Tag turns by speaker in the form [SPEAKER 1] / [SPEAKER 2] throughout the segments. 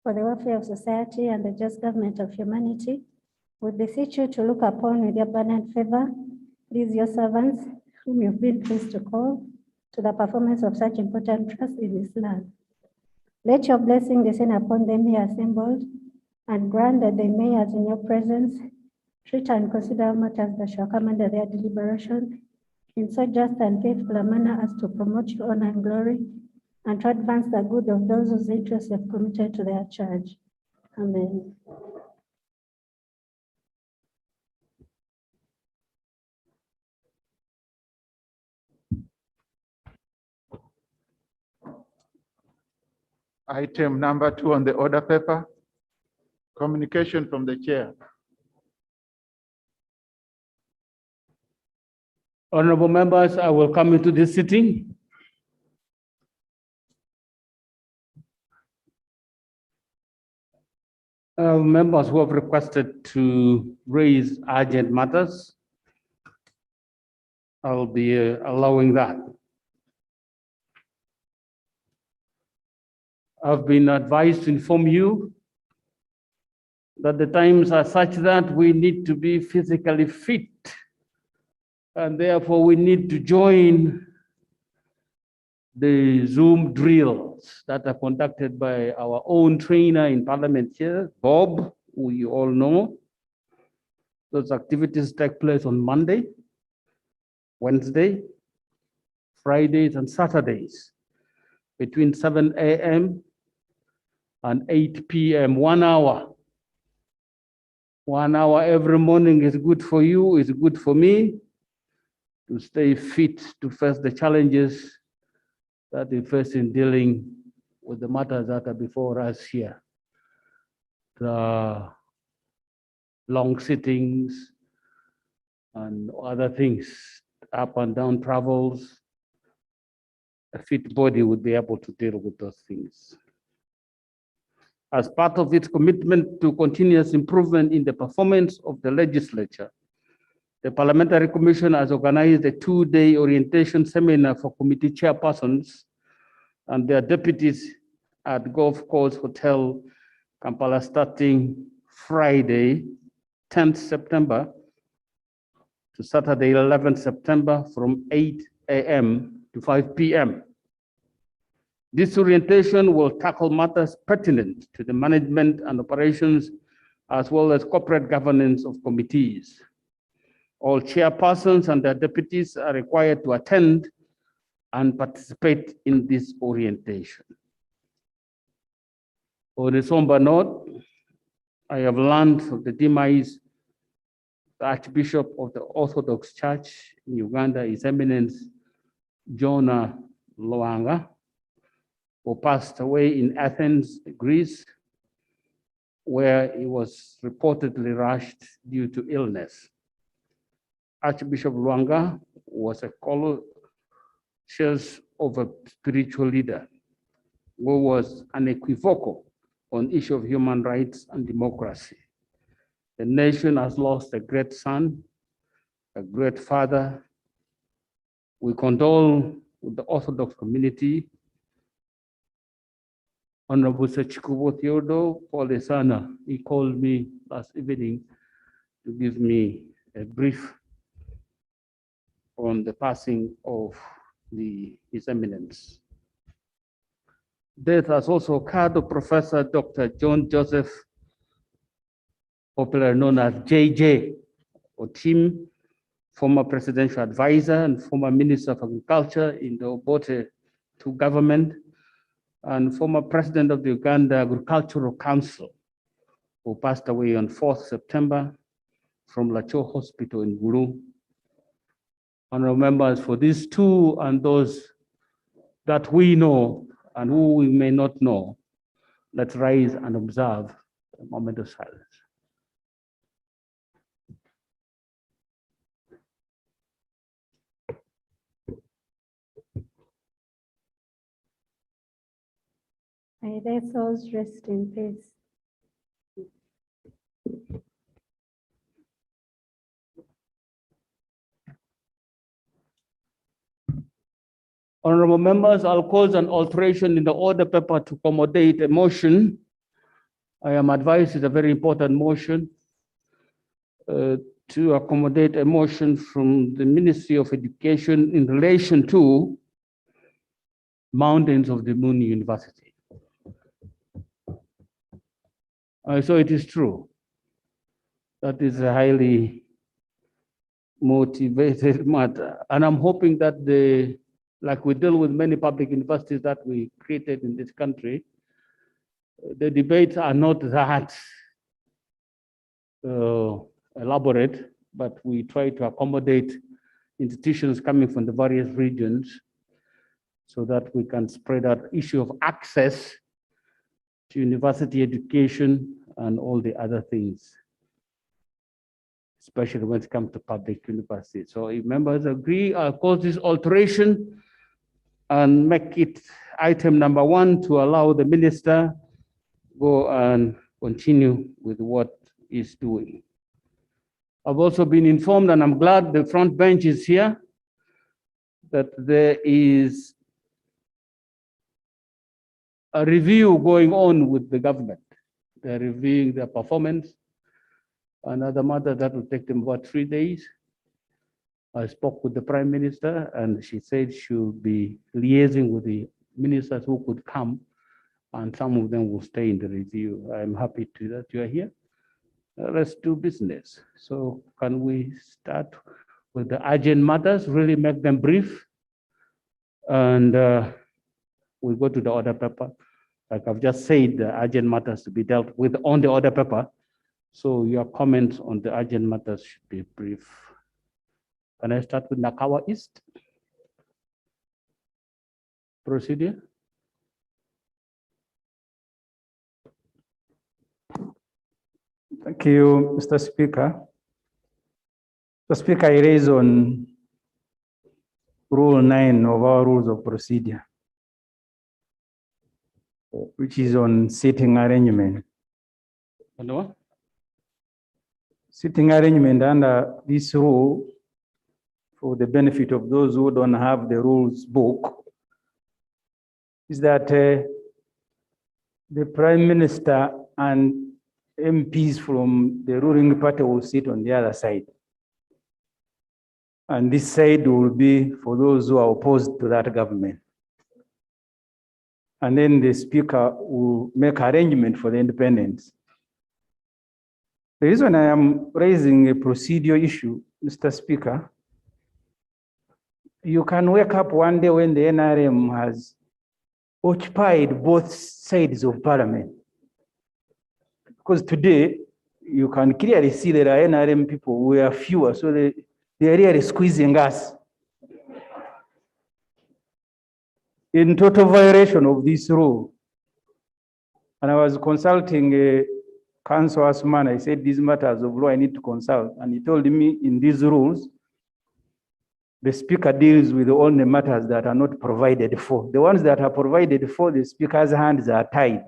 [SPEAKER 1] for the welfare of society and the just government of humanity, we beseech you to look upon with abundant favor these your servants, whom you've been pleased to call to the performance of such important trust in this land. Let your blessing descend upon them here assembled, and grant that they may, as in your presence, treat and consider matters that shall come under their deliberation in so just and faithful a manner as to promote your honor and glory, and to advance the good of those whose interests you have committed to their charge. Amen.
[SPEAKER 2] Item number 2 on the order paper, communication from the chair.
[SPEAKER 3] Honorable members, I will come into this sitting. Members who have requested to raise urgent matters, I'll be allowing that. I've been advised to inform you that the times are such that we need to be physically fit, and therefore we need to join the Zoom drills that are conducted by our own trainer in Parliament here, Bob, who you all know. Those activities take place on Monday, Wednesday, Fridays, and Saturdays between 7 a.m. and 8 p.m., 1 hour. 1 hour every morning is good for you, is good for me, to stay fit to face the challenges that we face in dealing with the matters that are before us here. The long sittings and other things, up and down travels. A fit body would be able to deal with those things. As part of its commitment to continuous improvement in the performance of the legislature, the Parliamentary Commission has organized a 2-day orientation seminar for committee chairpersons and their deputies at Golf Course Hotel, Kampala, starting Friday, 10th September to Saturday, 11th September from 8 a.m. to 5 p.m. This orientation will tackle matters pertinent to the management and operations, as well as corporate governance of committees. All chairpersons and their deputies are required to attend and participate in this orientation. On a somber note, I have learned of the demise of the Archbishop of the Orthodox Church in Uganda, His Eminence Jonah Lwanga, who passed away in Athens, Greece, where he was reportedly rushed due to illness. Archbishop Lwanga was a colossus of a spiritual leader who was unequivocal on issue of human rights and democracy. The nation has lost a great son, a great father. We condole with the Orthodox community. Honorable Sechikubo Theodore Polesana, he called me last evening to give me a brief on the passing of His Eminence. Death has also occurred of Professor Dr. John Joseph, popularly known as JJ, or Tim, former presidential advisor and former Minister of Agriculture in the Obote II government, and former president of the Uganda Agricultural Council, who passed away on 4th September from Lacho Hospital in Gulu. Honorable members, for these two and those that we know and who we may not know, let's rise and observe a moment of silence.
[SPEAKER 1] May their souls rest in peace.
[SPEAKER 3] Honorable members, I'll cause an alteration in the order paper to accommodate a motion I am advised it's a very important motion to accommodate a motion from the Ministry of Education in relation to Mountains of the Moon University. So it is true. That is a highly motivated matter. And I'm hoping that like we deal with many public universities that we created in this country, the debates are not that elaborate, but we try to accommodate institutions coming from the various regions so that we can spread out issue of access to university education and all the other things, especially when it comes to public universities. So if members agree, I'll cause this alteration and make it item number 1 to allow the minister go and continue with what he's doing. I've also been informed, and I'm glad the front bench is here, that there is a review going on with the government. They're reviewing their performance. Another matter that will take them about 3 days. I spoke with the Prime Minister, and she said she'll be liaising with the ministers who could come, and some of them will stay in the review. I'm happy to that you are here. Let's do business. So can we start with the urgent matters, really make them brief, and we go to the order paper. Like I've just said, the urgent matters to be dealt with on the order paper. So your comments on the urgent matters should be brief. Can I start with Nakawa East? Procedure.
[SPEAKER 4] Thank you, Mr. Speaker. Mr. Speaker, I raise on Rule 9 of our Rules of Procedure, which is on seating arrangement.
[SPEAKER 3] Hello?
[SPEAKER 4] Seating arrangement under this rule, for the benefit of those who don't have the rules book, is that the Prime Minister and MPs from the ruling party will sit on the other side. And this side will be for those who are opposed to that government. And then the Speaker will make arrangement for the independents. The reason I am raising a procedural issue, Mr. Speaker, you can wake up one day when the NRM has occupied both sides of parliament. Because today, you can clearly see that our NRM people were fewer, so they are really squeezing us. In total violation of this rule. And I was consulting a council's man. I said, these matters of law I need to consult. And he told me in these rules, the Speaker deals with only matters that are not provided for. The ones that are provided for, the Speaker's hands are tied.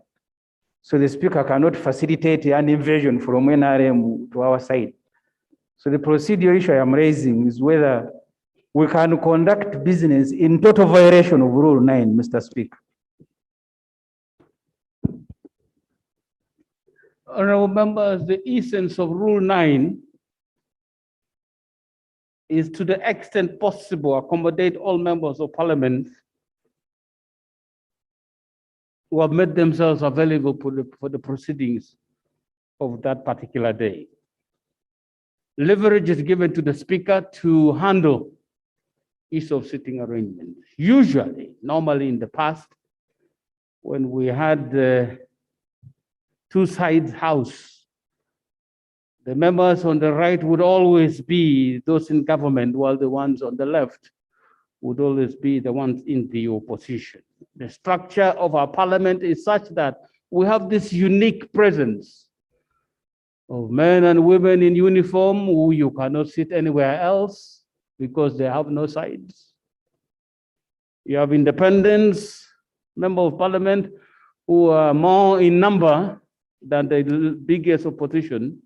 [SPEAKER 4] So the Speaker cannot facilitate an invasion from NRM to our side. So the procedural issue I am raising is whether we can conduct business in total violation of Rule 9, Mr. Speaker.
[SPEAKER 3] Honorable members, the essence of Rule 9 is to the extent possible accommodate all members of parliament who have made themselves available for the proceedings of that particular day. Leverage is given to the Speaker to handle issue of sitting arrangement. Usually, normally in the past, when we had the two sides house, the members on the right would always be those in government, while the ones on the left would always be the ones in the opposition. The structure of our parliament is such that we have this unique presence of men and women in uniform who you cannot sit anywhere else because they have no sides. You have independents, members of parliament who are more in number than the biggest opposition,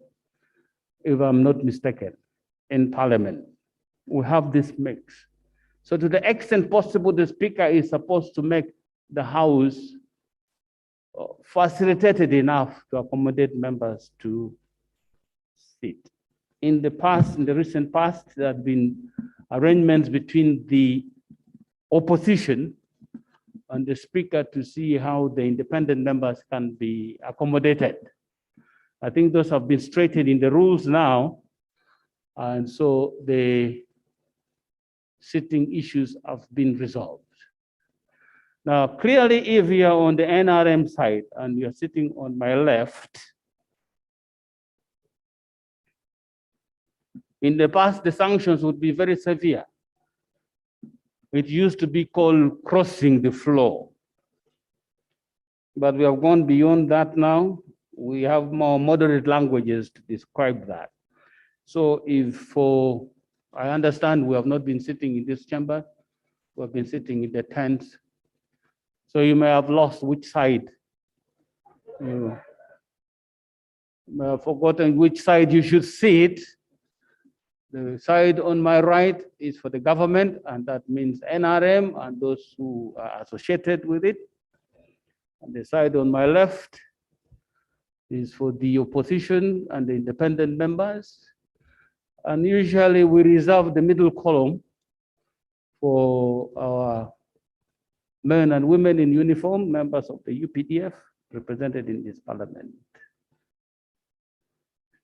[SPEAKER 3] if I'm not mistaken, in parliament. We have this mix. So to the extent possible, the Speaker is supposed to make the House facilitated enough to accommodate members to sit. In the past, in the recent past, there have been arrangements between the opposition and the speaker to see how the independent members can be accommodated. I think those have been straightened in the rules now, and so the sitting issues have been resolved. Now, clearly, if you are on the NRM side and you're sitting on my left, in the past, the sanctions would be very severe. It used to be called crossing the floor. But we have gone beyond that now. We have more moderate languages to describe that. So I understand we have not been sitting in this chamber, we have been sitting in the tents. So you may have lost which side. You may have forgotten which side you should sit. The side on my right is for the government, and that means NRM and those who are associated with it. And the side on my left is for the opposition and the independent members. And usually we reserve the middle column for our men and women in uniform, members of the UPDF represented in this parliament.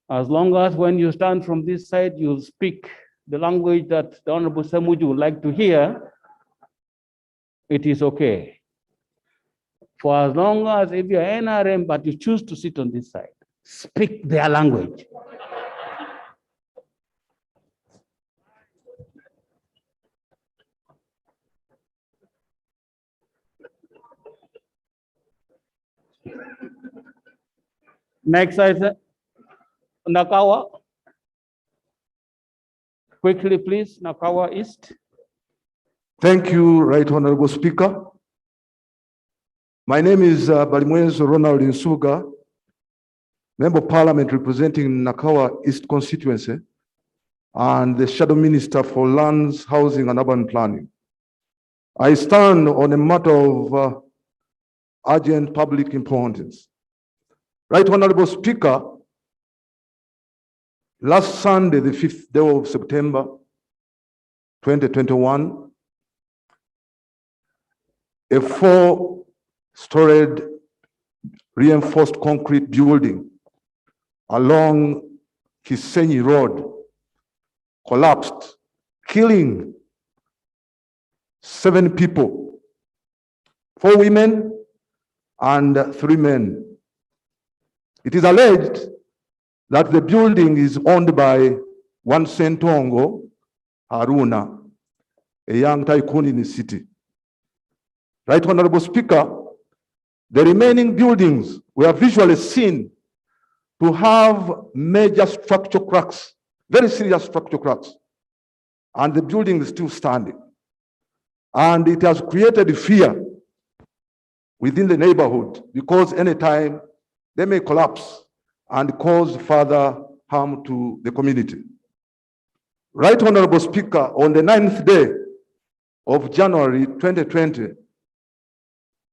[SPEAKER 3] As long as when you stand from this side, you'll speak the language that the Honorable Semuju would like to hear, it is okay. For as long as if you're NRM, but you choose to sit on this side, speak their language. Next item. Nakawa. Quickly, please, Nakawa East.
[SPEAKER 5] Thank you, Right Honorable Speaker. My name is Balimwenzo Ronald Nsuga, Member of Parliament representing Nakawa East constituency and the Shadow Minister for Lands, Housing and Urban Planning. I stand on a matter of urgent public importance. Right Honorable Speaker, last Sunday, the 5th day of September, 2021, a 4-storied reinforced concrete building along Kisenyi Road collapsed, killing 7 people, 4 women and 3 men. It is alleged that the building is owned by one Sentongo Haruna, a young tycoon in the city. Right Honorable Speaker, the remaining buildings were visually seen to have major structural cracks, very serious structural cracks, and the building is still standing. And it has created fear within the neighborhood because anytime they may collapse and cause further harm to the community. Right Honorable Speaker, on the 9th day of January 2020,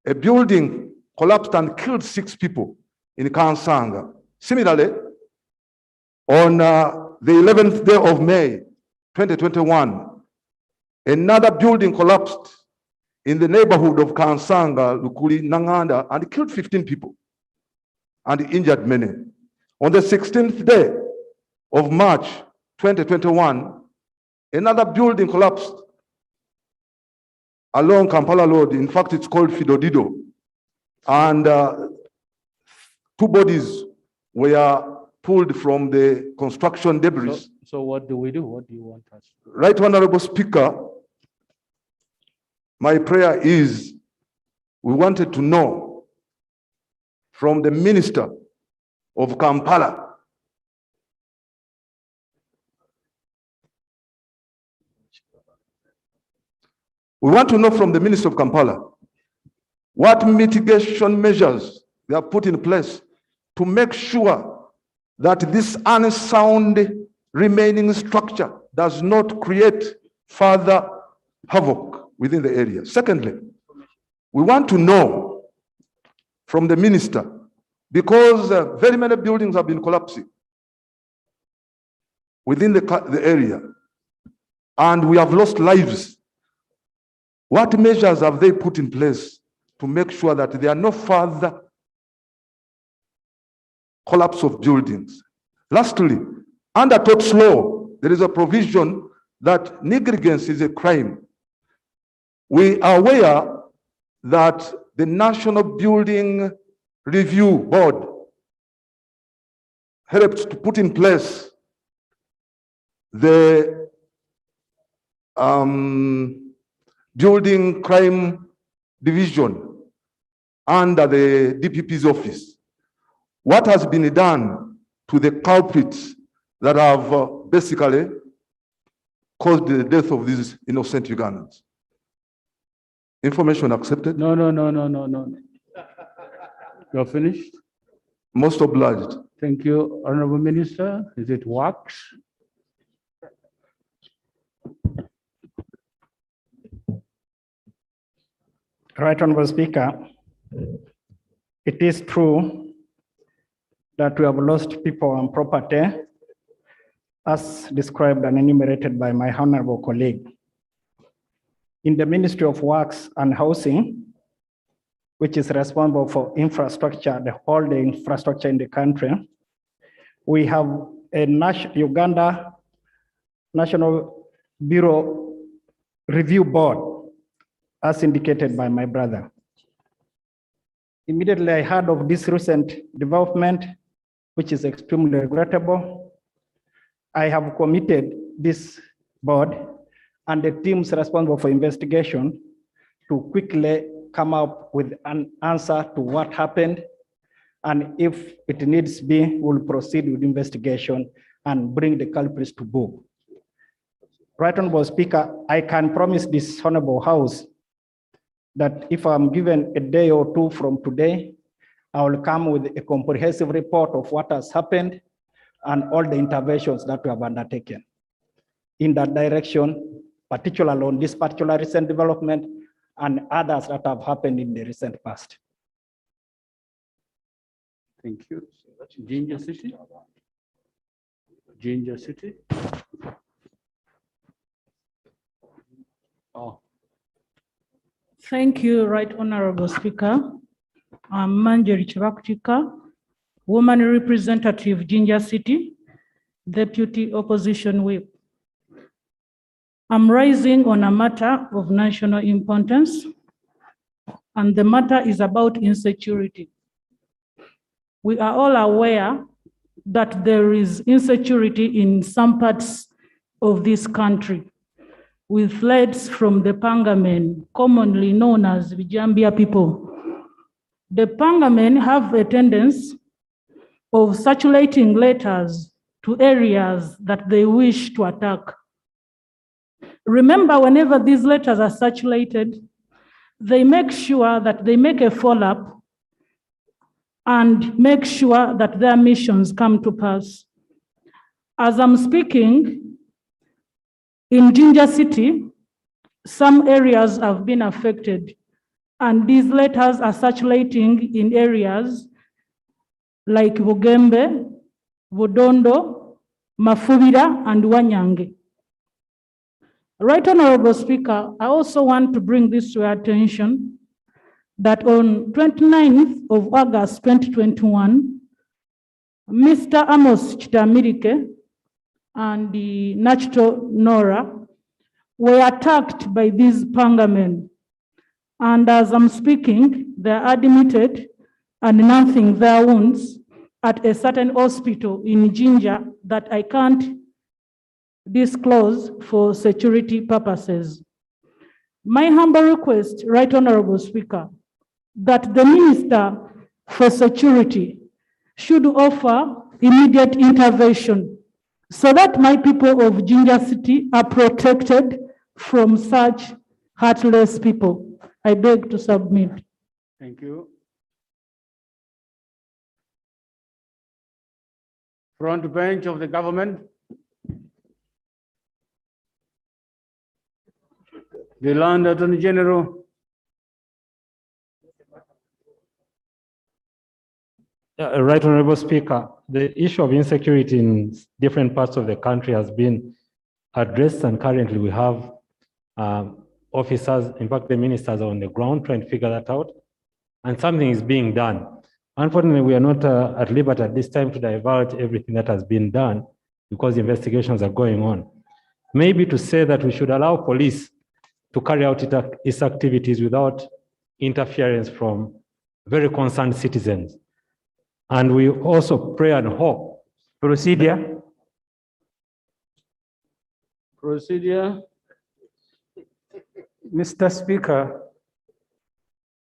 [SPEAKER 5] a building collapsed and killed 6 people in Kansanga. Similarly, on the 11th day of May 2021, another building collapsed in the neighborhood of Kansanga, Lukuli, Nanganda, and killed 15 people and injured many. On the 16th day of March 2021, another building collapsed along Kampala Road. In fact, it's called Fidodido. And 2 bodies were pulled from the construction debris.
[SPEAKER 3] So what do we do? What do you want us to do?
[SPEAKER 5] Right Honorable Speaker, my prayer is we wanted to know from the Minister of Kampala we want to know from the Minister of Kampala what mitigation measures they have put in place to make sure that this unsound remaining structure does not create further havoc within the area. Secondly, we want to know from the minister, because very many buildings have been collapsing within the area, and we have lost lives. What measures have they put in place to make sure that there are no further collapse of buildings? Lastly, under TOTS law, there is a provision that negligence is a crime. We are aware that the National Building Review Board helped to put in place the Building Crime Division under the DPP's office. What has been done to the culprits that have basically caused the death of these innocent Ugandans? Information accepted?
[SPEAKER 3] No. You're finished?
[SPEAKER 5] Most obliged.
[SPEAKER 3] Thank you, Honorable Minister. Is it works?
[SPEAKER 6] Right Honorable Speaker, it is true that we have lost people and property as described and enumerated by my honorable colleague. In the Ministry of Works and Housing, which is responsible for infrastructure, the whole infrastructure in the country, we have a Uganda National Bureau Review Board, as indicated by my brother. Immediately I heard of this recent development, which is extremely regrettable. I have committed this board and the teams responsible for investigation to quickly come up with an answer to what happened. And if it needs to be, we'll proceed with investigation and bring the culprits to book. Right Honorable Speaker, I can promise this honorable house that if I'm given a day or two from today, I will come with a comprehensive report of what has happened and all the interventions that we have undertaken in that direction, particularly on this particular recent development and others that have happened in the recent past.
[SPEAKER 3] Thank you. Ginger City? Ginger City? Oh.
[SPEAKER 7] Thank you, Right Honorable Speaker. I'm Manjeri Chivakutika, Woman Representative, Ginger City, Deputy Opposition Whip. I'm rising on a matter of national importance, and the matter is about insecurity. We are all aware that there is insecurity in some parts of this country, with threats from the Pangamen, commonly known as Vijambia people. The Pangamen have a tendency of circulating letters to areas that they wish to attack. Remember, whenever these letters are circulated, they make sure that they make a follow-up and make sure that their missions come to pass. As I'm speaking, in Ginger City, some areas have been affected, and these letters are circulating in areas like Bugembe, Budondo, Mafubira, and Wanyange. Right Honorable Speaker, I also want to bring this to your attention that on 29th of August 2021, Mr. Amos Chitamirike and the Nachto Nora were attacked by these Pangamen. And as I'm speaking, they are admitted and nursing their wounds at a certain hospital in Ginger that I can't disclose for security purposes. My humble request, Right Honorable Speaker, that the Minister for Security should offer immediate intervention so that my people of Ginger City are protected from such heartless people. I beg to submit.
[SPEAKER 3] Thank you. Front bench of the government. The Land Attorney General.
[SPEAKER 8] Right Honorable Speaker, the issue of insecurity in different parts of the country has been addressed, and currently we have officers, in fact, the ministers are on the ground trying to figure that out, and something is being done. Unfortunately, we are not at liberty at this time to divulge everything that has been done because investigations are going on. Maybe to say that we should allow police to carry out its activities without interference from very concerned citizens. And we also pray and hope.
[SPEAKER 4] Procedure. Mr. Speaker,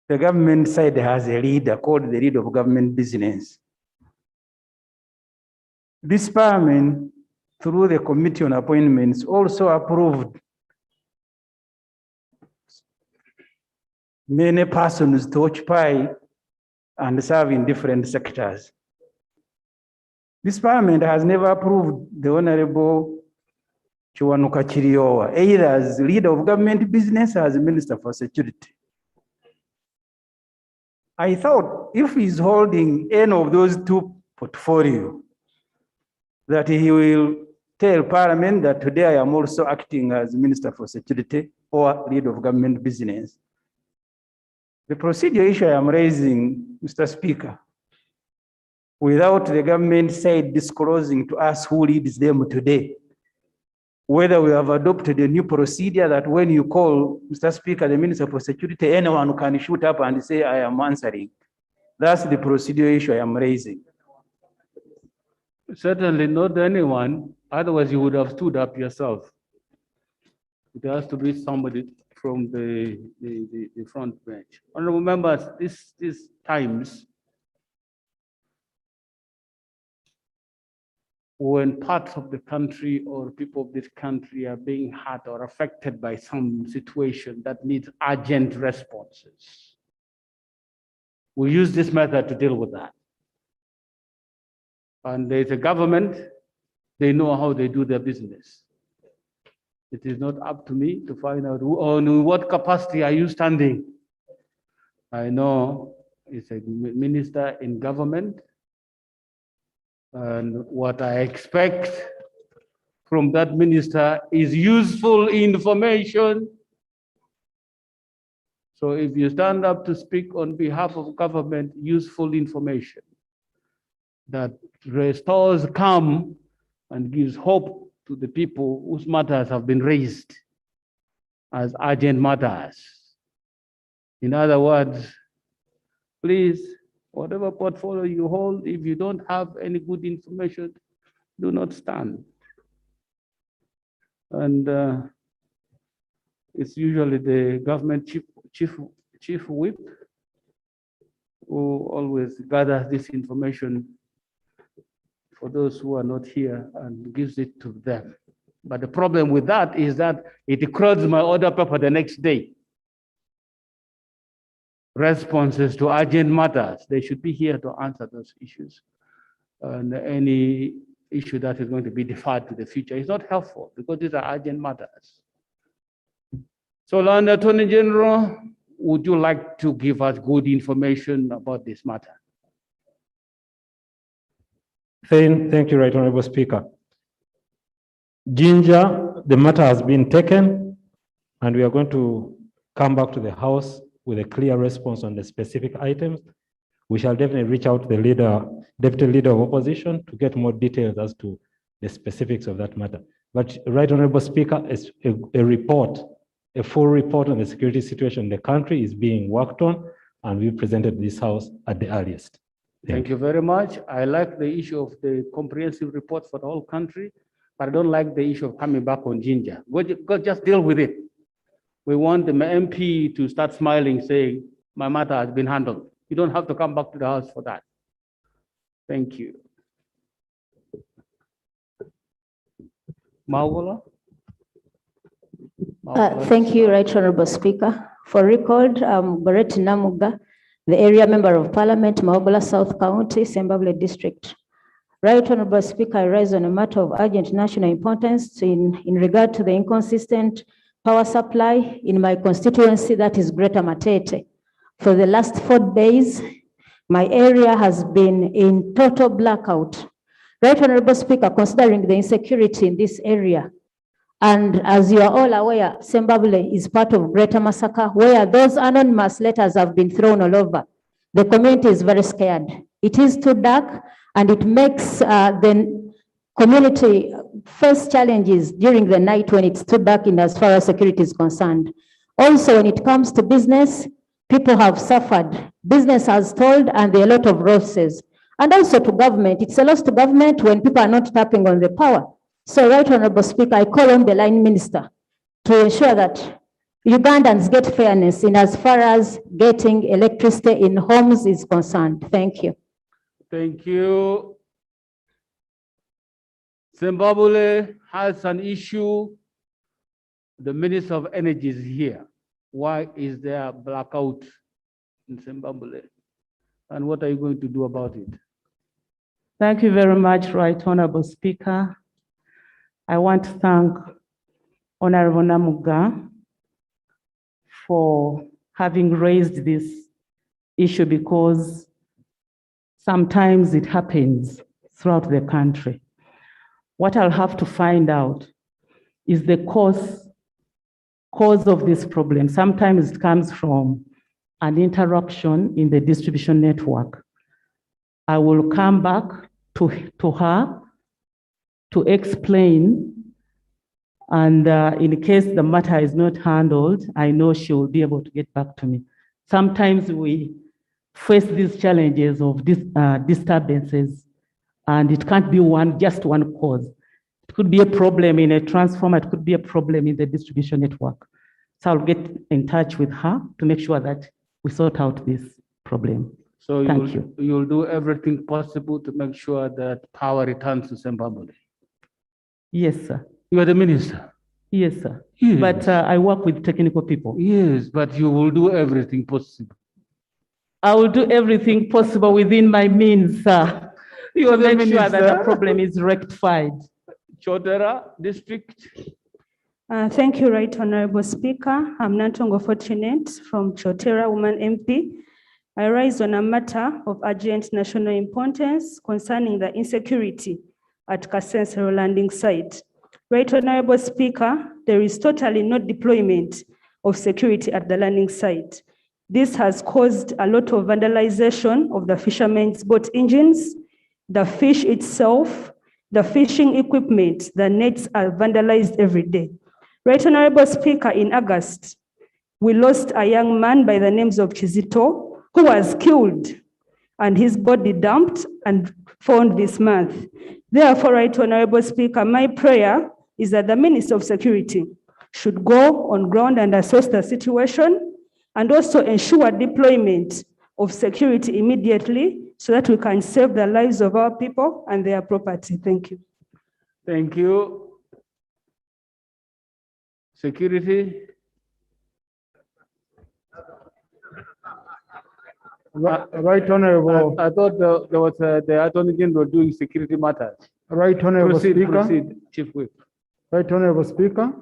[SPEAKER 4] the government side has a leader called the leader of government business. This parliament, through the committee on appointments, also approved many persons to occupy and serve in different sectors. This parliament has never approved the Honorable Chiwanuka Chiriowa, either as leader of government business or as Minister for Security. I thought if he's holding any of those two portfolios, that he will tell Parliament that today I am also acting as Minister for Security or leader of government business. The procedure issue I am raising, Mr. Speaker, without the government side disclosing to us who leads them today, whether we have adopted a new procedure that when you call, Mr. Speaker, the Minister for Security, anyone can shoot up and say, I am answering. That's the procedure issue I am raising.
[SPEAKER 3] Certainly not anyone, otherwise you would have stood up yourself. It has to be somebody from the front bench. Honorable members, these times when parts of the country or people of this country are being hurt or affected by some situation that needs urgent responses, we use this method to deal with that. And there's a government, they know how they do their business. It is not up to me to find out in what capacity are you standing. I know it's a minister in government, and what I expect from that minister is useful information. So if you stand up to speak on behalf of government, useful information that restores calm and gives hope to the people whose matters have been raised as urgent matters. In other words, please, whatever portfolio you hold, if you don't have any good information, do not stand. And it's usually the government chief whip who always gathers this information for those who are not here and gives it to them. But the problem with that is that it crowds my order paper the next day. Responses to urgent matters, they should be here to answer those issues. And any issue that is going to be deferred to the future is not helpful because these are urgent matters. So, Land Attorney General, would you like to give us good information about this matter?
[SPEAKER 8] Thank you, Right Honorable Speaker. Ginger, the matter has been taken, and we are going to come back to the House with a clear response on the specific items. We shall definitely reach out to the deputy leader of opposition to get more details as to the specifics of that matter. But Right Honorable Speaker, a full report on the security situation in the country is being worked on, and we presented this House at the earliest.
[SPEAKER 3] Thank you very much. I like the issue of the comprehensive report for the whole country, but I don't like the issue of coming back on Ginger. Go just deal with it. We want the MP to start smiling, saying, my matter has been handled. You don't have to come back to the House for that. Thank you. Mawala?
[SPEAKER 9] Thank you, Right Honorable Speaker. For record, Goreti Namuga, the area member of Parliament, Maogola South County, Sembabule District. Right Honorable Speaker, I rise on a matter of urgent national importance in regard to the inconsistent power supply in my constituency, that is Greater Matete. For the last 4 days, My area has been in total blackout. Right Honorable Speaker, considering the insecurity in this area, and as you are all aware, Sembabule is part of Greater Masaka, where those anonymous letters have been thrown all over. The community is very scared. It is too dark, and it makes the community face challenges during the night when it's too dark in as far as security is concerned. Also, when it comes to business, people have suffered. Business has told, and there are a lot of losses. And also to government, it's a loss to government when people are not tapping on the power. So, Right Honorable Speaker, I call on the line minister to ensure that Ugandans get fairness in as far as getting electricity in homes is concerned. Thank you.
[SPEAKER 3] Thank you. Zimbabwe has an issue. The Minister of Energy is here. Why is there a blackout in Zimbabwe? And what are you going to do about it?
[SPEAKER 7] Thank you very much, Right Honorable Speaker. I want to thank Honorable Namuga for having raised this issue, because sometimes it happens throughout the country. What I'll have to find out is the cause of this problem. Sometimes it comes from an interruption in the distribution network. I will come back to her to explain, and in case the matter is not handled, I know she will be able to get back to me. Sometimes we face these challenges of disturbances, and it can't be just one cause. It could be a problem in a transformer, it could be a problem in the distribution network. So I'll get in touch with her to make sure that we sort out this problem.
[SPEAKER 3] So
[SPEAKER 7] Thank you.
[SPEAKER 3] You'll do everything possible to make sure that power returns to Zimbabwe.
[SPEAKER 7] Yes, sir.
[SPEAKER 3] You are the minister.
[SPEAKER 7] Yes, sir.
[SPEAKER 3] Yes.
[SPEAKER 7] But I work with technical people.
[SPEAKER 3] Yes, but you will do everything possible.
[SPEAKER 7] I will do everything possible within my means, sir.
[SPEAKER 3] You are the
[SPEAKER 7] Make sure that the
[SPEAKER 3] minister.
[SPEAKER 7] problem is rectified.
[SPEAKER 3] Chodera District.
[SPEAKER 10] Thank you, Right Honorable Speaker. I'm Nantongo Fortunate from Chotera Woman MP. I rise on a matter of urgent national importance concerning the insecurity at Kasensero landing site. Right Honorable Speaker, there is totally no deployment of security at the landing site. This has caused a lot of vandalization of the fishermen's boat engines, the fish itself, the fishing equipment. The nets are vandalized every day. Right Honorable Speaker, in August, we lost a young man by the names of Chizito, who was killed and his body dumped and found this month. Therefore, Right Honorable Speaker, my prayer is that the Minister of Security should go on ground and assess the situation, and also ensure deployment of security immediately so that we can save the lives of our people and their property. Thank you.
[SPEAKER 3] Thank you. Security.
[SPEAKER 11] Right Honorable.
[SPEAKER 3] I thought there was the Attorney General doing security matters.
[SPEAKER 11] Right Honorable Speaker.
[SPEAKER 3] Proceed, Chief Whip.
[SPEAKER 11] Right Honorable Speaker,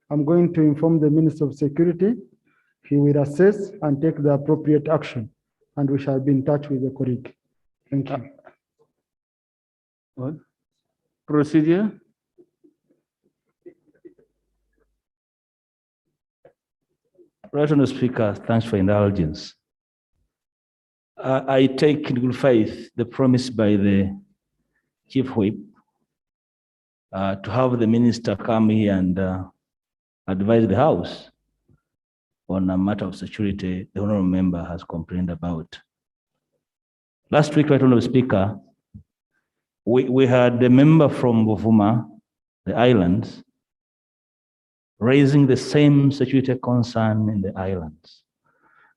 [SPEAKER 11] I'm going to inform the Minister of Security. He will assess and take the appropriate action, and we shall be in touch with the colleague. Thank you.
[SPEAKER 3] What? Procedure.
[SPEAKER 12] Right Honorable Speaker, thanks for indulgence. I take in good faith the promise by the Chief Whip to have the minister come here and advise the House on a matter of security the honorable member has complained about. Last week, Right Honorable Speaker, we had a member from Buvuma, the islands, raising the same security concern in the islands.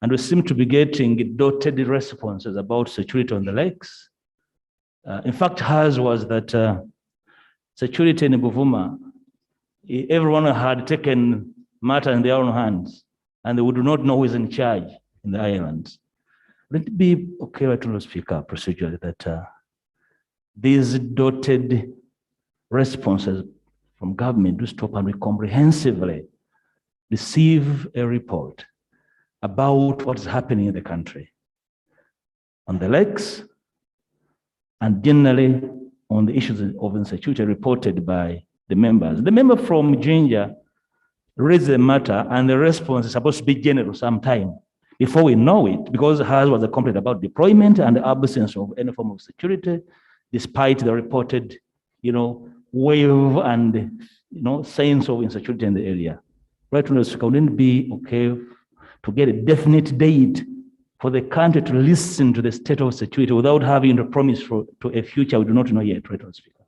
[SPEAKER 12] And we seem to be getting dotted responses about security on the lakes. In fact, hers was that security in Buvuma, everyone had taken matter in their own hands, and they would not know who is in charge in the islands. Would it be okay, Right Honorable Speaker, procedure that these dotted responses from government do stop and we comprehensively receive a report about what is happening in the country? on the lakes, and generally on the issues of insecurity reported by the members. The member from Ginger raised the matter, and the response is supposed to be general sometime before we know it, because hers was a complaint about deployment and the absence of any form of security, despite the reported, wave and, signs of insecurity in the area. Right, wouldn't it be okay to get a definite date for the country to listen to the state of security without having a promise to a future we do not know yet, right, Speaker?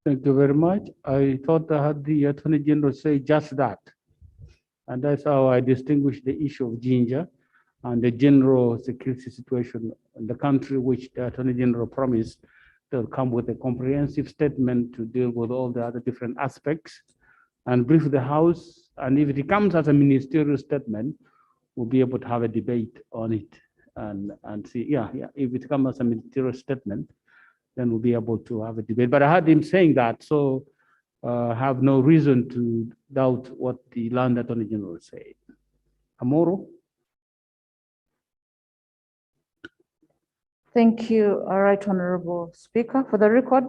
[SPEAKER 3] Thank you very much. I thought I had the Attorney General say just that. And that's how I distinguish the issue of Ginger and the general security situation in the country, which the Attorney General promised they'll come with a comprehensive statement to deal with all the other different aspects and brief the House. And if it comes as a ministerial statement, we'll be able to have a debate on it and see, if it comes as a ministerial statement, then we'll be able to have a debate. But I heard him saying that, so have no reason to doubt what the Land Attorney General said. Amoro?
[SPEAKER 13] Thank you, Right Honorable Speaker. For the record,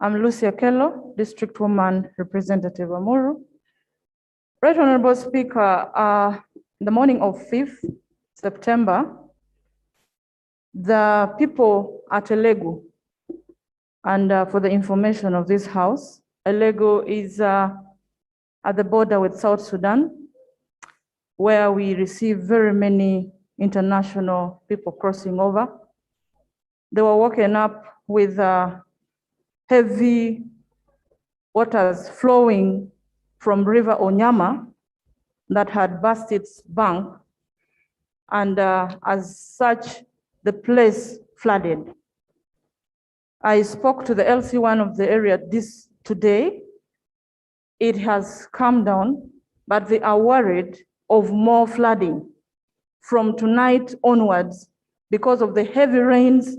[SPEAKER 13] I'm Lucia Kello, District Woman Representative Amuru. Right Honorable Speaker, the morning of 5th September, the people at Elegu, and for the information of this House, Elegu is at the border with South Sudan, where we receive very many international people crossing over. They were woken up with heavy waters flowing from River Onyama that had burst its bank, and as such, the place flooded. I spoke to the LC1 of the area today. It has calmed down, but they are worried of more flooding from tonight onwards because of the heavy rains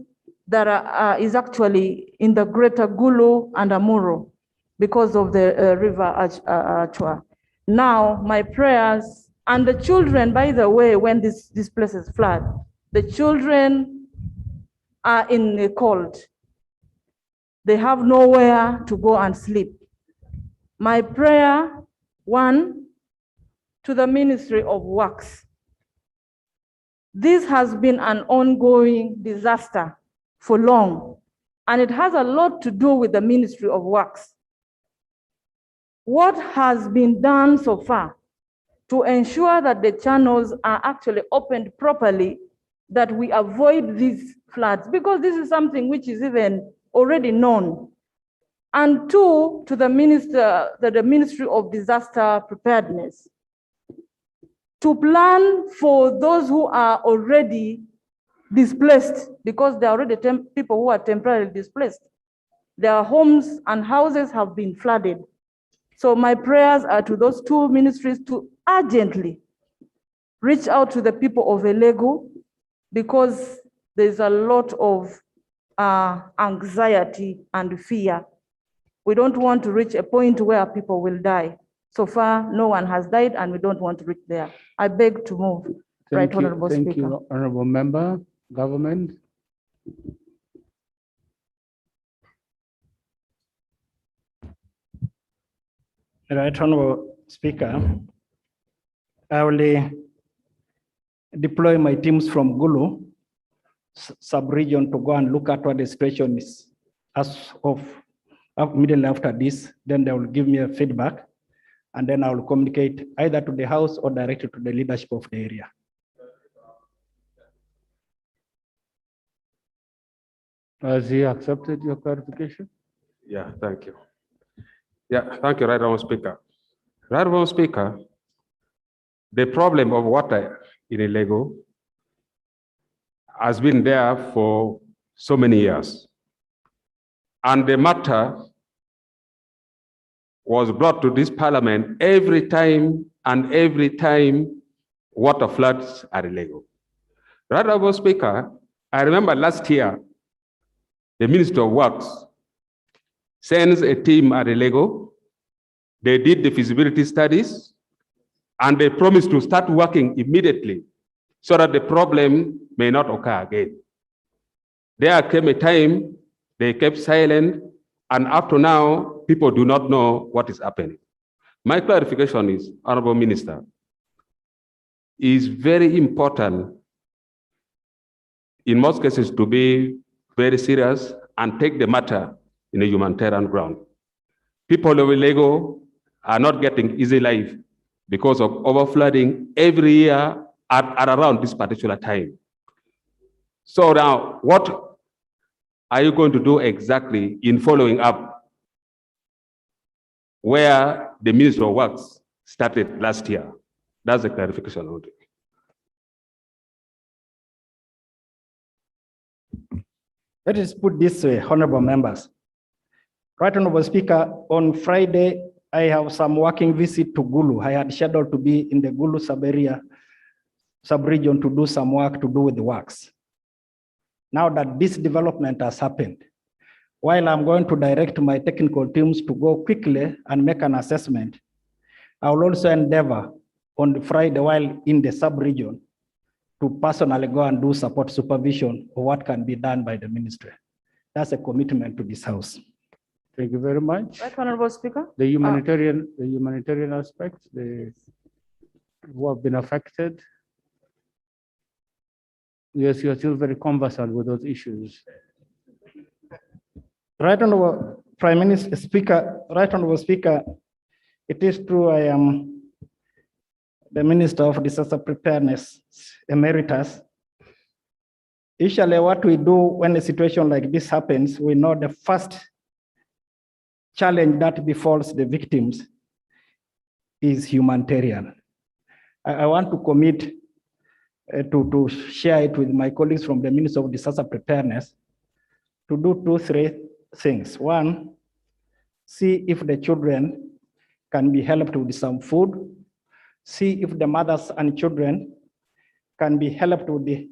[SPEAKER 13] that is actually in the greater Gulu and Amuro because of the river Achua. Now, my prayers, and the children, by the way, when these places flood, the children are in the cold. They have nowhere to go and sleep. My prayer, one, to the Ministry of Works. This has been an ongoing disaster for long, and it has a lot to do with the Ministry of Works. What has been done so far to ensure that the channels are actually opened properly, that we avoid these floods, because this is something which is even already known. And two, to the Ministry of Disaster Preparedness, to plan for those who are already displaced, because there are already people who are temporarily displaced. Their homes and houses have been flooded. So my prayers are to those two ministries to urgently reach out to the people of Elegu, because there's a lot of anxiety and fear. We don't want to reach a point where people will die. So far, no one has died, and we don't want to reach there. I beg to move. Right, Honorable Speaker.
[SPEAKER 3] Thank you, Honorable Member. Government.
[SPEAKER 6] Right, Honorable Speaker, I will deploy my teams from Gulu sub-region to go and look at what the situation is as of immediately after this. Then they will give me a feedback, and then I will communicate either to the House or directly to the leadership of the area.
[SPEAKER 3] Has he accepted your clarification?
[SPEAKER 14] Yeah, thank you. Yeah, thank you, Right Honorable Speaker. Right Honorable Speaker, the problem of water in Elegu has been there for so many years. And the matter was brought to this parliament every time water floods at Elegu. Right Honorable Speaker, I remember last year, the Minister of Works sends a team at Elegu. They did the feasibility studies, and they promised to start working immediately so that the problem may not occur again. There came a time they kept silent, and up to now, people do not know what is happening. My clarification is, Honorable Minister, is very important in most cases to be very serious and take the matter in a humanitarian ground. People of Lego are not getting easy life because of overflooding every year at around this particular time. So now, what are you going to do exactly in following up where the Ministry of Works started last year? That's a clarification only.
[SPEAKER 6] Let us put this way, honorable members. Right, Honorable Speaker, on Friday, I have some working visit to Gulu. I had scheduled to be in the Gulu sub-region to do some work to do with the works. Now that this development has happened, while I'm going to direct my technical teams to go quickly and make an assessment, I will also endeavor on the Friday while in the sub-region to personally go and do support supervision of what can be done by the ministry. That's a commitment to this House.
[SPEAKER 3] Thank you very much.
[SPEAKER 13] Right, Honorable Speaker.
[SPEAKER 3] The humanitarian aspect, who have been affected. Yes, you are still very conversant with those issues.
[SPEAKER 6] Right, Honorable Prime Minister, Speaker, Right, Honorable Speaker, it is true I am the Minister of Disaster Preparedness Emeritus. Usually what we do when a situation like this happens, we know the first challenge that befalls the victims is humanitarian. I want to commit to share it with my colleagues from the Ministry of Disaster Preparedness to do 3 things. One, see if the children can be helped with some food. See if the mothers and children can be helped with the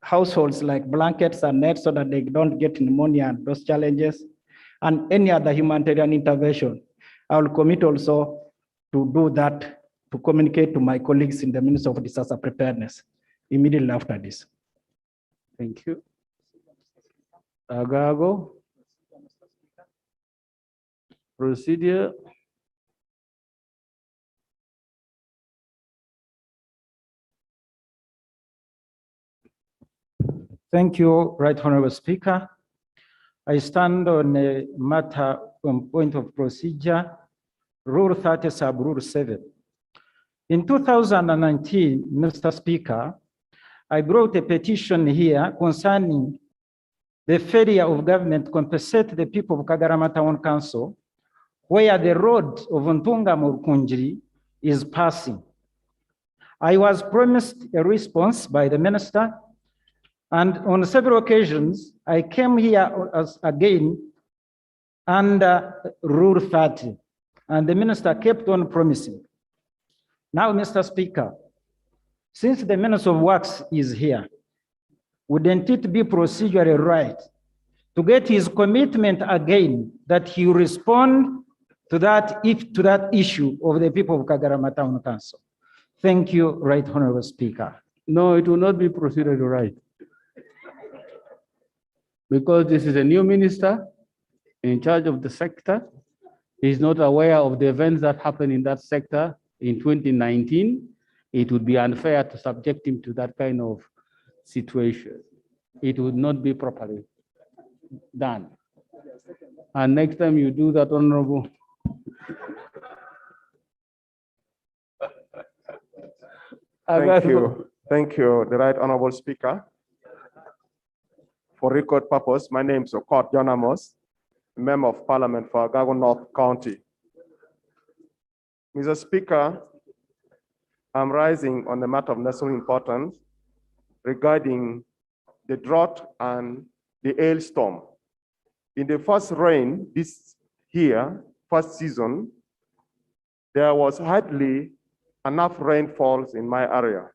[SPEAKER 6] households like blankets and nets so that they don't get pneumonia and those challenges, and any other humanitarian intervention. I will commit also to do that, to communicate to my colleagues in the Ministry of Disaster Preparedness immediately after this.
[SPEAKER 3] Thank you. Agago. Procedure.
[SPEAKER 4] Thank you, Right Honorable Speaker. I stand on a matter on point of procedure, Rule 30, Sub Rule 7. In 2019, Mr. Speaker, I brought a petition here concerning the failure of government to compensate the people of Kagarama Town Council, where the road of Ntunga Murkunjiri is passing. I was promised a response by the minister, and on several occasions, I came here again under Rule 30, and the minister kept on promising. Now, Mr. Speaker, since the Minister of Works is here, wouldn't it be procedurally right to get his commitment again that he will respond to that issue of the people of Kagarama Town Council? Thank you, Right Honorable Speaker.
[SPEAKER 3] No, it will not be procedurally right. Because this is a new minister in charge of the sector. He's not aware of the events that happened in that sector in 2019. It would be unfair to subject him to that kind of situation. It would not be properly done. And next time you do that, Honorable.
[SPEAKER 15] Thank you, the Right Honorable Speaker. For record purpose, my name is Cohort John Amos, Member of Parliament for Agago North County. Mr. Speaker, I'm rising on the matter of national importance regarding the drought and the hailstorm. In the first rain this year, first season, there was hardly enough rainfalls in my area.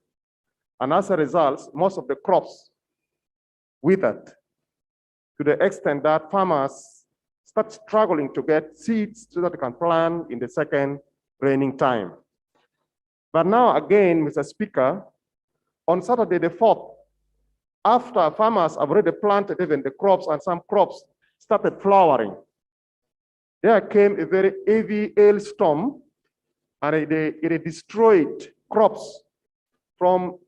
[SPEAKER 15] And as a result, most of the crops withered to the extent that farmers start struggling to get seeds so that they can plant in the second raining time. But now again, Mr. Speaker, on Saturday the 4th, after farmers have already planted even the crops and some crops started flowering, there came a very heavy hailstorm and it destroyed crops from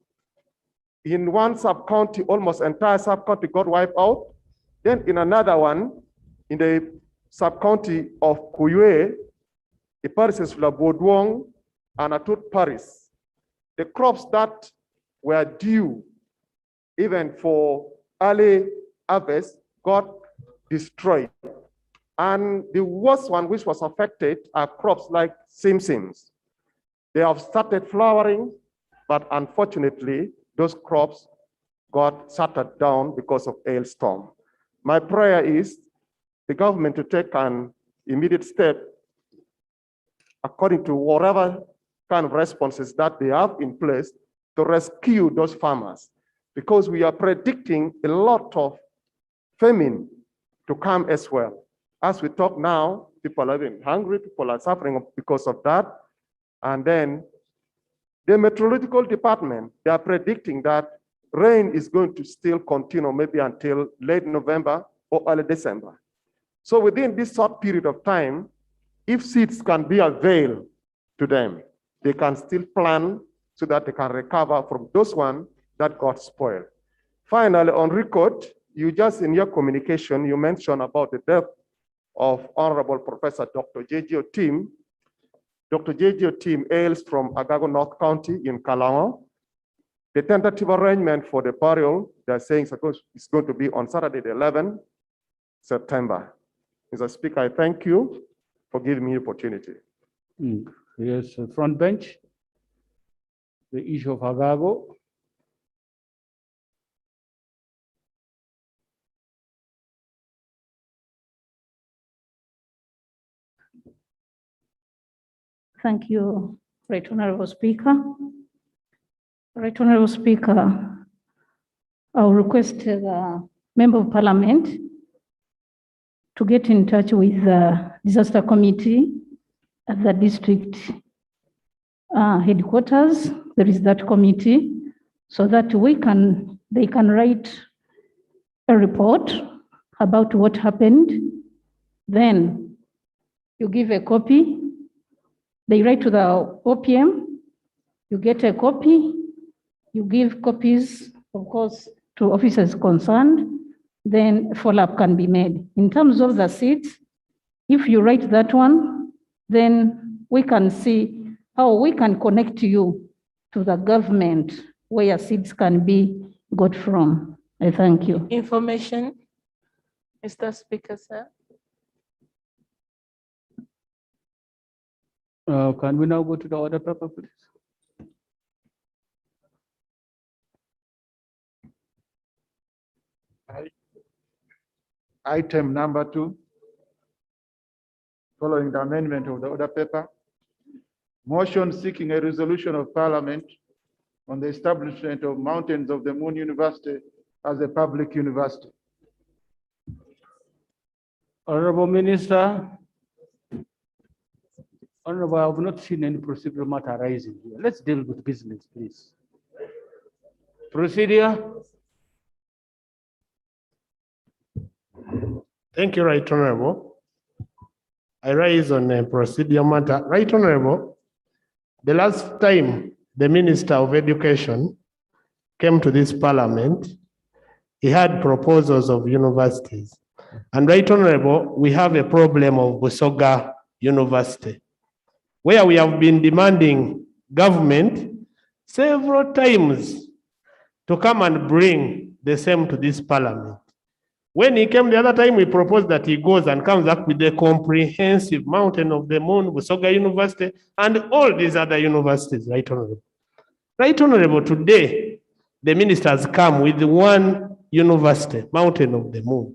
[SPEAKER 15] in one sub-county, almost entire sub-county got wiped out. Then in another one, in the sub-county of Kuyue, the parishes of Bodwong and Atut Paris, the crops that were due even for early harvest got destroyed. And the worst one which was affected are crops like simsims. They have started flowering, but unfortunately, those crops got shuttered down because of hailstorm. My prayer is the government to take an immediate step according to whatever kind of responses that they have in place to rescue those farmers, because we are predicting a lot of famine to come as well. As we talk now, people are being hungry, people are suffering because of that. And then the meteorological department, they are predicting that rain is going to still continue maybe until late November or early December. So within this short period of time, if seeds can be availed to them, they can still plan so that they can recover from those ones that got spoiled. Finally, on record, you just in your communication, you mentioned about the death of Honorable Professor Dr. J.J. Otim. Dr. J.J. Otim hails from Agago North County in Kalama. The tentative arrangement for the burial, they're saying it's going to be on Saturday, the 11th September. Mr. Speaker, I thank you for giving me the opportunity.
[SPEAKER 3] Yes, front bench. The issue of Agago.
[SPEAKER 7] Thank you, Right Honorable Speaker. Right Honorable Speaker, I'll request the Member of Parliament to get in touch with the disaster committee at the district headquarters. There is that committee, so that they can write a report about what happened. Then you give a copy. They write to the OPM, you get a copy, you give copies, of course, to officers concerned, then follow-up can be made. In terms of the seats, if you write that one, then we can see how we can connect you to the government where seats can be got from. I thank you.
[SPEAKER 13] Information, Mr. Speaker, sir.
[SPEAKER 3] Can we now go to the order paper, please?
[SPEAKER 2] Item number 2, following the amendment of the order paper, motion seeking a resolution of Parliament on the establishment of Mountains of the Moon University as a public university.
[SPEAKER 3] Honorable Minister, Honorable, I have not seen any procedural matter arising here. Let's deal with business, please. Procedure.
[SPEAKER 16] Thank you, Right Honorable. I rise on a procedural matter. Right Honorable, the last time the Minister of Education came to this Parliament, he had proposals of universities. And Right Honorable, we have a problem of Busoga University, where we have been demanding government several times to come and bring the same to this Parliament. When he came the other time, we proposed that he goes and comes up with a comprehensive Mountain of the Moon, Busoga University, and all these other universities, Right Honorable. Right Honorable, today, the minister has come with one university, Mountain of the Moon.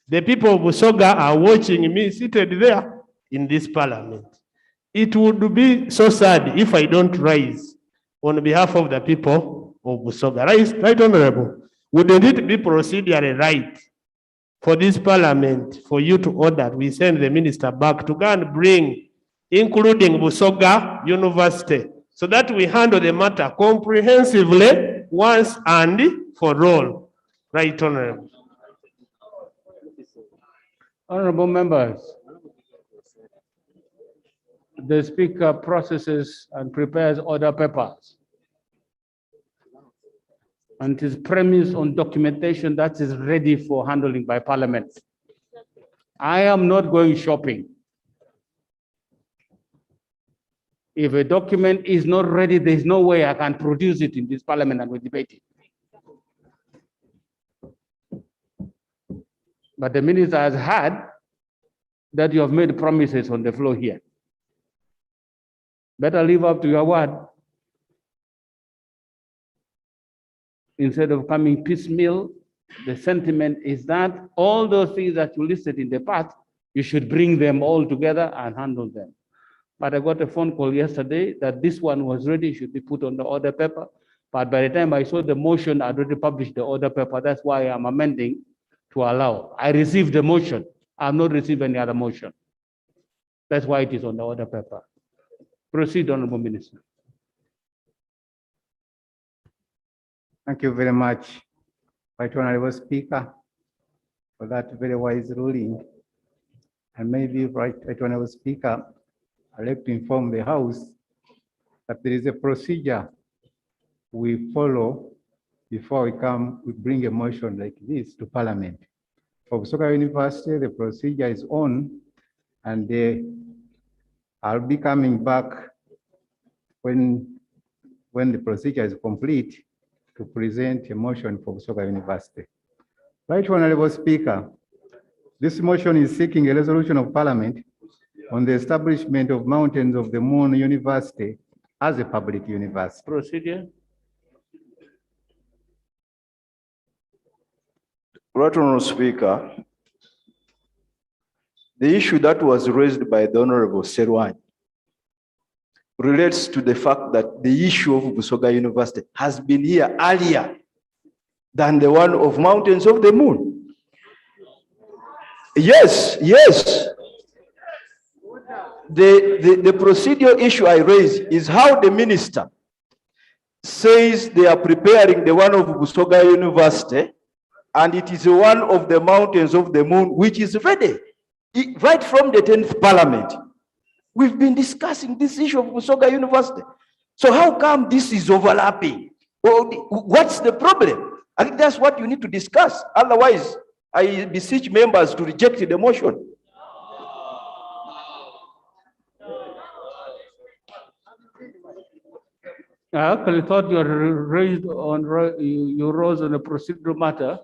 [SPEAKER 16] The people of Busoga are watching me seated there in this Parliament. It would be so sad if I don't rise on behalf of the people of Busoga. Right Honorable, wouldn't it be procedurally right for this Parliament for you to order we send the minister back to go and bring, including Busoga University, so that we handle the matter comprehensively once and for all? Right Honorable.
[SPEAKER 3] Honorable members, the Speaker processes and prepares order papers and is premised on documentation that is ready for handling by Parliament. I am not going shopping. If a document is not ready, there's no way I can produce it in this Parliament and we debate it. But the minister has heard that you have made promises on the floor here. Better live up to your word instead of coming piecemeal. The sentiment is that all those things that you listed in the past, you should bring them all together and handle them. But I got a phone call yesterday that this one was ready, should be put on the order paper. But by the time I saw the motion, I'd already published the order paper. That's why I'm amending to allow. I received the motion. I've not received any other motion. That's why it is on the order paper. Proceed, Honorable Minister.
[SPEAKER 17] Thank you very much, Right Honorable Speaker, for that very wise ruling. And maybe, Right Honorable Speaker, I'd like to inform the House that there is a procedure we follow before we bring a motion like this to Parliament. For Busoga University, the procedure is on, and I'll be coming back when the procedure is complete to present a motion for Busoga University. Right Honorable Speaker, this motion is seeking a resolution of Parliament on the establishment of Mountains of the Moon University as a public university.
[SPEAKER 3] Procedure.
[SPEAKER 18] Right Honorable Speaker, the issue that was raised by the Honorable Serwan relates to the fact that the issue of Busoga University has been here earlier than the one of Mountains of the Moon. Yes. The procedural issue I raise is how the minister says they are preparing the one of Busoga University, and it is one of the Mountains of the Moon which is ready. Right from the 10th Parliament, we've been discussing this issue of Busoga University. So how come this is overlapping? Well, what's the problem? I think that's what you need to discuss. Otherwise, I beseech members to reject the motion.
[SPEAKER 3] I actually thought you rose on a procedural matter,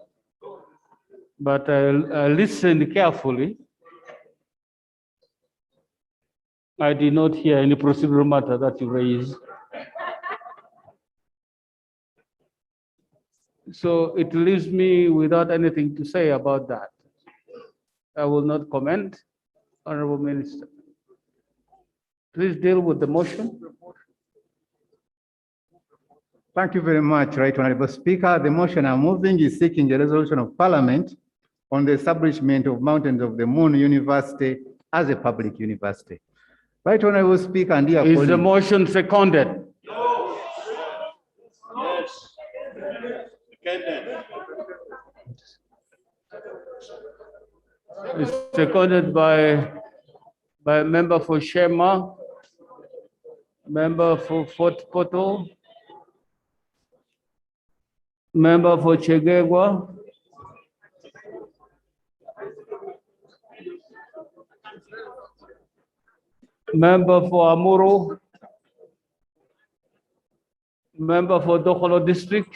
[SPEAKER 3] but I listened carefully. I did not hear any procedural matter that you raised. So it leaves me without anything to say about that. I will not comment. Honorable Minister, please deal with the motion.
[SPEAKER 17] Thank you very much, Right Honorable Speaker. The motion I'm moving is seeking the resolution of Parliament on the establishment of Mountains of the Moon University as a public university. Right Honorable Speaker and dear colleagues.
[SPEAKER 3] Is the motion seconded?
[SPEAKER 19] No. Yes.
[SPEAKER 3] It's seconded by member for Shema, member for Fort Poto, member for Chegegwa, member for Amuro, member for Dokolo District.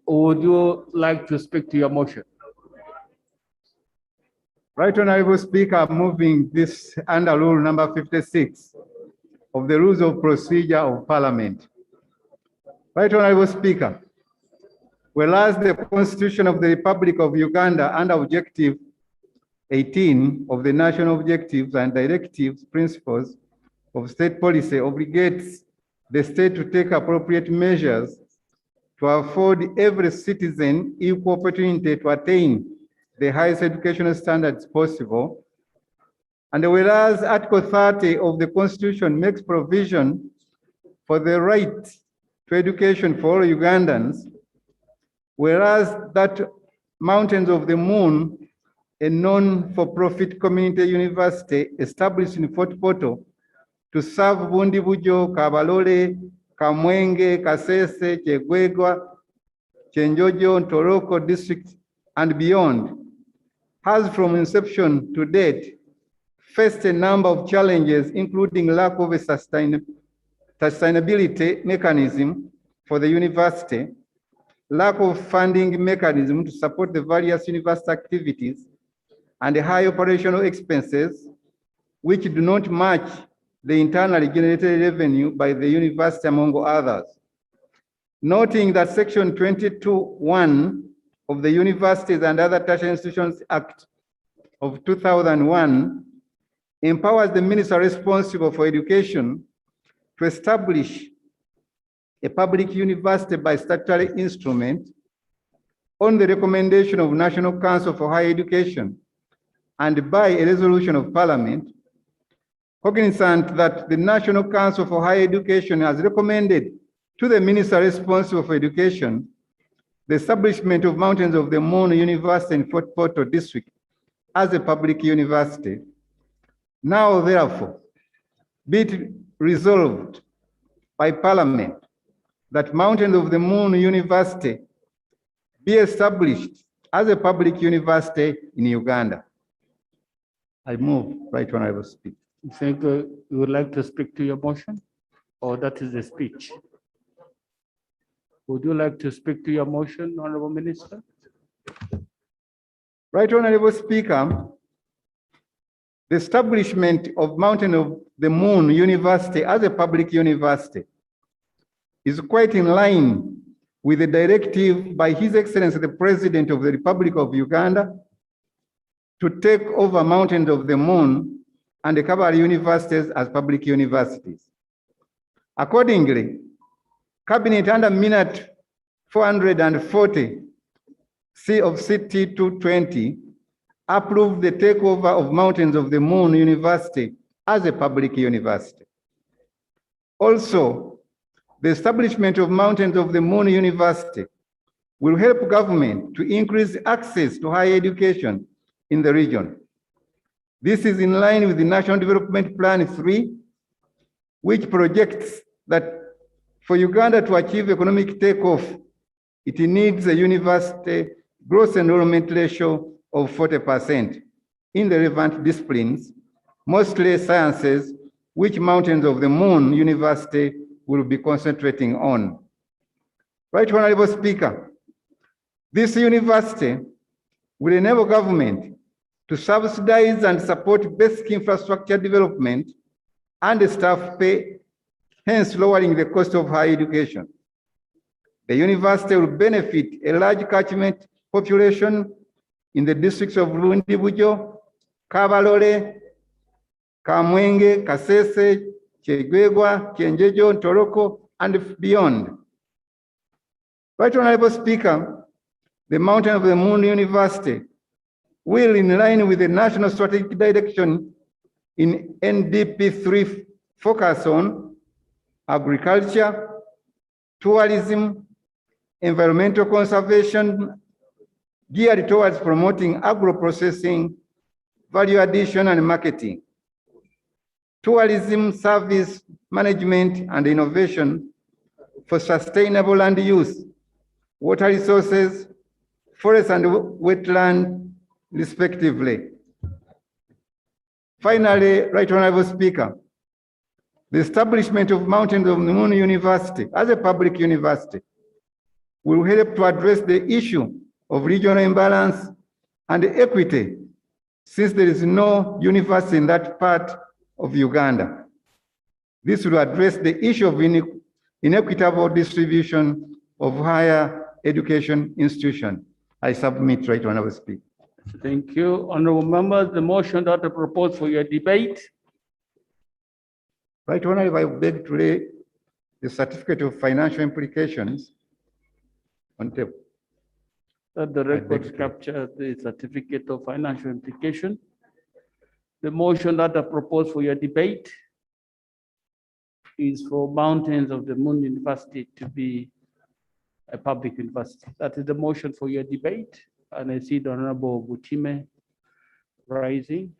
[SPEAKER 3] Would you like to speak to your motion?
[SPEAKER 17] Right Honorable Speaker, I'm moving this under rule number 56 of the Rules of Procedure of Parliament. Right Honorable Speaker, whereas the Constitution of the Republic of Uganda under Objective 18 of the National Objectives and Directives Principles of State Policy obligates the state to take appropriate measures to afford every citizen equal opportunity to attain the highest educational standards possible. And whereas Article 30 of the Constitution makes provision for the right to education for all Ugandans,
[SPEAKER 11] whereas that Mountains of the Moon, a non-for-profit community university established in Fort Portal to serve Bundibujo, Kabalole, Kamwenge, Kasese, Chegwegwa, Chenjojo, Ntoroko districts, and beyond, has from inception to date faced a number of challenges, including lack of a sustainability mechanism for the university, lack of funding mechanism to support the various university activities, and high operational expenses, which do not match the internally generated revenue by the university, among others. Noting that Section 22(1) of the Universities and Other Tertiary Institutions Act of 2001 empowers the minister responsible for education to establish a public university by statutory instrument on the recommendation of National Council for Higher Education and by a resolution of Parliament, cognizant that the National Council for Higher Education has recommended to the minister responsible for education the establishment of Mountains of the Moon University in Fort Portal District as a public university. Now, therefore, be it resolved by Parliament that Mountains of the Moon University be established as a public university in Uganda. I move, Right Honorable Speaker.
[SPEAKER 3] You think you would like to speak to your motion, or that is a speech? Would you like to speak to your motion, Honorable Minister?
[SPEAKER 11] Right Honorable Speaker, the establishment of Mountain of the Moon University as a public university is quite in line with the directive by His Excellency the President of the Republic of Uganda to take over Mountains of the Moon and the Kabale universities as public universities. Accordingly, Cabinet under Minute 440 C of CT 220 approved the takeover of Mountains of the Moon University as a public university. Also, the establishment of Mountains of the Moon University will help government to increase access to higher education in the region. This is in line with the National Development Plan 3, which projects that for Uganda to achieve economic takeoff, it needs a university gross enrollment ratio of 40% in the relevant disciplines, mostly sciences, which Mountains of the Moon University will be concentrating on. Right Honorable Speaker, this university will enable government to subsidize and support basic infrastructure development and staff pay, hence lowering the cost of higher education. The university will benefit a large catchment population in the districts of Bundibujo, Kabalole, Kamwenge, Kasese, Chegwegwa, Chenjejo, Ntoroko, and beyond. Right Honorable Speaker, the Mountain of the Moon University will, in line with the National Strategic Direction in NDP 3, focus on agriculture, tourism, environmental conservation, geared towards promoting agro-processing, value addition, and marketing, tourism, service management, and innovation for sustainable land use, water resources, forest and wetland, respectively. Finally, Right Honorable Speaker, the establishment of Mountains of the Moon University as a public university will help to address the issue of regional imbalance and equity, since there is no university in that part of Uganda. This will address the issue of inequitable distribution of higher education institutions. I submit, Right Honorable Speaker.
[SPEAKER 3] Thank you. Honorable members, the motion that I propose for your debate.
[SPEAKER 11] Right Honorable, I beg to lay the certificate of financial implications on table.
[SPEAKER 3] That the records capture the certificate of financial implication. The motion that I propose for your debate is for Mountains of the Moon University to be a public university. That is the motion for your debate. And I see the Honorable Butime rising.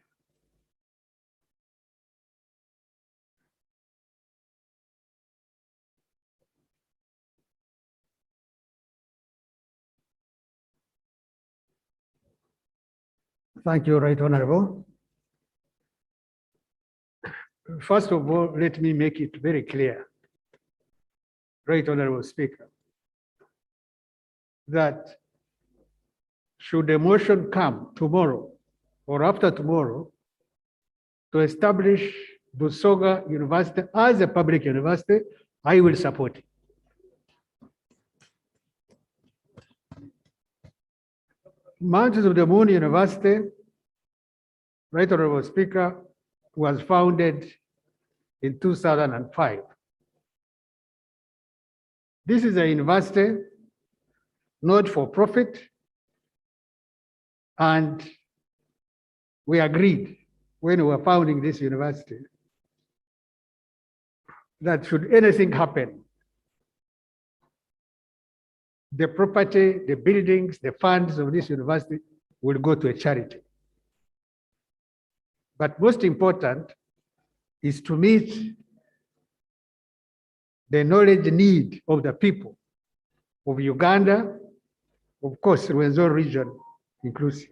[SPEAKER 20] Thank you, Right Honorable. First of all, let me make it very clear, Right Honorable Speaker, that should a motion come tomorrow or after tomorrow to establish Busoga University as a public university, I will support it. Mountains of the Moon University, Right Honorable Speaker, was founded in 2005. This is a university not for profit, and we agreed when we were founding this university that should anything happen, the property, the buildings, the funds of this university will go to a charity. But most important is to meet the knowledge need of the people of Uganda, of course, Rwenzori region inclusive.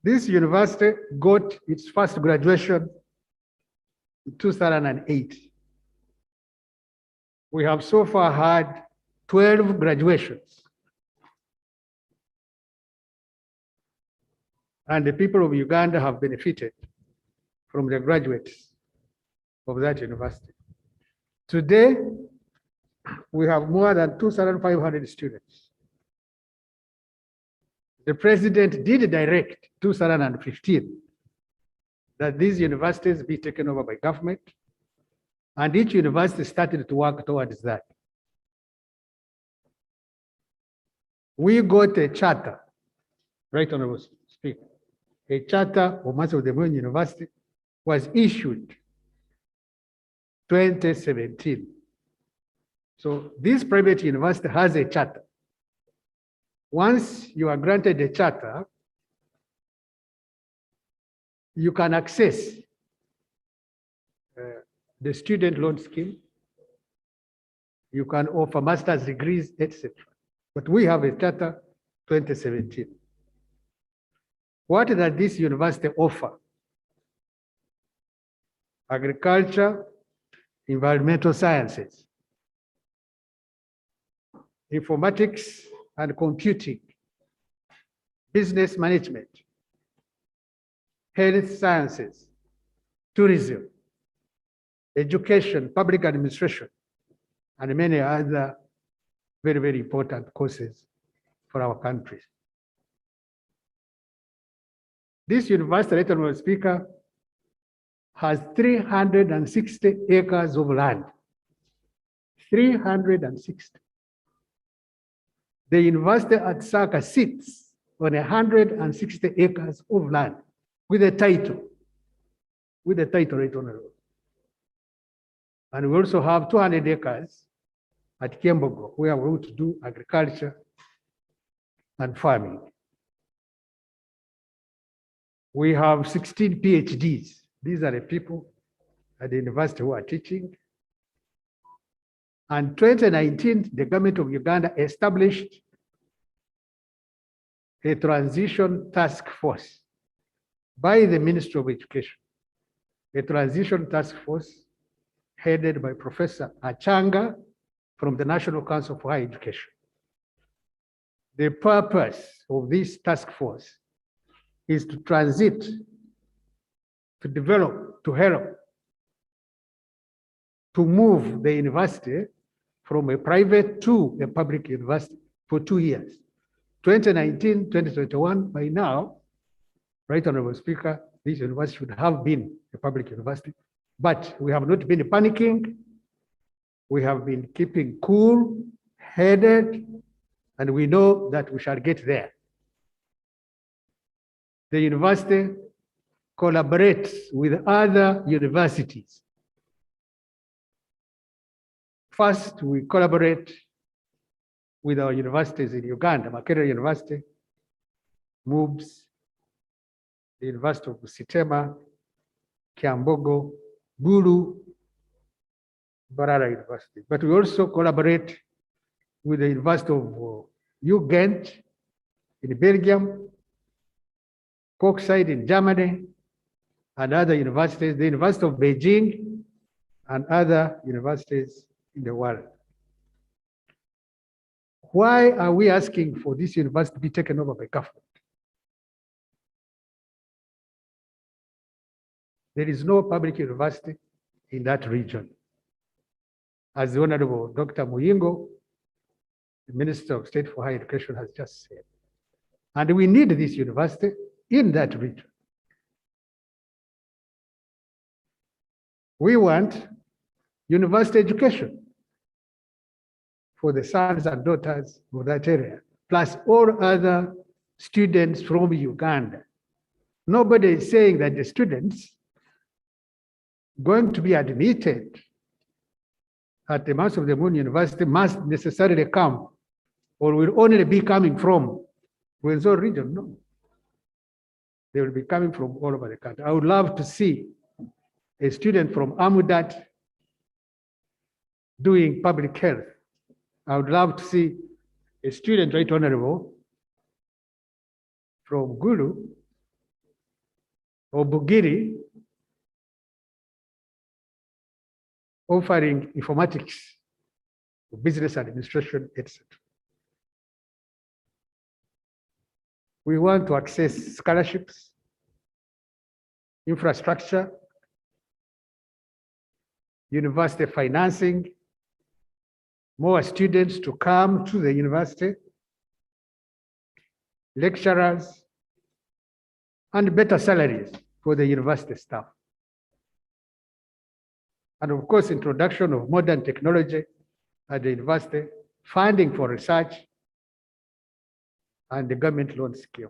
[SPEAKER 20] This university got its first graduation in 2008. We have so far had 12 graduations. And the people of Uganda have benefited from the graduates of that university. Today, we have more than 2,500 students. The president did direct 2015 that these universities be taken over by government, and each university started to work towards that. We got a charter, Right Honorable Speaker. A charter of Mountains of the Moon University was issued 2017. So this private university has a charter. Once you are granted a charter, you can access the student loan scheme. You can offer master's degrees, etc. But we have a charter 2017. What does this university offer? Agriculture, environmental sciences, informatics and computing, business management, health sciences, tourism, education, public administration, and many other very, very important courses for our country. This university, Right Honorable Speaker, has 360 acres of land. 360. The university at Saka sits on 160 acres of land with a title. With a title, Right Honorable. And we also have 200 acres at Kembogo, where we want to do agriculture and farming. We have 16 PhDs. These are the people at the university who are teaching. And 2019, the government of Uganda established a transition task force by the Ministry of Education. A transition task force headed by Professor Achanga from the National Council for Higher Education. The purpose of this task force is to transit, to develop, to help, to move the university from a private to a public university for 2 years. 2019, 2021, by now, Right Honorable Speaker, this university should have been a public university, but we have not been panicking. We have been keeping cool, headed, and we know that we shall get there. The university collaborates with other universities First, we collaborate with our universities in Uganda, Makerere University, MUBS, the University of Busitema, Kiambogo, Gulu, Barara University. But we also collaborate with the University of Uganda in Belgium, Kokside in Germany, and other universities, the University of Beijing, and other universities in the world. Why are we asking for this university to be taken over by government? There is no public university in that region. As the Honorable Dr. Muyingo, the Minister of State for Higher Education, has just said. And we need this university in that region. We want university education for the sons and daughters of that area, plus all other students from Uganda. Nobody is saying that the students going to be admitted at the Mount of the Moon University must necessarily come or will only be coming from Rwenzori region. No. They will be coming from all over the country. I would love to see a student from Amudat doing public health. I would love to see a student, Right Honorable, from Gulu or Bugiri offering informatics, business administration, etc. We want to access scholarships, infrastructure, university financing, more students to come to the university, lecturers, and better salaries for the university staff. And of course, introduction of modern technology at the university, funding for research, and the government loan scheme.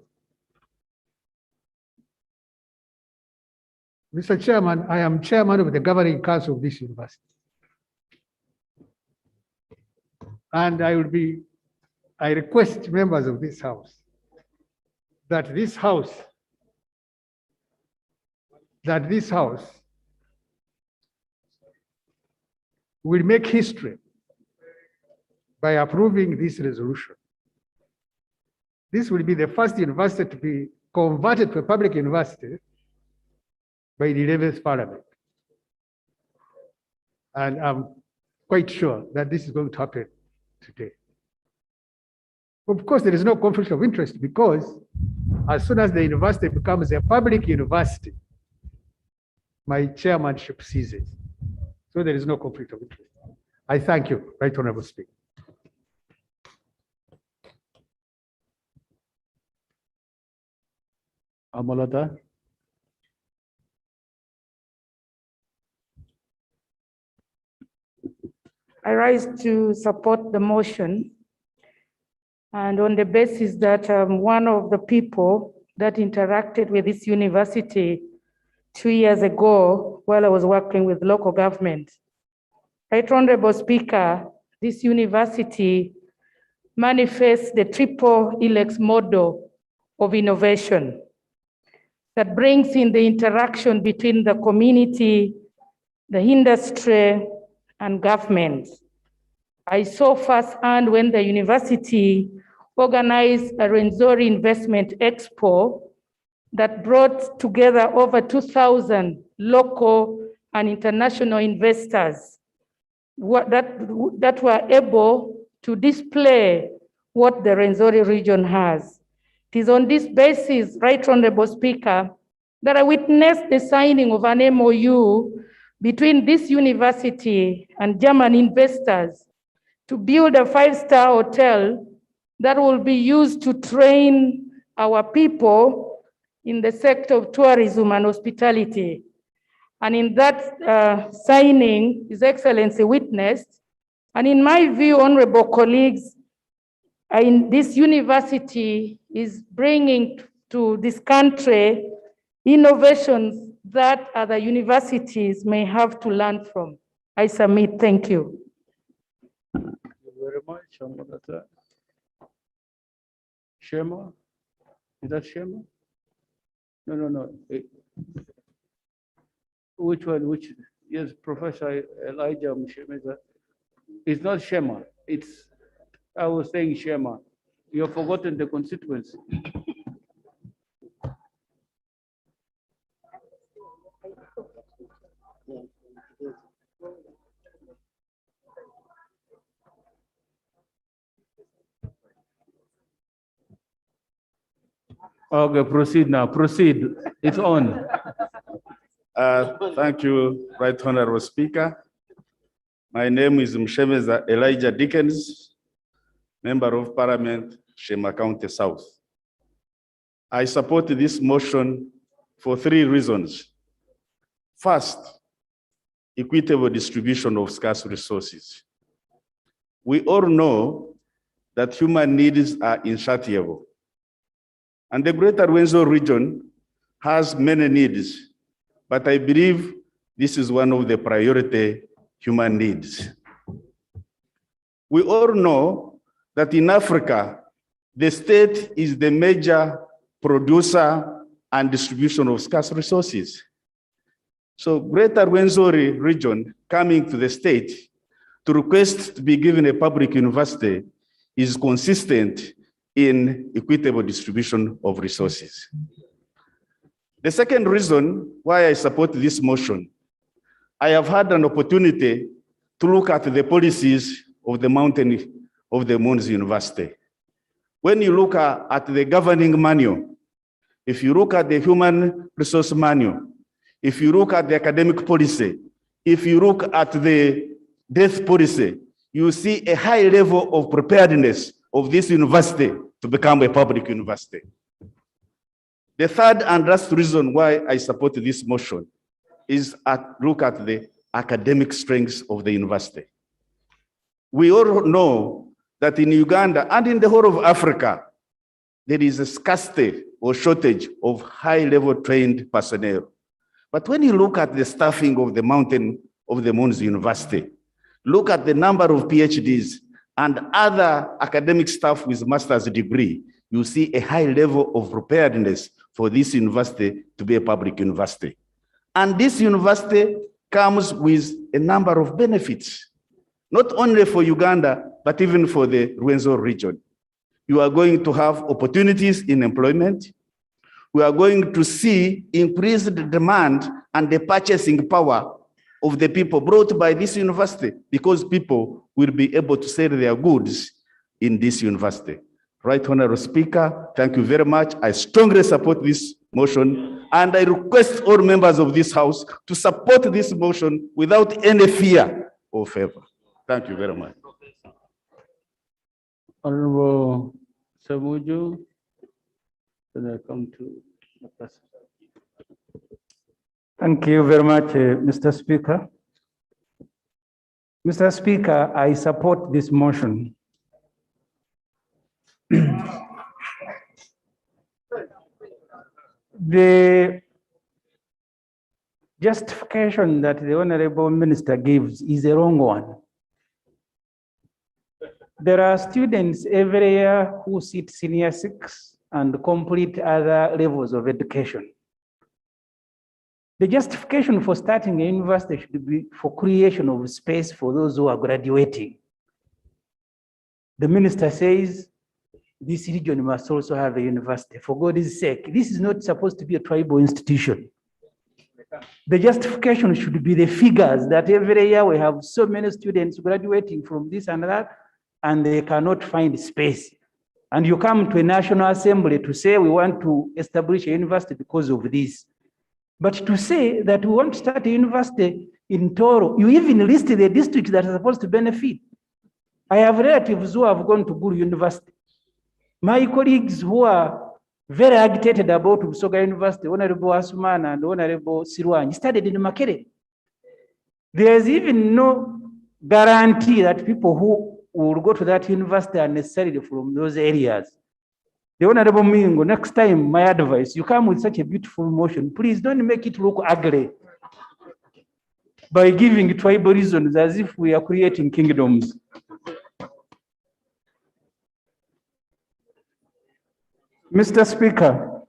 [SPEAKER 20] Mr. Chairman, I am chairman of the governing council of this university. And I request members of this house that this house will make history by approving this resolution. This will be the first university to be converted to a public university by the 11th Parliament. And I'm quite sure that this is going to happen today. Of course, there is no conflict of interest because as soon as the university becomes a public university, my chairmanship ceases. So there is no conflict of interest. I thank you, Right Honorable Speaker.
[SPEAKER 3] Amalada.
[SPEAKER 13] I rise to support the motion, and on the basis that I'm one of the people that interacted with this university 2 years ago while I was working with local government. Right Honorable Speaker, this university manifests the triple helix model of innovation that brings in the interaction between the community, the industry, and government. I saw firsthand when the university organized a Rwenzori Investment Expo that brought together over 2,000 local and international investors that were able to display what the Rwenzori region has. It is on this basis, Right Honorable Speaker, that I witnessed the signing of an MOU between this university and German investors to build a 5-star hotel that will be used to train our people in the sector of tourism and hospitality. And in that signing, His Excellency witnessed, and in my view, honorable colleagues, this university is bringing to this country innovations that other universities may have to learn from. I submit, thank you.
[SPEAKER 3] Shema, that's that. Shema? Is that Shema? No. Which one? Which? Yes, Professor Elijah Mshemeza. It's not Shema. It's, I was saying Shema. You've forgotten the constituency. Okay, proceed now. Proceed. It's on.
[SPEAKER 21] Thank you, Right Honorable Speaker. My name is Mshemeza Elijah Dickens, Member of Parliament, Shema County South. I support this motion for 3 reasons. First, equitable distribution of scarce resources. We all know that human needs are insatiable, and the Greater Rwenzori region has many needs, but I believe this is one of the priority human needs. We all know that in Africa, the state is the major producer and distribution of scarce resources. So Greater Rwenzori region coming to the state to request to be given a public university is consistent in equitable distribution of resources. The second reason why I support this motion, I have had an opportunity to look at the policies of the Mountain of the Moons University. When you look at the governing manual, if you look at the human resource manual, if you look at the academic policy, if you look at the death policy, you see a high level of preparedness of this university to become a public university. The third and last reason why I support this motion is look at the academic strengths of the university. We all know that in Uganda and in the whole of Africa, there is a scarcity or shortage of high-level trained personnel. But when you look at the staffing of the Mountain of the Moons University, look at the number of PhDs and other academic staff with master's degree, you see a high level of preparedness for this university to be a public university. And this university comes with a number of benefits, not only for Uganda, but even for the Rwenzori region. You are going to have opportunities in employment. We are going to see increased demand and the purchasing power of the people brought by this university, because people will be able to sell their goods in this university. Right Honorable Speaker, thank you very much. I strongly support this motion, and I request all members of this House to support this motion without any fear or favor. Thank you very much.
[SPEAKER 3] Honorable Samuju, then I come to the person.
[SPEAKER 4] Thank you very much, Mr. Speaker. Mr. Speaker, I support this motion. The justification that the Honorable Minister gives is a wrong one. There are students every year who sit senior 6 and complete other levels of education. The justification for starting a university should be for creation of space for those who are graduating. The minister says this region must also have a university. For God's sake, this is not supposed to be a tribal institution. The justification should be the figures that every year we have so many students graduating from this and that, and they cannot find space. And you come to a National Assembly to say we want to establish a university because of this. But to say that we want to start a university in Toro, you even list the districts that are supposed to benefit. I have relatives who have gone to Gulu University. My colleagues who are very agitated about Busoga University, Honorable Asumana and Honorable Sirwanyi, studied in Makere. There is even no guarantee that people who will go to that university are necessarily from those areas. The Honorable Mingo, next time, my advice, you come with such a beautiful motion, please don't make it look ugly by giving tribal reasons as if we are creating kingdoms. Mr. Speaker,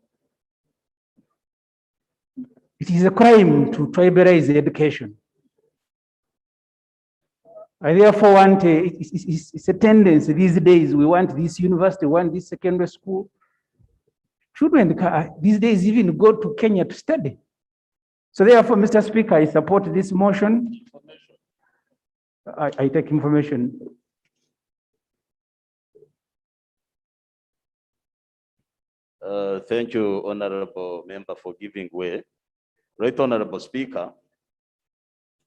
[SPEAKER 4] it is a crime to tribalize education. I therefore want, it's a tendency these days, we want this university, we want this secondary school. Children these days even go to Kenya to study. So therefore, Mr. Speaker, I support this motion. I take information.
[SPEAKER 1] Thank you, Honorable Member, for giving way. Right Honorable Speaker,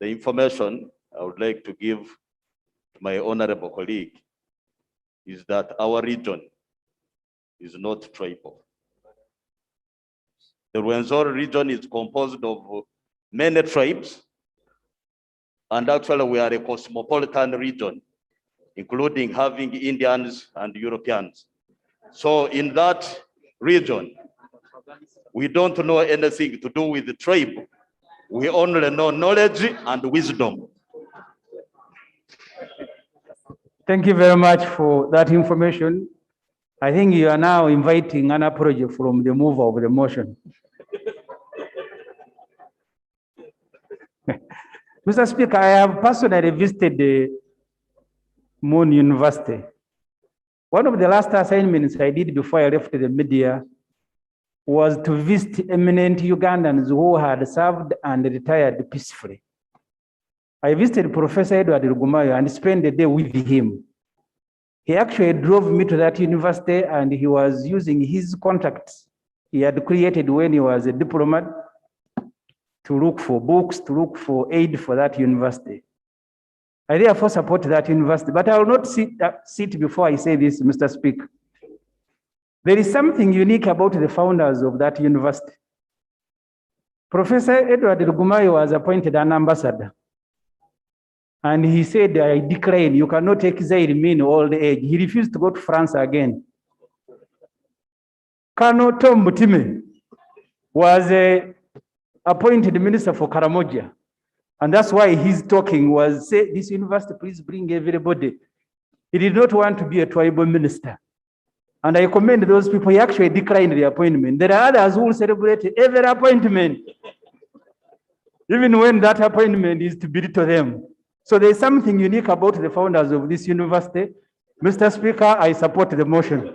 [SPEAKER 1] the information I would like to give to my honorable colleague is that our region is not tribal. The Rwenzori region is composed of many tribes, and actually we are a cosmopolitan region, including having Indians and Europeans. So in that region, we don't know anything to do with the tribe. We only know knowledge and wisdom.
[SPEAKER 4] Thank you very much for that information. I think you are now inviting an apology from the mover of the motion. Mr. Speaker, I have personally visited the Moon University. One of the last assignments I did before I left the media was to visit eminent Ugandans who had served and retired peacefully. I visited Professor Edward Lugumayo and spent the day with him. He actually drove me to that university and he was using his contacts he had created when he was a diplomat to look for books, to look for aid for that university. I therefore support that university, but I will not sit before I say this, Mr. Speaker. There is something unique about the founders of that university. Professor Edward Lugumayo was appointed an ambassador. And he said, I decline, you cannot exile me in old age. He refused to go to France again. Colonel Tom Mutime was appointed minister for Karamoja. And that's why his talking was, say, this university, please bring everybody. He did not want to be a tribal minister. And I commend those people, he actually declined the appointment. There are others who will celebrate every appointment, even when that appointment is to belittle them. So there's something unique about the founders of this university. Mr. Speaker, I support the motion.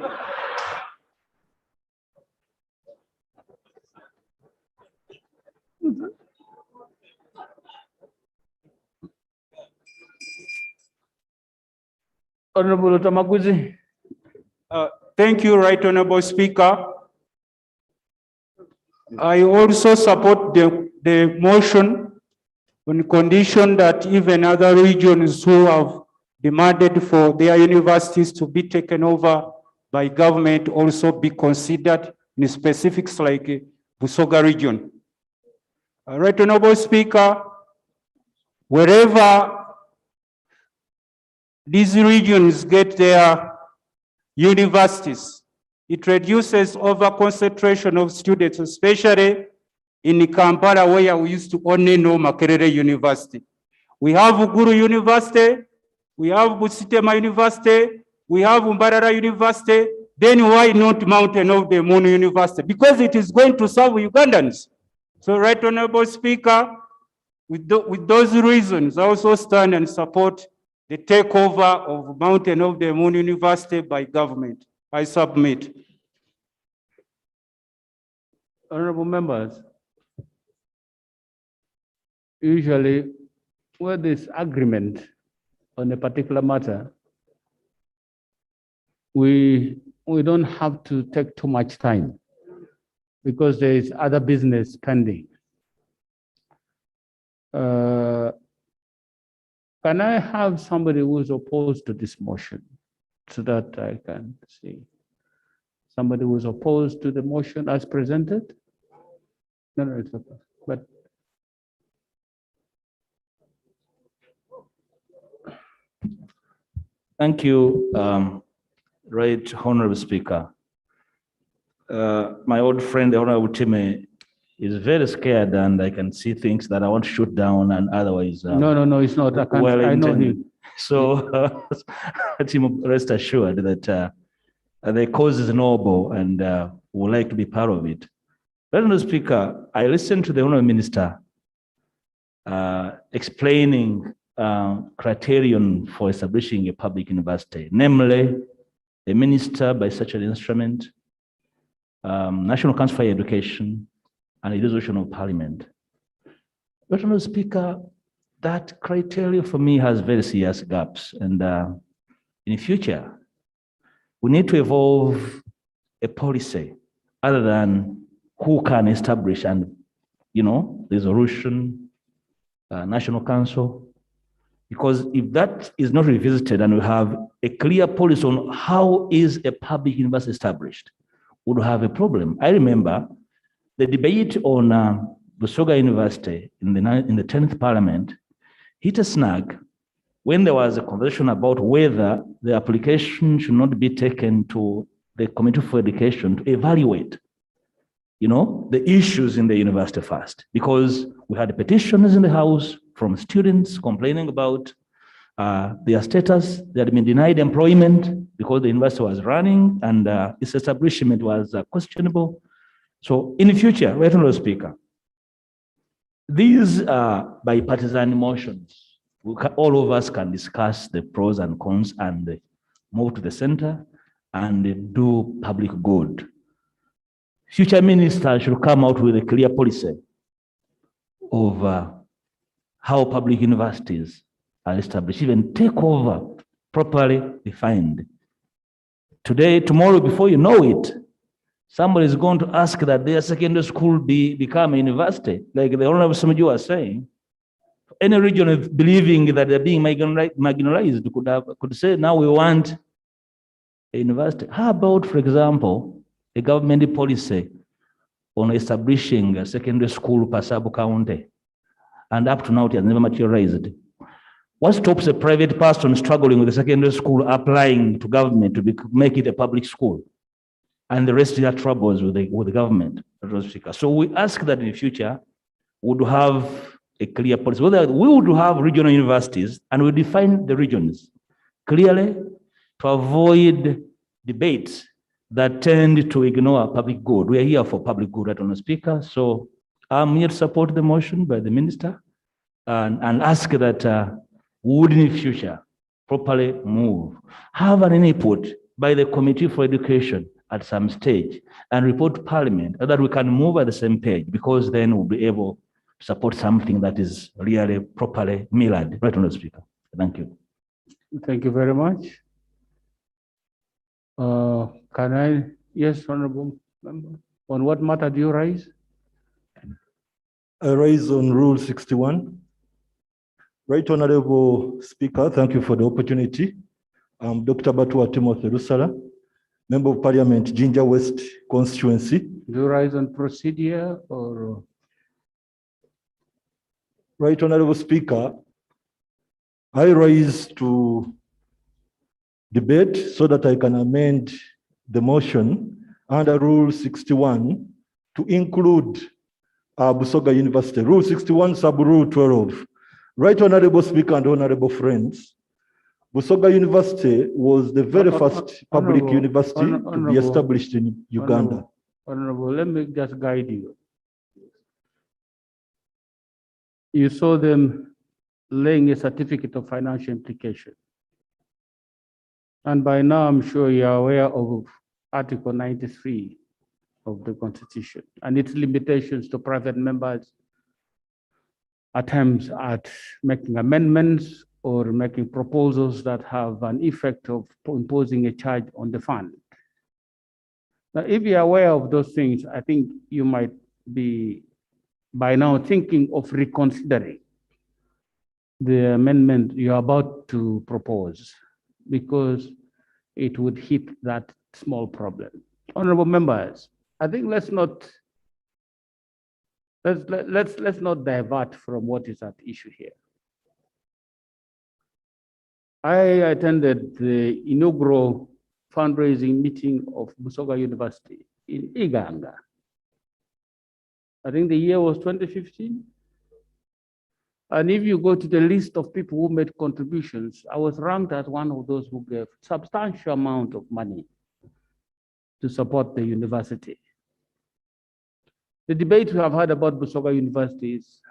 [SPEAKER 3] Honorable Tamaguzi.
[SPEAKER 22] Thank you, Right Honorable Speaker. I also support the motion on condition that even other regions who have demanded for their universities to be taken over by government also be considered in specifics like Busoga region. Right Honorable Speaker, wherever these regions get their universities, it reduces over concentration of students, especially in Kampala, where we used to only know Makerere University. We have Uguru University, we have Busitema University, we have Mbarara University, then why not Mountain of the Moon University? Because it is going to serve Ugandans. So, Right Honorable Speaker, with those reasons, I also stand and support the takeover of Mountain of the Moon University by government. I submit.
[SPEAKER 3] Honorable members, usually where there's agreement on a particular matter, we don't have to take too much time because there is other business pending. Can I have somebody who is opposed to this motion so that I can see? Somebody who is opposed to the motion as presented? No, it's okay. But
[SPEAKER 12] Thank you, Right Honorable Speaker. My old friend, the Honorable Time, is very scared, and I can see things that I want to shoot down and otherwise.
[SPEAKER 3] no, it's not. I can't. I know him.
[SPEAKER 12] So let him rest assured that The cause is noble and would like to be part of it. Mr. Speaker, I listened to the Honourable Minister explaining criterion for establishing a public university, namely the minister by such an instrument, National Council for Education, and a resolution of Parliament. But Mr. Speaker, that criteria for me has very serious gaps, and in the future, we need to evolve a policy other than who can establish and, resolution, National Council. Because if that is not revisited and we have a clear policy on how is a public university established, we would have a problem. I remember the debate on Busoga University in the 10th Parliament hit a snag when there was a conversation about whether the application should not be taken to the Committee for Education to evaluate, the issues in the university first, because we had petitions in the House from students complaining about their status. They had been denied employment because the university was running and its establishment was questionable. So in the future, right, Honourable Speaker, these are bipartisan motions. All of us can discuss the pros and cons and move to the center and do public good. Future ministers should come out with a clear policy of how public universities are established, even take over properly defined. Today, tomorrow, before you know it, somebody is going to ask that their secondary school become a university, like the Honorable Samaju was saying. Any region of believing that they're being marginalized could say, now we want a university. How about, for example, a government policy on establishing a secondary school per sub-county? And up to now, it has never materialized. What stops a private person struggling with a secondary school applying to government to make it a public school? And the rest of their troubles with the government. So we ask that in the future, we would have a clear policy, whether we would have regional universities and we define the regions clearly to avoid debates that tend to ignore public good. We are here for public good, right, Honourable Speaker. So I'm here to support the motion by the minister and ask that we would in the future properly move, have an input by the Committee for Education at some stage and report to Parliament so that we can move at the same page, because then we'll be able to support something that is really properly mirrored. Right, Honourable Speaker. Thank you.
[SPEAKER 3] Thank you very much. Yes, Honourable Member, on what matter do you raise?
[SPEAKER 5] I raise on Rule 61. Right, Honourable Speaker, thank you for the opportunity. I'm Dr. Batua Timothy Rusala, Member of Parliament, Jinja West constituency.
[SPEAKER 3] Do you rise on procedure or?
[SPEAKER 5] Right, Honourable Speaker, I rise to debate so that I can amend the motion under Rule 61 to include Busoga University. Rule 61, sub-rule 12. Right, Honourable Speaker and Honourable friends, Busoga University was the very first public university to be established in Uganda.
[SPEAKER 3] Honourable, let me just guide you. You saw them laying a certificate of financial implication. And by now, I'm sure you're aware of Article 93 of the Constitution and its limitations to private members' attempts at making amendments or making proposals that have an effect of imposing a charge on the fund. Now, if you're aware of those things, I think you might be by now thinking of reconsidering the amendment you're about to propose, because it would hit that small problem. Honorable members, I think let's not divert from what is at issue here. I attended the inaugural fundraising meeting of Busoga University in Iganga. I think the year was 2015. And if you go to the list of people who made contributions, I was ranked as one of those who gave substantial amount of money to support the university. The debate we have had about Busoga University is,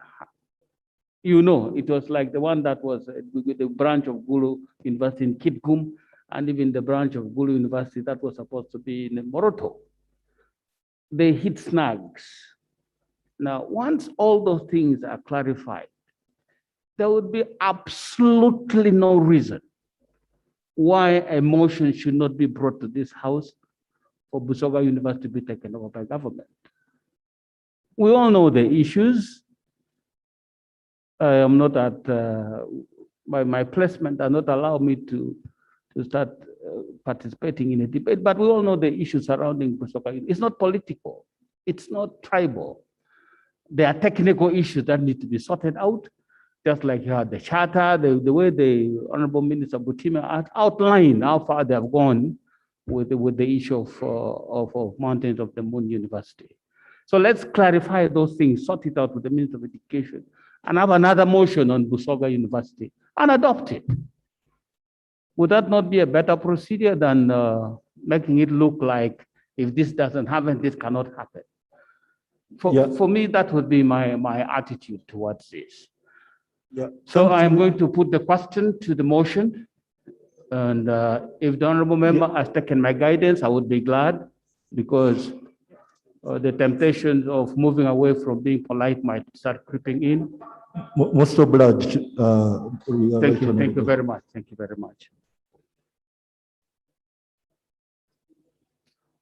[SPEAKER 3] it was like the one that was with the branch of Gulu University in Kitgum, and even the branch of Gulu University that was supposed to be in Moroto. They hit snags. Now, once all those things are clarified, there would be absolutely no reason why a motion should not be brought to this house for Busoga University to be taken over by government. We all know the issues. I am not at, my placement does not allow me to start participating in a debate, but we all know the issues surrounding Busoga. It's not political, it's not tribal. There are technical issues that need to be sorted out, just like you had the charter, the way the Honorable Minister Butima outlined how far they have gone with the issue of Mountains of the Moon University. So let's clarify those things, sort it out with the Minister of Education, and have another motion on Busoga University and adopt it. Would that not be a better procedure than making it look like if this doesn't happen, this cannot happen? For me, that would be my attitude towards this.
[SPEAKER 5] Yeah.
[SPEAKER 3] So I'm going to put the question to the motion. And if the Honorable Member has taken my guidance, I would be glad, because the temptations of moving away from being polite might start creeping in.
[SPEAKER 5] Most obliged.
[SPEAKER 3] Thank you very much. Thank you very much.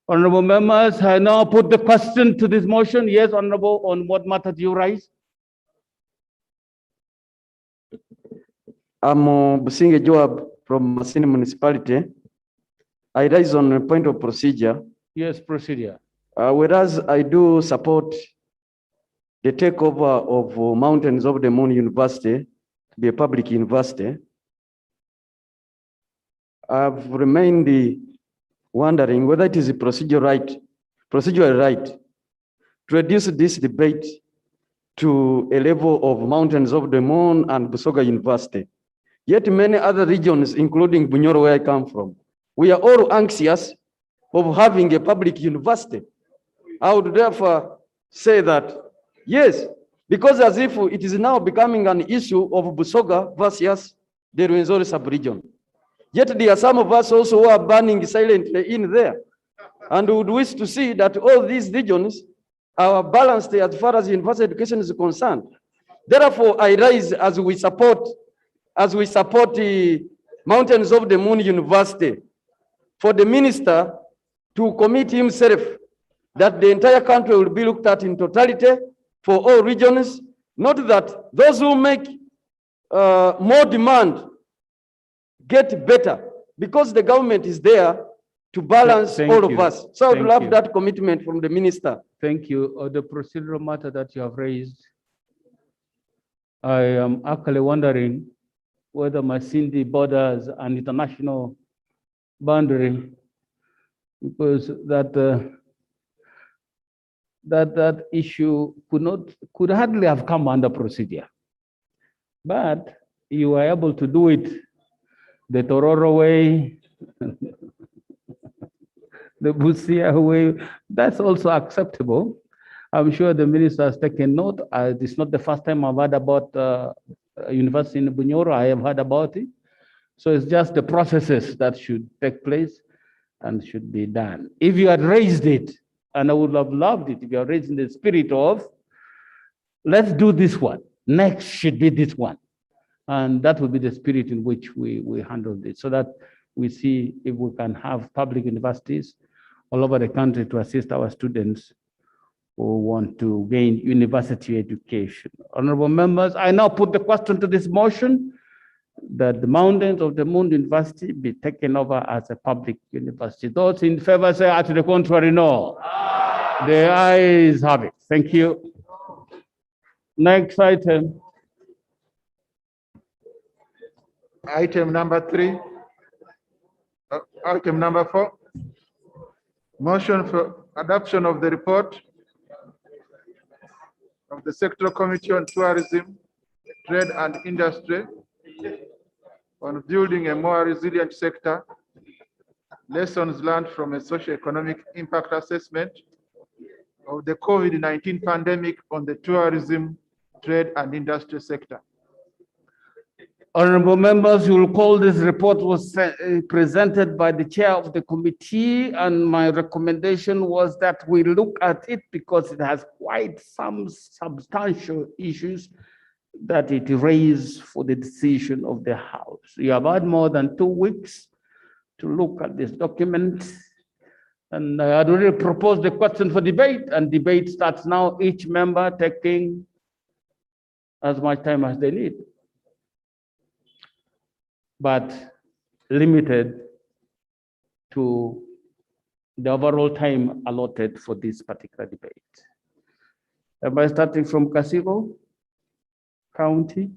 [SPEAKER 3] Honorable members, I now put the question to this motion. Yes, Honorable, on what matter do you raise?
[SPEAKER 8] I'm Businge Joab from Masini Municipality. I rise on a point of procedure.
[SPEAKER 3] Yes, procedure.
[SPEAKER 8] Whereas I do support the takeover of Mountains of the Moon University to be a public university, I've remained wondering whether it is a procedural right to reduce this debate to a level of Mountains of the Moon and Busoga University. Yet many other regions, including Bunyoro, where I come from, we are all anxious of having a public university. I would therefore say that, yes, because as if it is now becoming an issue of Busoga versus the Rwenzori sub-region. Yet there are some of us also who are burning silently in there, and would wish to see that all these regions are balanced as far as university education is concerned. Therefore, I rise as we support the Mountains of the Moon University, for the minister to commit himself that the entire country will be looked at in totality for all regions, not that those who make more demand get better, because the government is there to balance all of us. So I would love that commitment from the minister.
[SPEAKER 3] Thank you. The procedural matter that you have raised, I am actually wondering whether Masindi borders an international boundary, because that issue could hardly have come under procedure. But you were able to do it the Tororo way, the Busia way. That's also acceptable. I'm sure the minister has taken note. It's not the first time I've heard about university in Bunyoro. I have heard about it. So it's just the processes that should take place and should be done. If you had raised it, and I would have loved it if you had raised in the spirit of, let's do this one, next should be this one. And that will be the spirit in which we handled it, so that we see if we can have public universities all over the country to assist our students who want to gain university education. Honorable members, I now put the question to this motion that the Mountains of the Moon University be taken over as a public university. Those in favor say aye, to the contrary, no. Aye. The ayes have it. Thank you. Next item.
[SPEAKER 2] Item number 3. Item number 4. Motion for adoption of the report of the Sectoral Committee on Tourism, Trade and Industry on building a more resilient sector lessons learned from a socio-economic impact assessment of the COVID-19 pandemic on the tourism, trade, and industry sector.
[SPEAKER 3] Honorable members, you will recall this report was presented by the chair of the committee, and my recommendation was that we look at it because it has quite some substantial issues that it raised for the decision of the House. You have had more than 2 weeks to look at this document, and I had already proposed the question for debate, and debate starts now, each member taking as much time as they need, but limited to the overall time allotted for this particular debate. Am I starting from Kasiro County?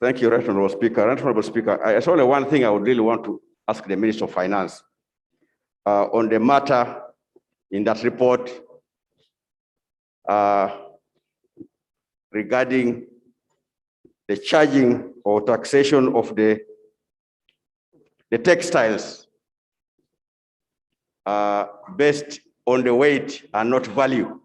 [SPEAKER 9] Thank you, Right Honorable Speaker. Right Honorable Speaker, it's only one thing I would really want to ask the Minister of Finance on the matter in that report regarding the charging or taxation of the textiles based on the weight and not value.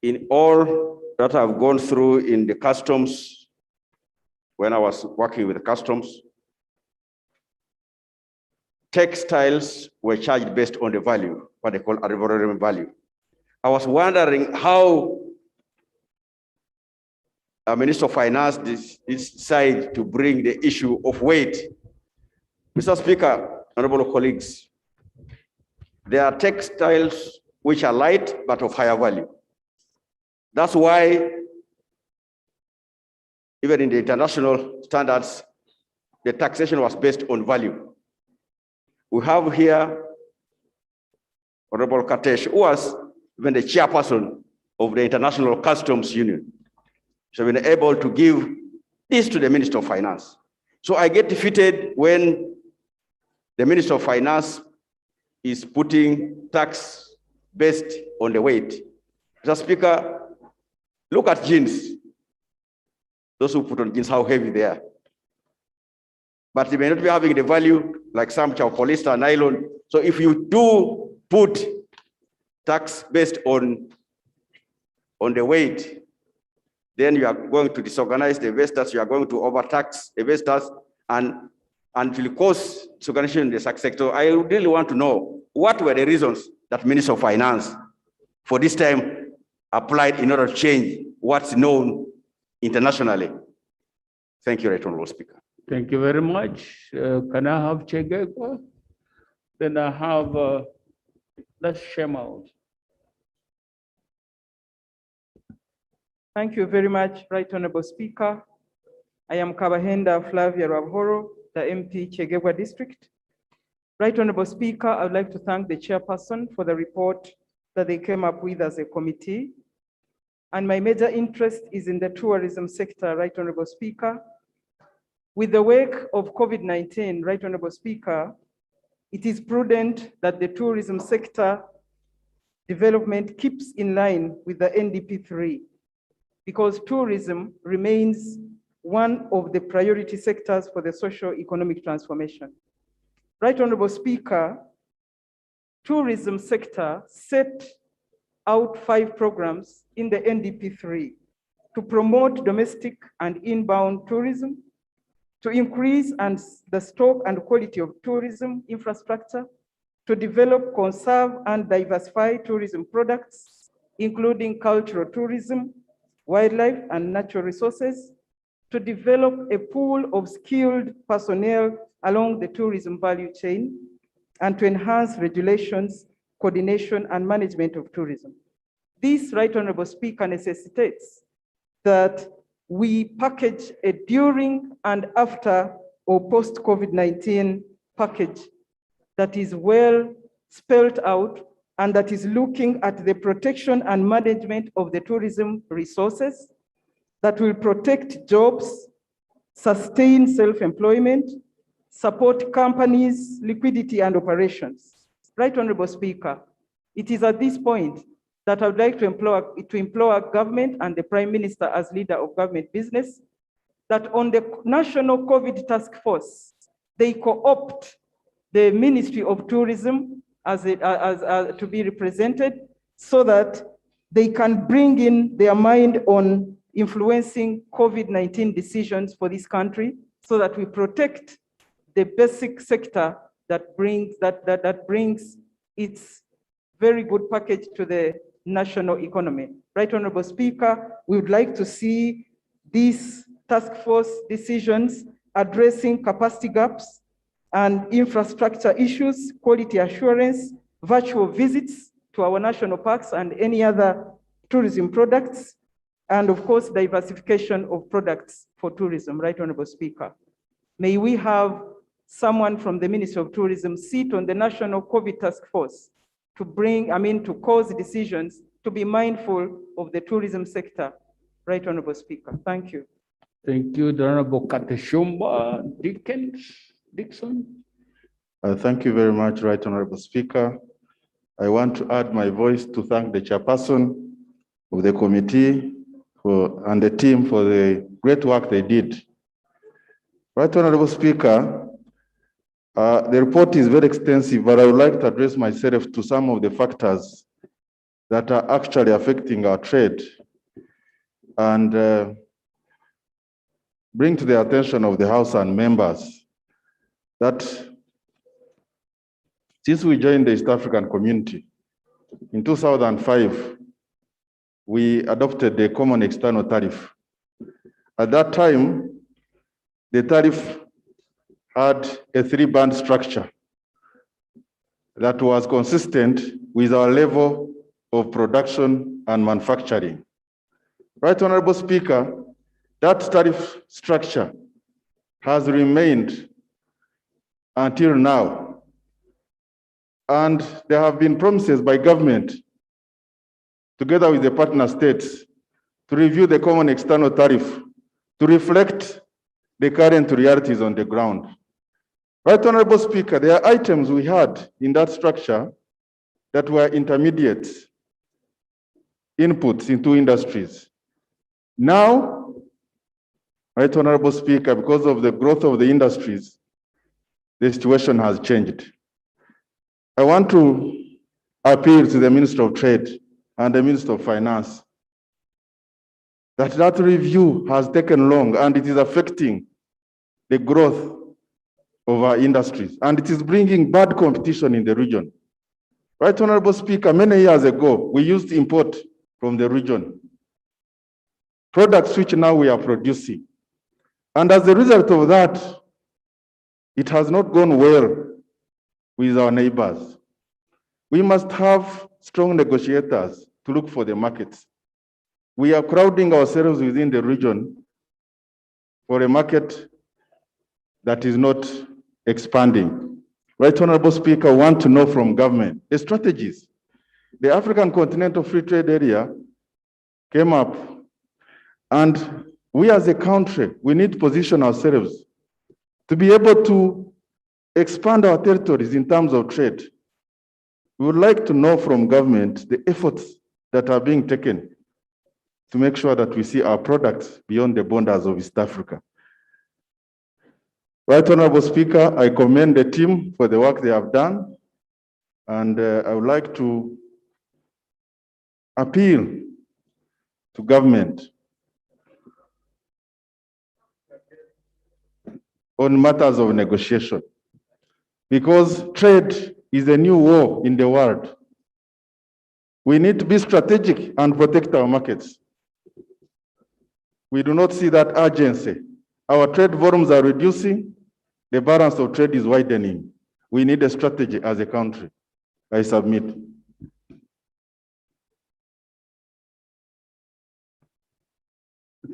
[SPEAKER 9] In all that I've gone through in the customs, when I was working with the customs, textiles were charged based on the value, what they call arbitrary value. I was wondering how a Minister of Finance decided to bring the issue of weight. Mr. Speaker, honorable colleagues, there are textiles which are light but of higher value. That's why even in the international standards, the taxation was based on value. We have here Honorable Katesh, who was even the chairperson of the International Customs Union. So we've been able to give this to the Minister of Finance. So I get defeated when the Minister of Finance is putting tax based on the weight. Mr. Speaker, look at jeans. Those who put on jeans, how heavy they are. But they may not be having the value like some polyester, nylon. So if you do put tax based on the weight, then you are going to disorganize the investors, you are going to overtax investors, and it will cause disorganization in the sector. I really want to know what were the reasons that Minister of Finance for this time applied in order to change what's known internationally. Thank you, Right Honorable Speaker.
[SPEAKER 3] Thank you very much. Can I have Chegegwa? Then I have, let's shame out.
[SPEAKER 10] Thank you very much, Right Honorable Speaker. I am Kabahenda Flavia Rabhoro, the MP Chegegwa District. Right Honorable Speaker, I would like to thank the chairperson for the report that they came up with as a committee. And my major interest is in the tourism sector, Right Honorable Speaker. With the wake of COVID-19, Right Honorable Speaker, it is prudent that the tourism sector development keeps in line with the NDP3, because tourism remains one of the priority sectors for the socio-economic transformation. Right Honorable Speaker, tourism sector set out 5 programs in the NDP3 to promote domestic and inbound tourism, to increase the stock and quality of tourism infrastructure, to develop, conserve, and diversify tourism products, including cultural tourism, wildlife, and natural resources, to develop a pool of skilled personnel along the tourism value chain, and to enhance regulations, coordination, and management of tourism. This, Right Honorable Speaker, necessitates that we package a during and after or post-COVID-19 package that is well spelled out and that is looking at the protection and management of the tourism resources, that will protect jobs, sustain self-employment, support companies' liquidity and operations. Right Honorable Speaker, it is at this point that I would like to implore government and the Prime Minister as leader of government business that on the National COVID Task Force, they co-opt the Ministry of Tourism to be represented so that they can bring in their mind on influencing COVID-19 decisions for this country so that we protect the basic sector that brings its very good package to the national economy. Right, Honorable Speaker, we would like to see these task force decisions addressing capacity gaps and infrastructure issues, quality assurance, virtual visits to our national parks and any other tourism products, and of course, diversification of products for tourism. Right, Honorable Speaker. May we have someone from the Ministry of Tourism sit on the National COVID Task Force to cause decisions to be mindful of the tourism sector. Right, Honorable Speaker. Thank you.
[SPEAKER 3] Thank you, the Honorable Kateshumba Dixon.
[SPEAKER 2] Thank you very much, Right Honorable Speaker. I want to add my voice to thank the chairperson of the committee and the team for the great work they did. Right Honorable Speaker, the report is very extensive, but I would like to address myself to some of the factors that are actually affecting our trade and bring to the attention of the House and members that since we joined the East African community in 2005, we adopted the common external tariff. At that time, the tariff had a three-band structure that was consistent with our level of production and manufacturing. Right, Honorable Speaker, that tariff structure has remained until now. And there have been promises by government, together with the partner states, to review the common external tariff to reflect the current realities on the ground. Right, Honorable Speaker, there are items we had in that structure that were intermediate inputs into industries. Now, Right, Honorable Speaker, because of the growth of the industries, the situation has changed. I want to appeal to the Minister of Trade and the Minister of Finance that review has taken long and it is affecting the growth of our industries and it is bringing bad competition in the region. Right, Honorable Speaker, many years ago, we used to import from the region products which now we are producing. And as a result of that, it has not gone well with our neighbors. We must have strong negotiators to look for the markets. We are crowding ourselves within the region for a market that is not expanding. Right, Honorable Speaker, I want to know from government the strategies. The African Continental Free Trade Area came up, and we as a country, we need to position ourselves to be able to expand our territories in terms of trade. We would like to know from government the efforts that are being taken to make sure that we see our products beyond the borders of East Africa. Right, Honorable Speaker, I commend the team for the work they have done, and I would like to appeal to government on matters of negotiation, because trade is a new war in the world. We need to be strategic and protect our markets. We do not see that urgency. Our trade volumes are reducing, the balance of trade is widening. We need a strategy as a country. I submit.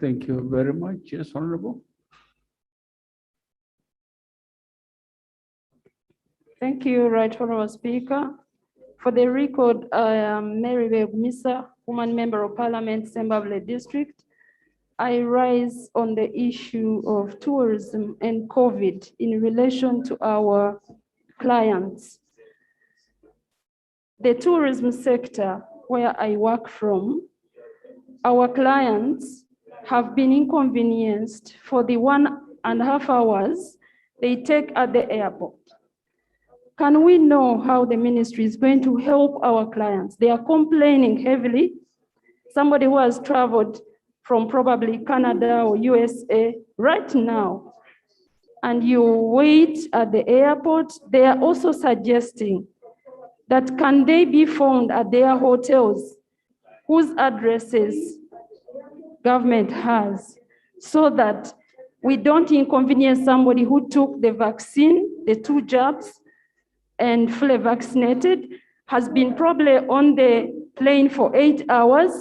[SPEAKER 3] Thank you very much. Yes, Honorable.
[SPEAKER 6] Thank you, Right Honorable Speaker. For the record, I am Mary Misa, woman member of Parliament, Sembabule District. I rise on the issue of tourism and COVID in relation to our clients. The tourism sector where I work from, our clients have been inconvenienced for the 1.5 hours they take at the airport. Can we know how the ministry is going to help our clients? They are complaining heavily. Somebody who has traveled from probably Canada or USA right now, and you wait at the airport, they are also suggesting that can they be found at their hotels whose addresses government has, so that we don't inconvenience somebody who took the vaccine, the 2 jabs, and fully vaccinated, has been probably on the plane for 8 hours,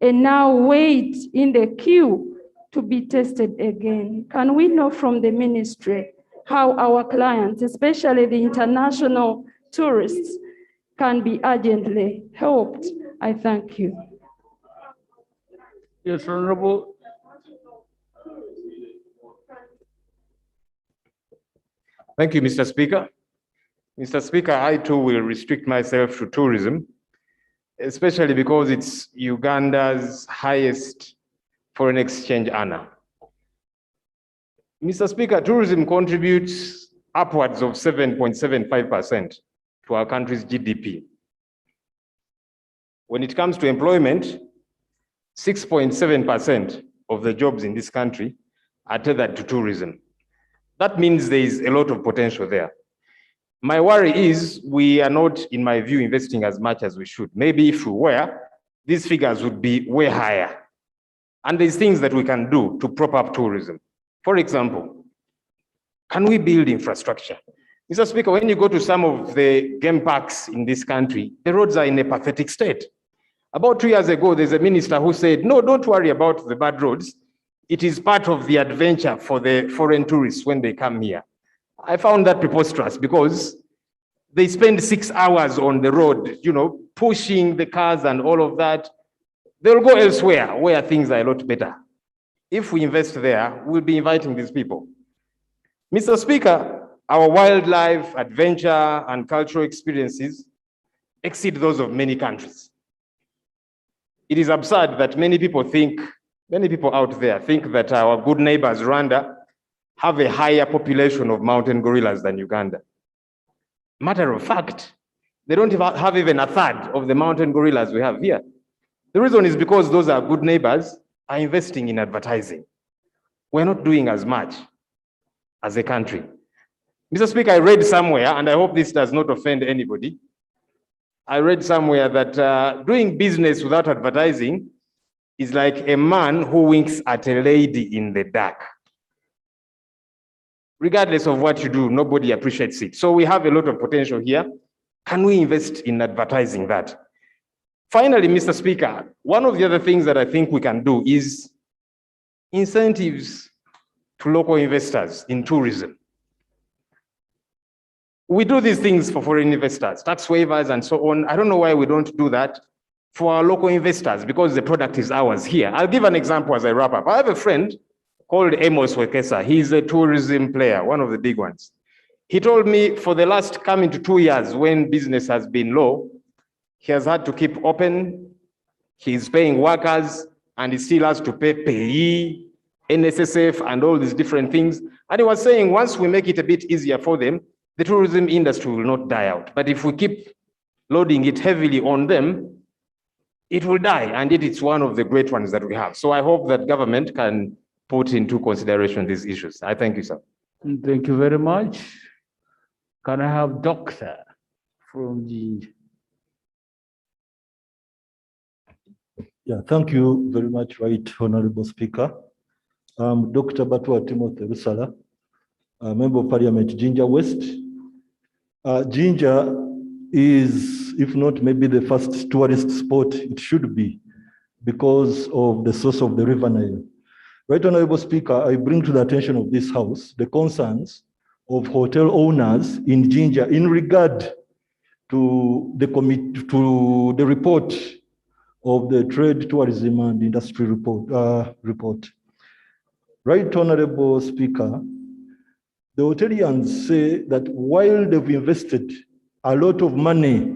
[SPEAKER 6] and now wait in the queue to be tested again. Can we know from the ministry how our clients, especially the international tourists, can be urgently helped? I thank you.
[SPEAKER 3] Yes, Honorable.
[SPEAKER 14] Thank you, Mr. Speaker. Mr. Speaker, I too will restrict myself to tourism, especially because it's Uganda's highest foreign exchange earner. Mr. Speaker, tourism contributes upwards of 7.75% to our country's GDP. When it comes to employment, 6.7% of the jobs in this country are tethered to tourism. That means there is a lot of potential there. My worry is we are not, in my view, investing as much as we should. Maybe if we were, these figures would be way higher. And there's things that we can do to prop up tourism. For example, can we build infrastructure? Mr. Speaker, when you go to some of the game parks in this country, the roads are in a pathetic state. About 2 years ago, there's a minister who said, no, don't worry about the bad roads. It is part of the adventure for the foreign tourists when they come here. I found that preposterous because they spend 6 hours on the road, pushing the cars and all of that. They'll go elsewhere where things are a lot better. If we invest there, we'll be inviting these people. Mr. Speaker, our wildlife, adventure, and cultural experiences exceed those of many countries. It is absurd that many people out there think that our good neighbors, Rwanda, have a higher population of mountain gorillas than Uganda. Matter of fact, they don't have even a third of the mountain gorillas we have here. The reason is because those are good neighbors are investing in advertising. We're not doing as much as a country. Mr. Speaker, I read somewhere, and I hope this does not offend anybody. I read somewhere that doing business without advertising is like a man who winks at a lady in the dark. Regardless of what you do, nobody appreciates it. So we have a lot of potential here. Can we invest in advertising that? Finally, Mr. Speaker, one of the other things that I think we can do is incentives to local investors in tourism. We do these things for foreign investors, tax waivers and so on. I don't know why we don't do that for our local investors, because the product is ours here. I'll give an example as I wrap up. I have a friend called Amos Wekesa. He's a tourism player, one of the big ones. He told me for the last coming to 2 years when business has been low, he has had to keep open, he's paying workers, and he still has to pay payee, NSSF, and all these different things. And he was saying once we make it a bit easier for them, the tourism industry will not die out. But if we keep loading it heavily on them, it will die. And it's one of the great ones that we have. So I hope that government can put into consideration these issues. I thank you, sir.
[SPEAKER 3] Thank you very much. Can I have Doctor from the...
[SPEAKER 5] Yeah, thank you very much, Right Honorable Speaker. Dr. Batua Timothy Rusala, Member of Parliament, Jinja West. Jinja is, if not maybe the first tourist spot, it should be, because of the source of the River Nile. Right Honorable Speaker, I bring to the attention of this House the concerns of hotel owners in Jinja in regard to the report of the Trade, Tourism and Industry report. Right Honorable Speaker, the hoteliers say that while they've invested a lot of money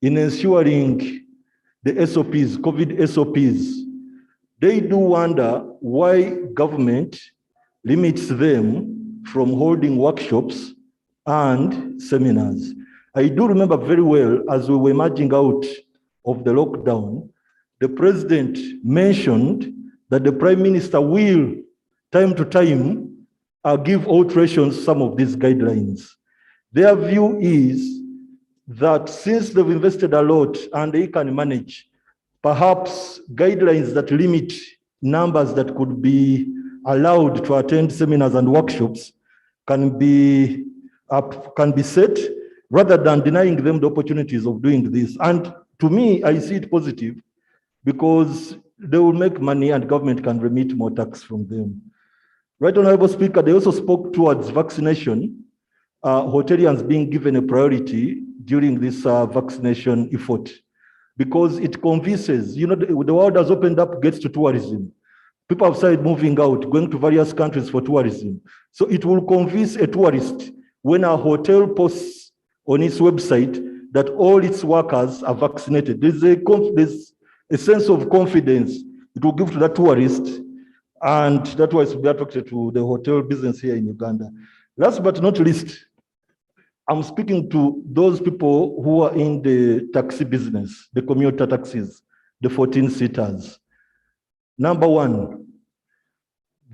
[SPEAKER 5] in ensuring the SOPs, COVID SOPs, they do wonder why government limits them from holding workshops and seminars. I do remember very well as we were emerging out of the lockdown, the president mentioned that the prime minister will, time to time, give alterations some of these guidelines. Their view is that since they've invested a lot and they can manage, perhaps guidelines that limit numbers that could be allowed to attend seminars and workshops can be set rather than denying them the opportunities of doing this. And to me, I see it positive because they will make money and government can remit more tax from them. Right, Honorable Speaker, they also spoke towards vaccination, hoteliers being given a priority during this vaccination effort because it convinces, you know, the world has opened up gates to tourism. People have started moving out, going to various countries for tourism. So it will convince a tourist when a hotel posts on its website that all its workers are vaccinated. There's a sense of confidence it will give to that tourist, and that was be attracted to the hotel business here in Uganda. Last but not least, I'm speaking to those people who are in the taxi business, the commuter taxis, the 14-seaters. Number one,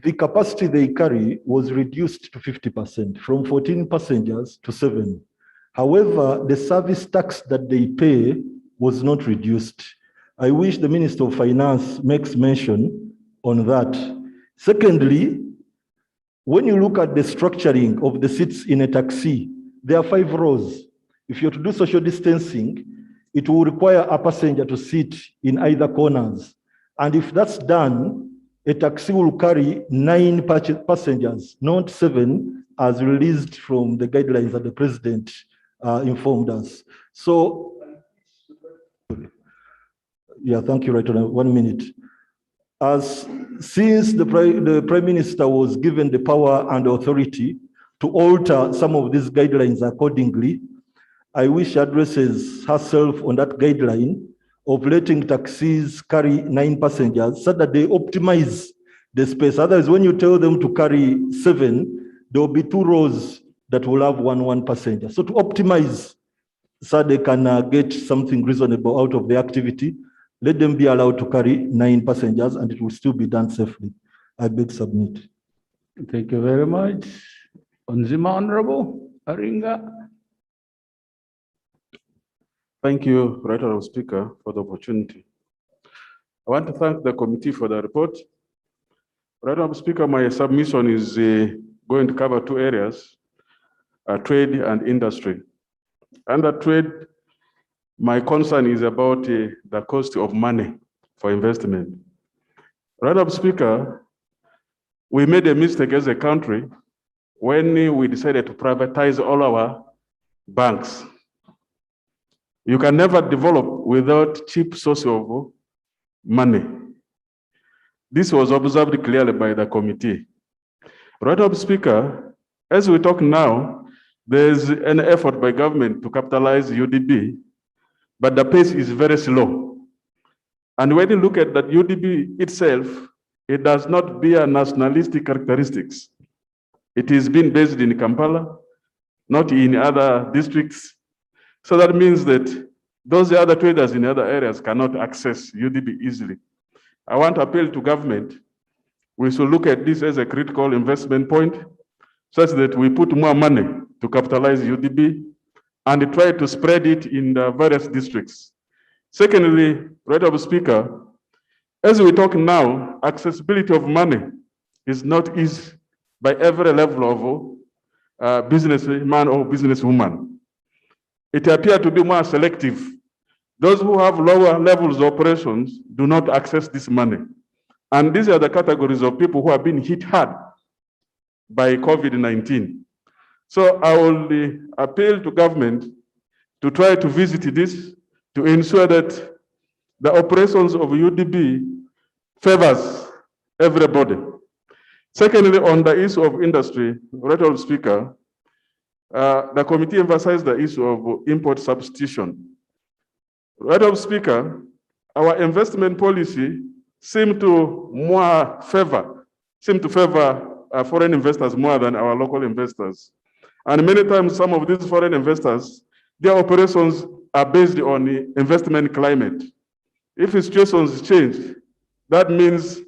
[SPEAKER 5] the capacity they carry was reduced to 50%, from 14 passengers to 7. However, the service tax that they pay was not reduced. I wish the Minister of Finance makes mention on that. Secondly, when you look at the structuring of the seats in a taxi, there are 5 rows. If you're to do social distancing, it will require a passenger to sit in either corners. And if that's done, a taxi will carry 9 passengers, not 7, as released from the guidelines that the president informed us. So, yeah, thank you, right on 1 minute. Since the Prime Minister was given the power and authority to alter some of these guidelines accordingly, I wish she addresses herself on that guideline of letting taxis carry 9 passengers so that they optimize the space. Otherwise, when you tell them to carry 7, there will be 2 rows that will have one passenger. So to optimize so they can get something reasonable out of the activity, let them be allowed to carry 9 passengers and it will still be done safely. I beg submit.
[SPEAKER 3] Thank you very much. Onzima Honorable Aringa.
[SPEAKER 7] Thank you, Right Honorable Speaker, for the opportunity. I want to thank the committee for the report. Right Honorable Speaker, my submission is going to cover 2 areas, trade and industry. Under trade, my concern is about the cost of money for investment. Right Honorable Speaker, we made a mistake as a country when we decided to privatize all our banks. You can never develop without cheap source of money. This was observed clearly by the committee. Right Honorable Speaker, as we talk now, there's an effort by government to capitalize UDB, but the pace is very slow. And when you look at that UDB itself, it does not bear nationalistic characteristics. It is being based in Kampala, not in other districts. So that means that those other traders in other areas cannot access UDB easily. I want to appeal to government. We should look at this as a critical investment point, such that we put more money to capitalize UDB and try to spread it in the various districts. Secondly, Right Honorable Speaker, as we talk now, accessibility of money is not easy by every level of businessman or businesswoman. It appears to be more selective. Those who have lower levels of operations do not access this money. And these are the categories of people who have been hit hard by COVID-19. So I will appeal to government to try to visit this to ensure that the operations of UDB favors everybody. Secondly, on the issue of industry, Right Honorable Speaker, the committee emphasized the issue of import substitution. Right Honorable Speaker, our investment policy seem to favor foreign investors more than our local investors. And many times, some of these foreign investors, their operations are based on the investment climate. If situations change, that means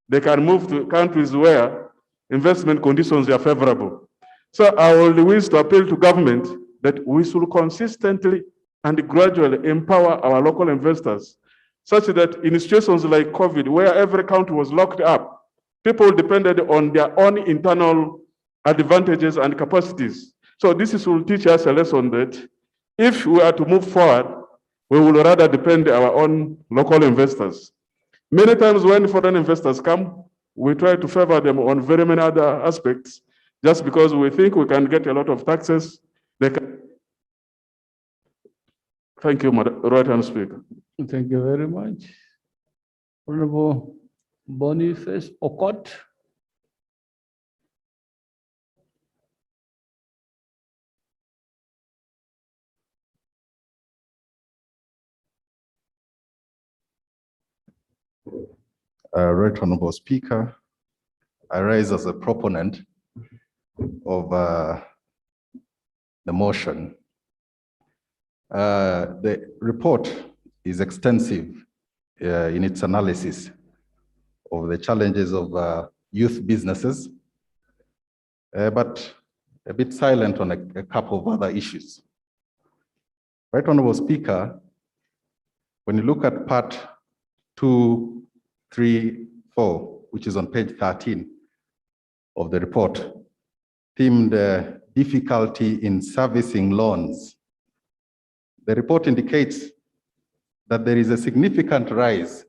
[SPEAKER 7] they can move to countries where investment conditions are favorable. So I will wish to appeal to government that we should consistently and gradually empower our local investors, such that in situations like COVID, where every country was locked up, people depended on their own internal advantages and capacities. So this will teach us a lesson that if we are to move forward, we will rather depend on our own local investors. Many times when foreign investors come, we try to favor them on very many other aspects, just because we think we can get a lot of taxes. Thank you, Right Honourable Speaker.
[SPEAKER 3] Thank you very much. Honorable Boniface Okot.
[SPEAKER 2] Right Honorable Speaker, I rise as a proponent of the motion. The report is extensive in its analysis of the challenges of youth businesses, but a bit silent on a couple of other issues. Right Honorable Speaker, when you look at part 2, 3, 4, which is on page 13 of the report, themed difficulty in servicing loans, the report indicates that there is a significant rise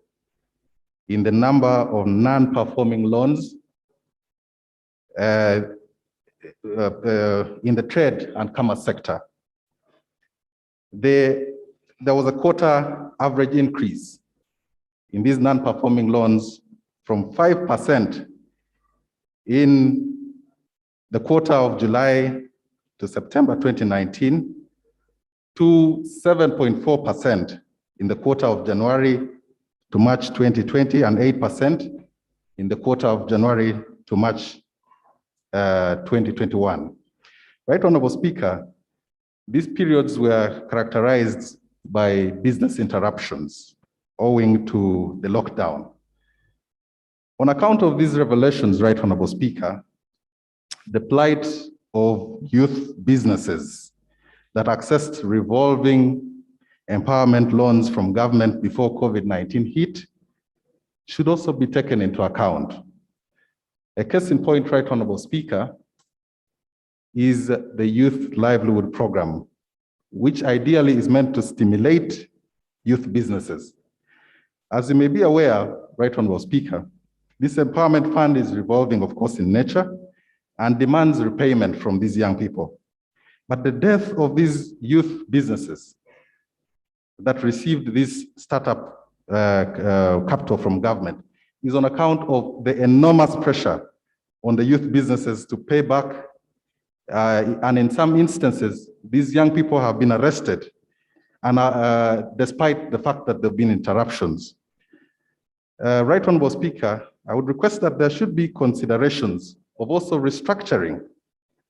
[SPEAKER 2] in the number of non-performing loans in the trade and commerce sector. There was a quarter average increase in these non-performing loans from 5% in the quarter of July to September 2019 to 7.4% in the quarter of January to March 2020 and 8% in the quarter of January to March 2021. Right Honorable Speaker, these periods were characterized by business interruptions owing to the lockdown. On account of these revelations, Right Honorable Speaker, the plight of youth businesses that accessed revolving empowerment loans from government before COVID-19 hit should also be taken into account. A case in point, Right Honorable Speaker, is the Youth Livelihood Program, which ideally is meant to stimulate youth businesses. As you may be aware, Right Honorable Speaker, this empowerment fund is revolving, of course, in nature and demands repayment from these young people. But the death of these youth businesses that received this startup capital from government is on account of the enormous pressure on the youth businesses to pay back. And in some instances, these young people have been arrested, and despite the fact that there have been interruptions. Right Honorable Speaker, I would request that there should be considerations of also restructuring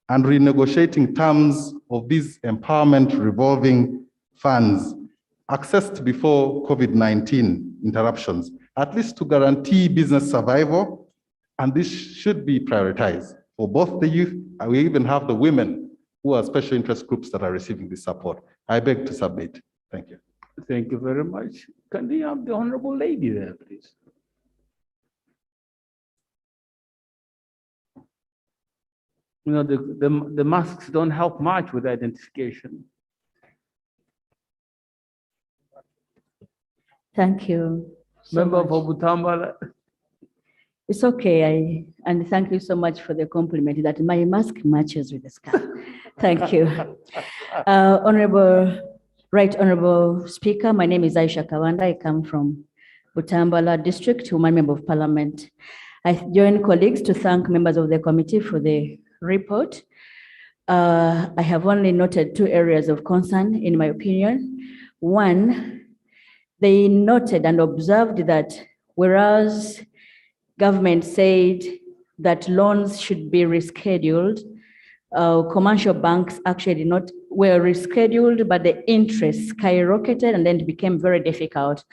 [SPEAKER 2] and renegotiating terms of these empowerment revolving funds accessed before COVID-19 interruptions, at least to guarantee business survival, and this should be prioritized for both the youth, and we even have the women who are special interest groups that are receiving this support. I beg to submit. Thank you.
[SPEAKER 3] Thank you very much. Can we have the honorable lady there, please? You know, the masks don't help much with identification.
[SPEAKER 15] Thank you.
[SPEAKER 3] Member for Butambala.
[SPEAKER 15] It's okay, and thank you so much for the compliment that my mask matches with the scarf. Thank you. Right Honorable Speaker, my name is Aisha Kawanda. I come from Butambala District, Woman Member of Parliament. I join colleagues to thank members of the committee for the report. I have only noted 2 areas of concern, in my opinion. One, they noted and observed that whereas government said that loans should be rescheduled. Commercial banks actually were rescheduled, but the interest skyrocketed and then it became very difficult.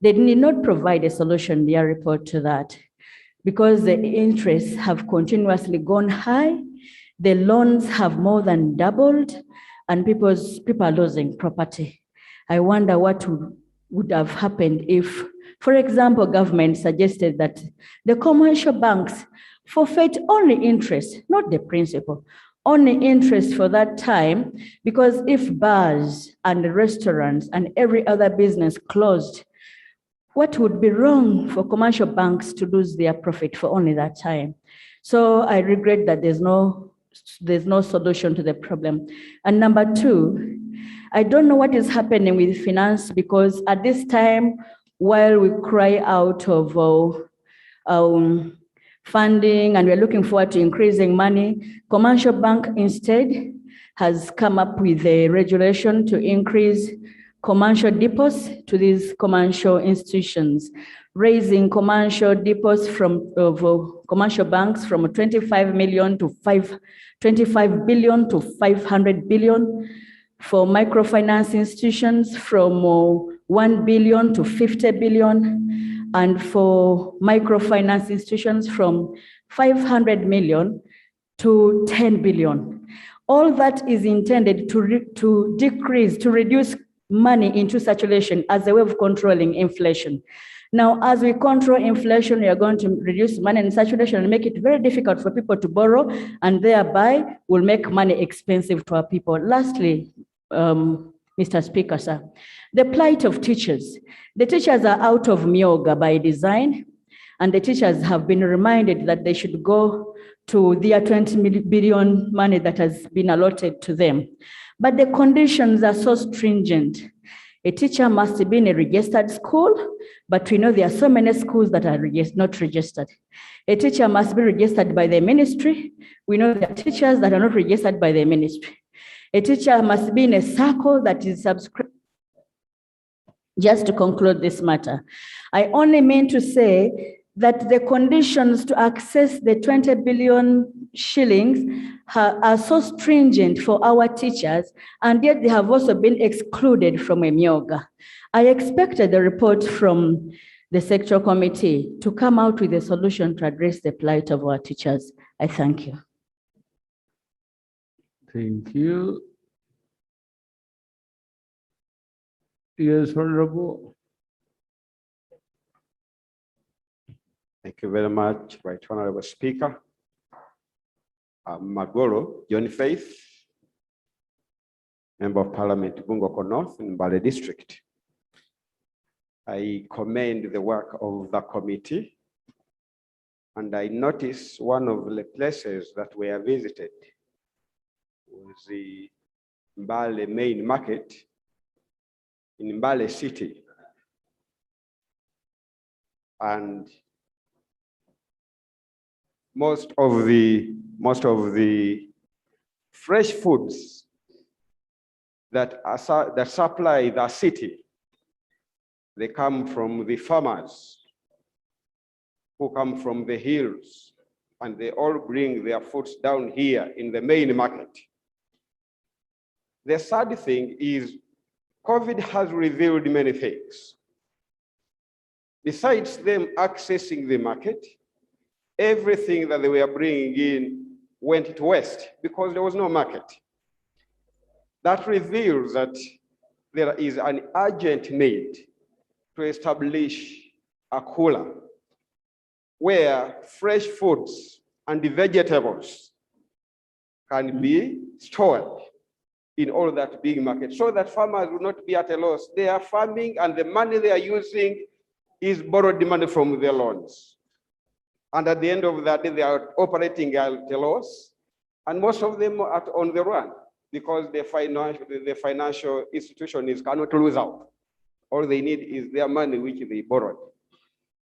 [SPEAKER 15] They did not provide a solution in their report to that because the interests have continuously gone high. The loans have more than doubled and people are losing property. I wonder what would have happened if, for example, government suggested that the commercial banks forfeit only interest, not the principal, only interest for that time, because if bars and restaurants and every other business closed, what would be wrong for commercial banks to lose their profit for only that time? So I regret that there's no solution to the problem. And number two, I don't know what is happening with finance, because at this time, while we cry out of funding and we're looking forward to increasing money, commercial bank instead has come up with a regulation to increase commercial deposits to these commercial institutions, raising commercial deposits from commercial banks from 25 billion to 500 billion, for microfinance institutions from 1 billion to 50 billion, and for microfinance institutions from 500 million to 10 billion. All that is intended to reduce money into circulation as a way of controlling inflation. Now, as we control inflation, we are going to reduce money in circulation and make it very difficult for people to borrow, and thereby will make money expensive to our people. Lastly, Mr. Speaker, sir, the plight of teachers. The teachers are out of myoga by design, and the teachers have been reminded that they should go to their 20 billion money that has been allotted to them. But the conditions are so stringent. A teacher must be in a registered school, but we know there are so many schools that are not registered. A teacher must be registered by the ministry. We know there are teachers that are not registered by the ministry. A teacher must be in a circle that is subscribed. Just to conclude this matter, I only mean to say that the conditions to access the 20 billion shillings are so stringent for our teachers, and yet they have also been excluded from a myoga. I expected the report from the sectoral committee to come out with a solution to address the plight of our teachers. I thank you.
[SPEAKER 3] Thank you. Yes, Honorable.
[SPEAKER 9] Thank you very much, Right Honorable Speaker. Magolo John Faith, Member of Parliament, Bungoko North in Mbale District. I commend the work of the committee, and I noticed one of the places that were visited was the Mbale main market in Mbale city. And most of the fresh foods that supply the city, they come from the farmers who come from the hills, and they all bring their foods down here in the main market. The sad thing is COVID has revealed many things. Besides them accessing the market, everything that they were bringing in went to waste because there was no market. That reveals that there is an urgent need to establish a cooler where fresh foods and the vegetables can be stored in all that big market, so that farmers will not be at a loss. They are farming, and the money they are using is borrowed money from their loans. And at the end of that day, they are operating at a loss, and most of them are on the run because the financial institution cannot lose out. All they need is their money, which they borrowed.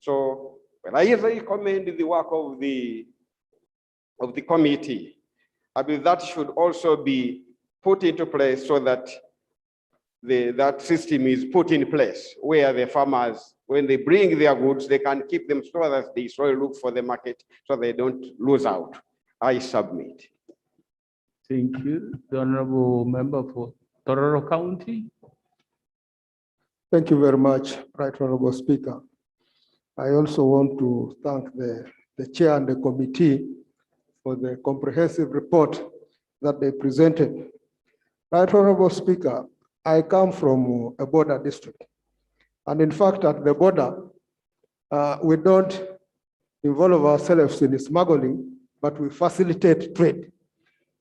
[SPEAKER 9] So, well, I recommend the work of the committee. I mean, that should also be put into place so that that system is put in place where the farmers, when they bring their goods, they can keep them so that they slowly look for the market so they don't lose out. I submit.
[SPEAKER 3] Thank you. The Honorable Member for Tororo County.
[SPEAKER 16] Thank you very much, Right Honorable Speaker. I also want to thank the chair and the committee for the comprehensive report that they presented. Right Honorable Speaker, I come from a border district. And in fact, at the border, we don't involve ourselves in smuggling, but we facilitate trade.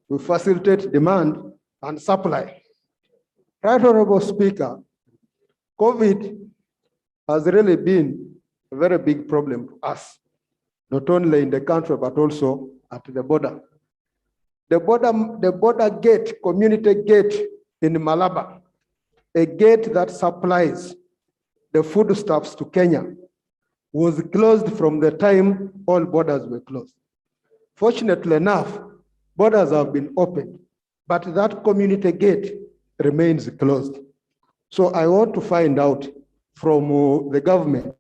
[SPEAKER 16] We facilitate demand and supply. Right Honorable Speaker, COVID has really been a very big problem to us, not only in the country, but also at the border. The border gate, community gate in Malaba, a gate that supplies the foodstuffs to Kenya, was closed from the time all borders were closed. Fortunately enough, borders have been opened, but that community gate remains closed. So I want to find out from the government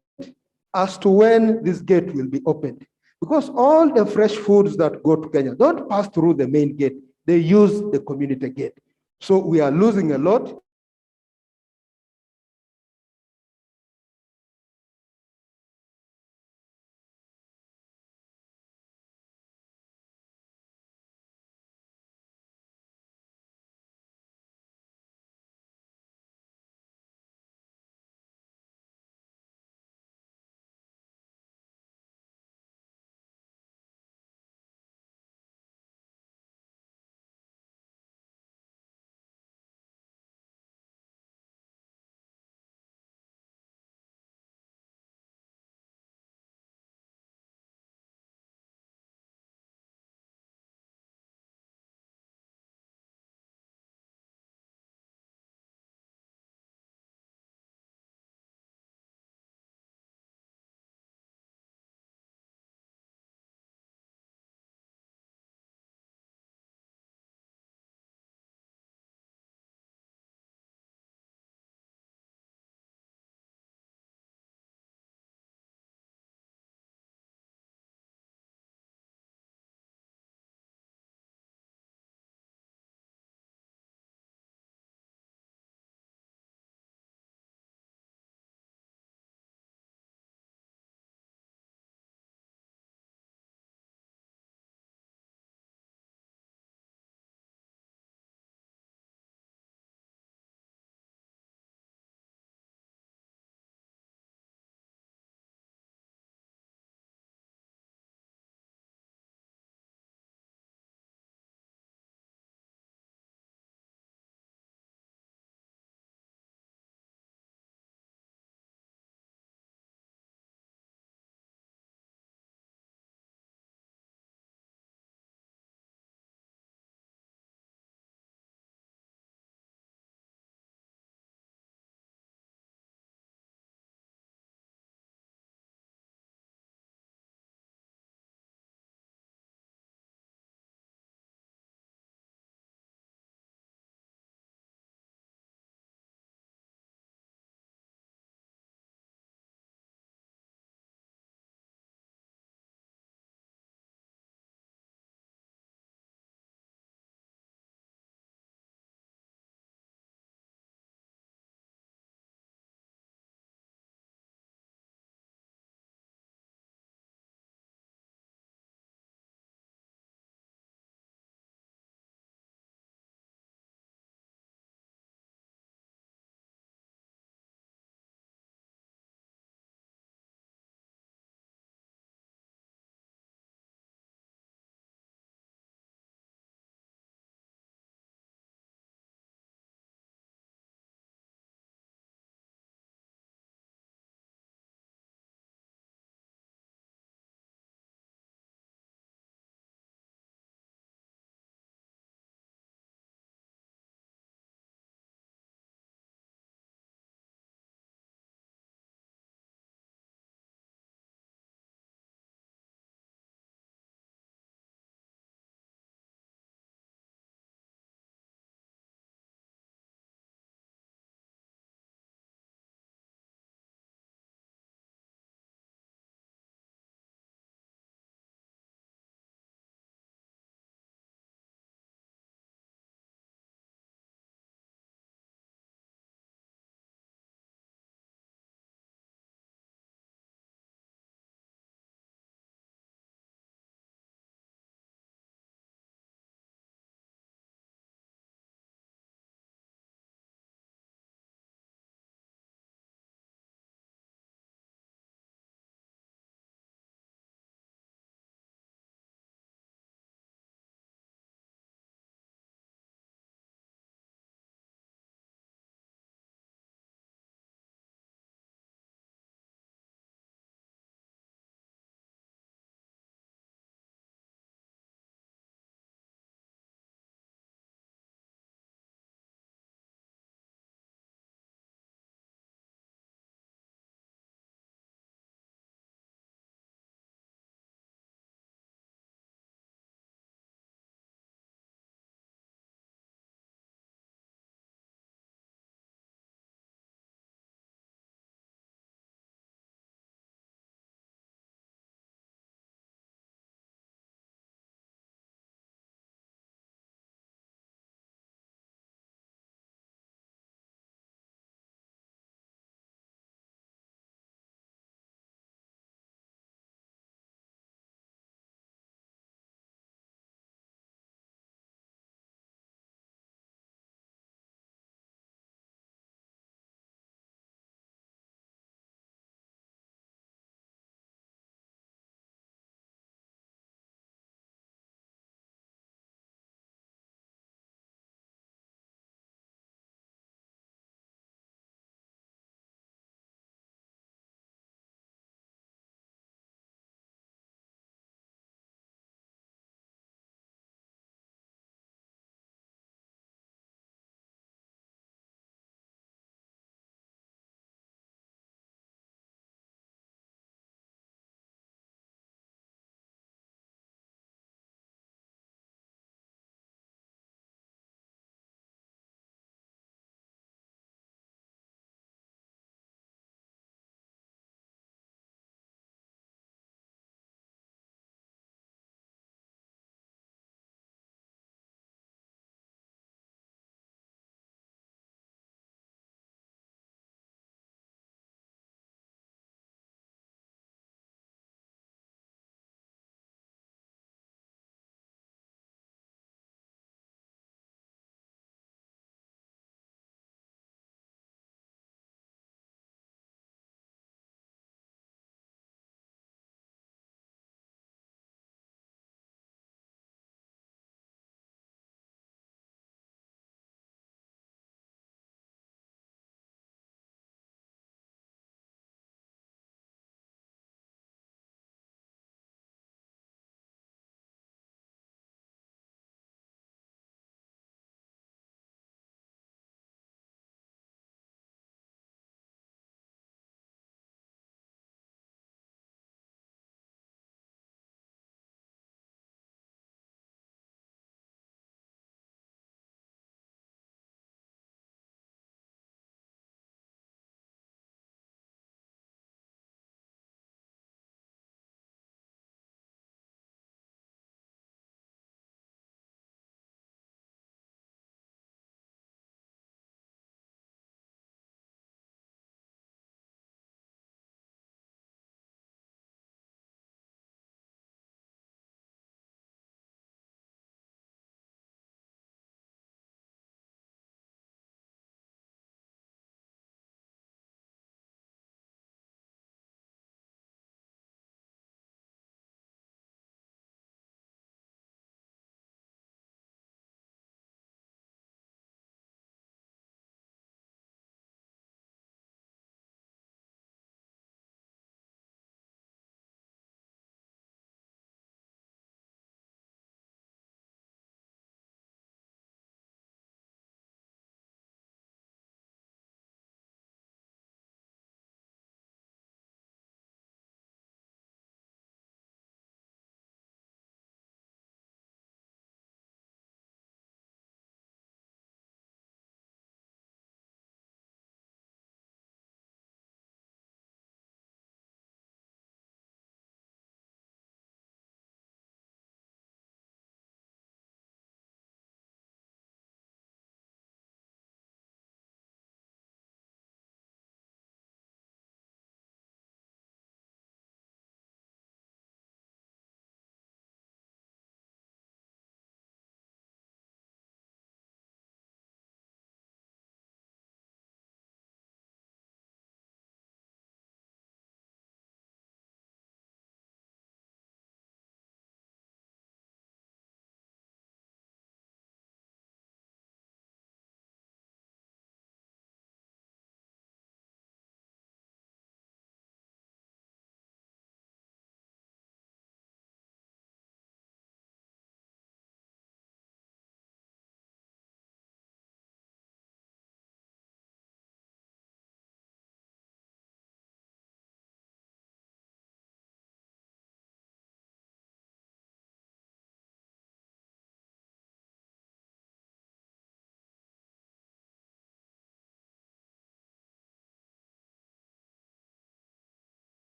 [SPEAKER 16] as to when this gate will be opened. Because all the fresh foods that go to Kenya don't pass through the main gate. They use the community gate. So we are losing a lot.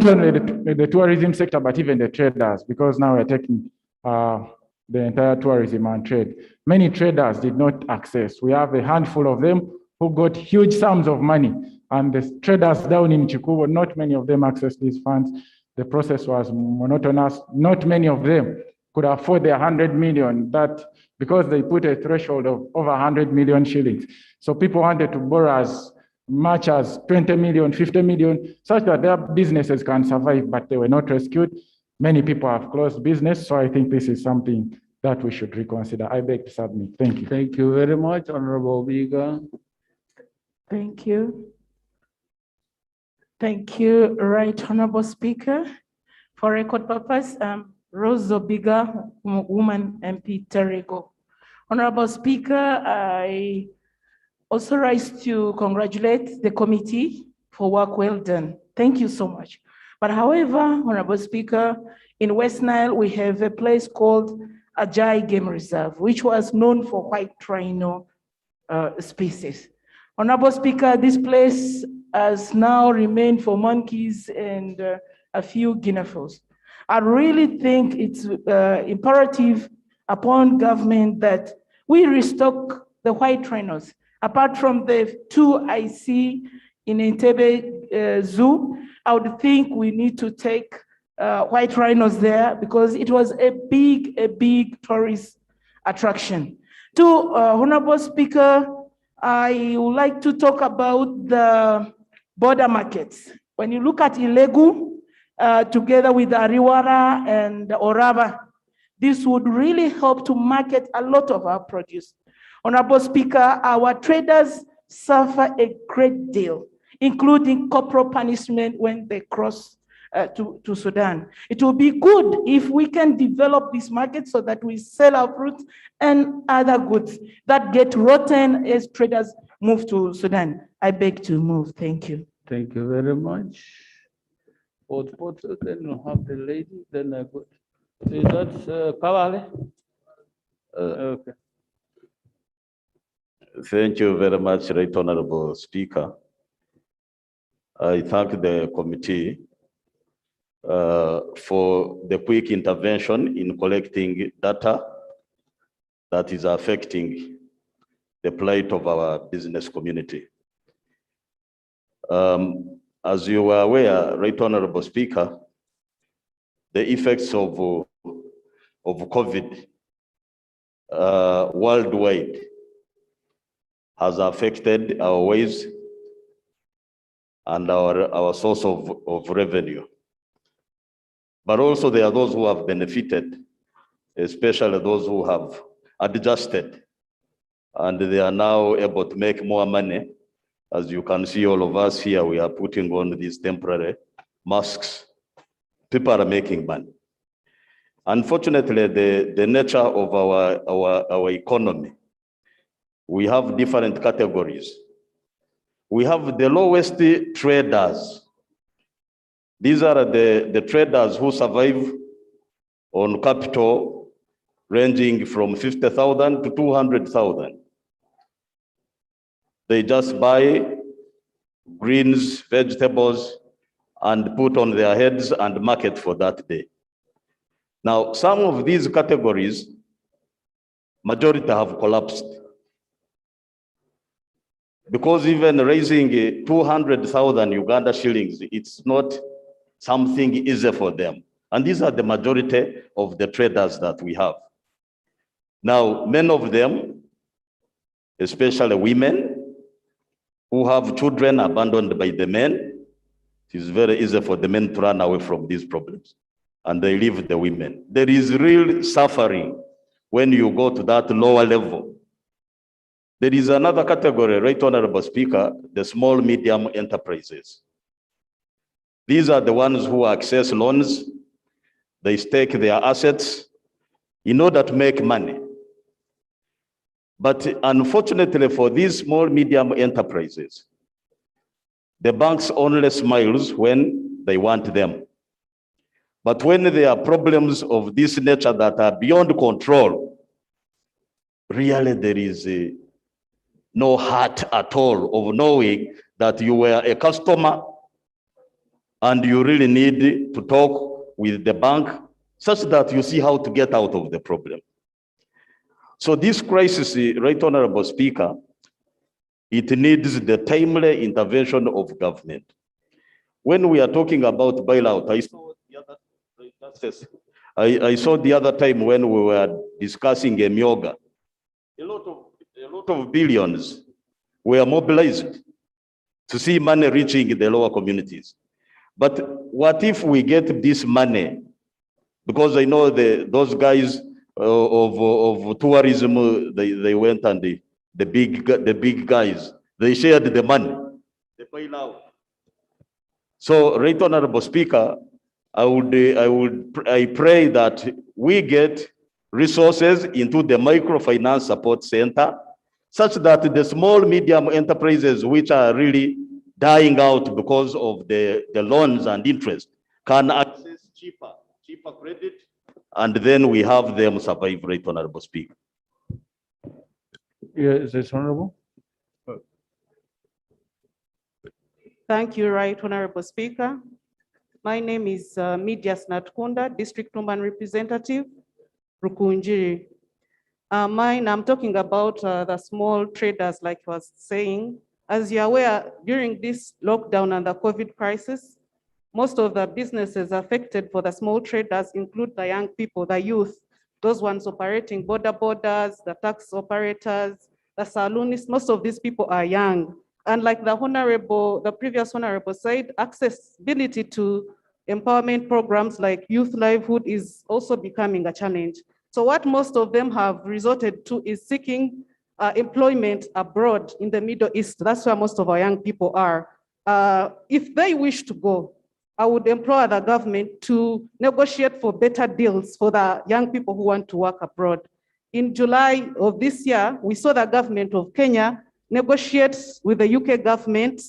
[SPEAKER 2] not only the tourism sector, but even the traders, because now we're taking the entire tourism and trade. Many traders did not access. We have a handful of them who got huge sums of money, and the traders down in Chikubo, not many of them accessed these funds. The process was monotonous. Not many of them could afford the 100 million that, because they put a threshold of over 100 million shillings. So people wanted to borrow as much as 20 million, 50 million, such that their businesses can survive, but they were not rescued. Many people have closed business, so I think this is something that we should reconsider. I beg to submit. Thank you.
[SPEAKER 3] Thank you very much, Honorable Biga.
[SPEAKER 18] Thank you. Thank you, Right Honorable Speaker. For record purpose, Rose Obiga, Woman MP Terego. Honorable Speaker, I also rise to congratulate the committee for work well done. Thank you so much. But however, Honorable Speaker, in West Nile, we have a place called Ajai Game Reserve, which was known for white rhino species. Honorable Speaker, this place has now remained for monkeys and a few guinea fowls. I really think it's imperative upon government that we restock the white rhinos. Apart from the two I see in Entebbe Zoo, I would think we need to take white rhinos there because it was a big tourist attraction. To Honorable Speaker, I would like to talk about the border markets. When you look at Ilegu, together with Ariwara and Orava, this would really help to market a lot of our produce. Honorable Speaker, our traders suffer a great deal, including corporal punishment when they cross to Sudan. It will be good if we can develop this market so that we sell our fruits and other goods that get rotten as traders move to Sudan. I beg to move. Thank you.
[SPEAKER 3] Thank you very much. Then we'll have the lady, then I go. Is that Kawale? Okay.
[SPEAKER 1] Thank you very much, Right Honorable Speaker. I thank the committee for the quick intervention in collecting data that is affecting the plight of our business community. As you are aware, Right Honorable Speaker, the effects of COVID worldwide has affected our ways and our source of revenue. But also there are those who have benefited, especially those who have adjusted, and they are now able to make more money. As you can see, all of us here, we are putting on these temporary masks. People are making money. Unfortunately, the nature of our economy, we have different categories. We have the lowest traders. These are the traders who survive on capital ranging from 50,000 to 200,000. They just buy greens, vegetables, and put on their heads and market for that day. Now, some of these categories, majority have collapsed. Because even raising 200,000 Uganda shillings, it's not something easy for them. And these are the majority of the traders that we have. Now, many of them, especially women, who have children abandoned by the men, it is very easy for the men to run away from these problems. And they leave the women. There is real suffering when you go to that lower level. There is another category, Right Honorable Speaker, the small, medium enterprises. These are the ones who access loans. They stake their assets in order to make money. But unfortunately for these small, medium enterprises, the banks only smiles when they want them. But when there are problems of this nature that are beyond control, really there is no heart at all of knowing that you were a customer and you really need to talk with the bank such that you see how to get out of the problem. So this crisis, Right Honorable Speaker, it needs the timely intervention of government. When we are talking about bailout, I saw the other time when we were discussing Myoga, a lot of billions were mobilized to see money reaching the lower communities. But what if we get this money? Because I know those guys of tourism, they went and the big guys, they shared the money, the bailout. So, Right Honorable Speaker, I pray that we get resources into the microfinance support center, such that the small medium enterprises which are really dying out because of the loans and interest can access cheaper credit, and then we have them survive, Right Honorable Speaker.
[SPEAKER 3] Yes, it's honorable.
[SPEAKER 17] Thank you, Right Honorable Speaker. My name is Midias Natkunda, District Woman Representative, Rukunjiri. I'm talking about the small traders, like I was saying. As you're aware, during this lockdown and the COVID crisis, most of the businesses affected for the small traders include the young people, the youth, those ones operating borders, the tax operators, the saloonists. Most of these people are young. And like the previous honorable said, accessibility to empowerment programs like youth livelihood is also becoming a challenge. So what most of them have resorted to is seeking employment abroad in the Middle East. That's where most of our young people are. If they wish to go, I would implore the government to negotiate for better deals for the young people who want to work abroad. In July of this year, we saw the government of Kenya negotiate with the UK government,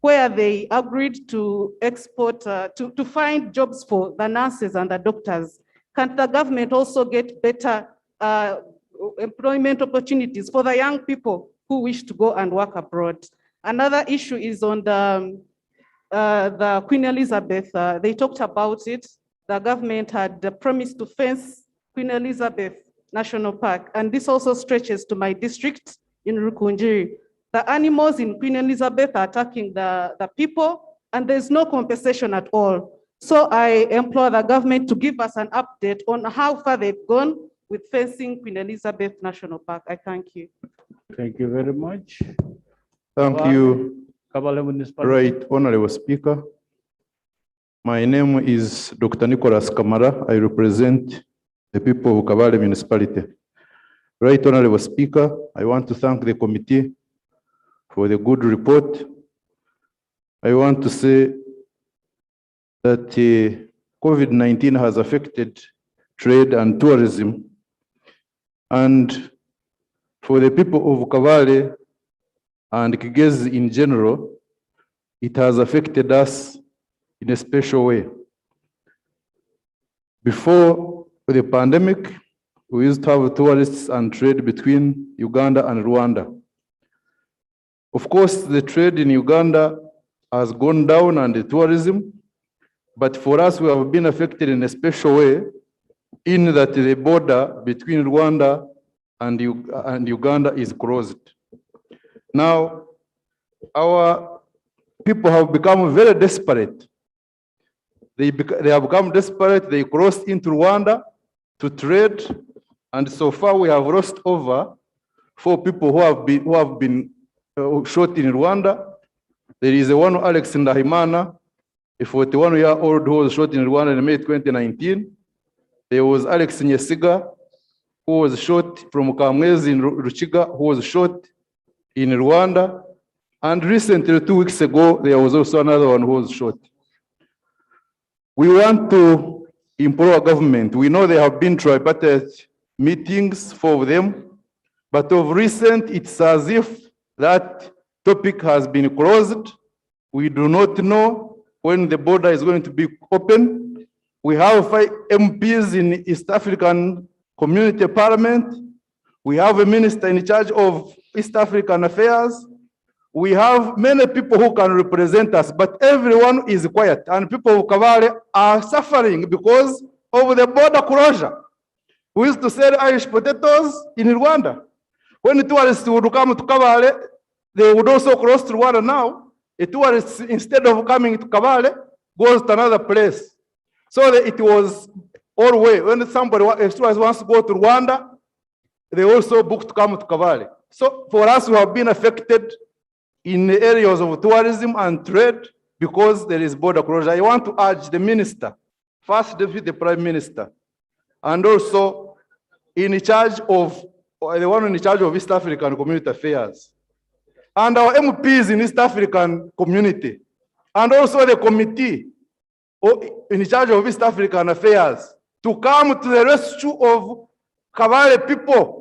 [SPEAKER 17] where they agreed to export, to find jobs for the nurses and the doctors. Can the government also get better employment opportunities for the young people who wish to go and work abroad? Another issue is on the Queen Elizabeth. They talked about it. The government had promised to fence Queen Elizabeth National Park, and this also stretches to my district in Rukunjiri. The animals in Queen Elizabeth are attacking the people, and there's no compensation at all. So I implore the government to give us an update on how far they've gone with fencing Queen Elizabeth National Park. I thank you.
[SPEAKER 3] Thank you very much.
[SPEAKER 2] Thank you, Right Honorable Speaker. My name is Dr. Nicholas Kamara. I represent the people of Kabale Municipality. Right Honorable Speaker, I want to thank the committee for the good report. I want to say that COVID-19 has affected trade and tourism. And for the people of Kabale and Kigezi in general, it has affected us in a special way. Before the pandemic, we used to have tourists and trade between Uganda and Rwanda. Of course, the trade in Uganda has gone down and the tourism, but for us, we have been affected in a special way in that the border between Rwanda and Uganda is closed. Now, our people have become very desperate. They have become desperate. They crossed into Rwanda to trade, and so far we have lost over 4 people who have been shot in Rwanda. There is one Alex Ndahimana, a 41-year-old who was shot in Rwanda in May 2019. There was Alex Nyesiga, who was shot from Kamwezi in Ruchiga, who was shot in Rwanda. And recently, 2 weeks ago, there was also another one who was shot. We want to implore our government. We know there have been tripartite meetings for them, but of recent, it's as if that topic has been closed. We do not know when the border is going to be open. We have 5 MPs in East African Community Parliament. We have a minister in charge of East African affairs. we have many people who can represent us, but everyone is quiet, and people of Kabale are suffering because of the border closure. We used to sell Irish potatoes in Rwanda. When the tourists would come to Kabale, they would also cross to Rwanda now. A tourist, instead of coming to Kabale, goes to another place. So it was all way. When somebody, if tourist wants to go to Rwanda, they also book to come to Kabale. So for us, we have been affected in the areas of tourism and trade because there is border closure. I want to urge the minister, first deputy prime minister, and also in charge of, the one in charge of East African Community Affairs, and our MPs in East African community, and also the committee in charge of East African Affairs to come to the rescue of Kabale people.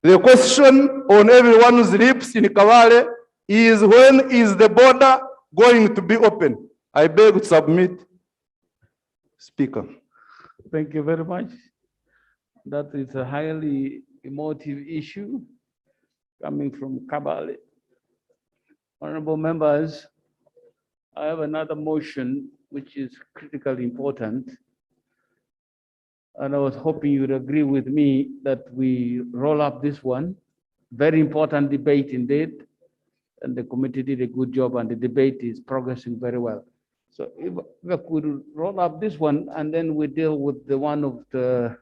[SPEAKER 2] The question on everyone's lips in Kabale is, when is the border going to be open? I beg to submit. Speaker.
[SPEAKER 3] Thank you very much. That is a highly emotive issue coming from Kabale. Honorable members, I have another motion which is critically important. And I was hoping you would agree with me that we roll up this one. Very important debate indeed. And the committee did a good job and the debate is progressing very well. So if we could roll up this one and then we deal with the one of the,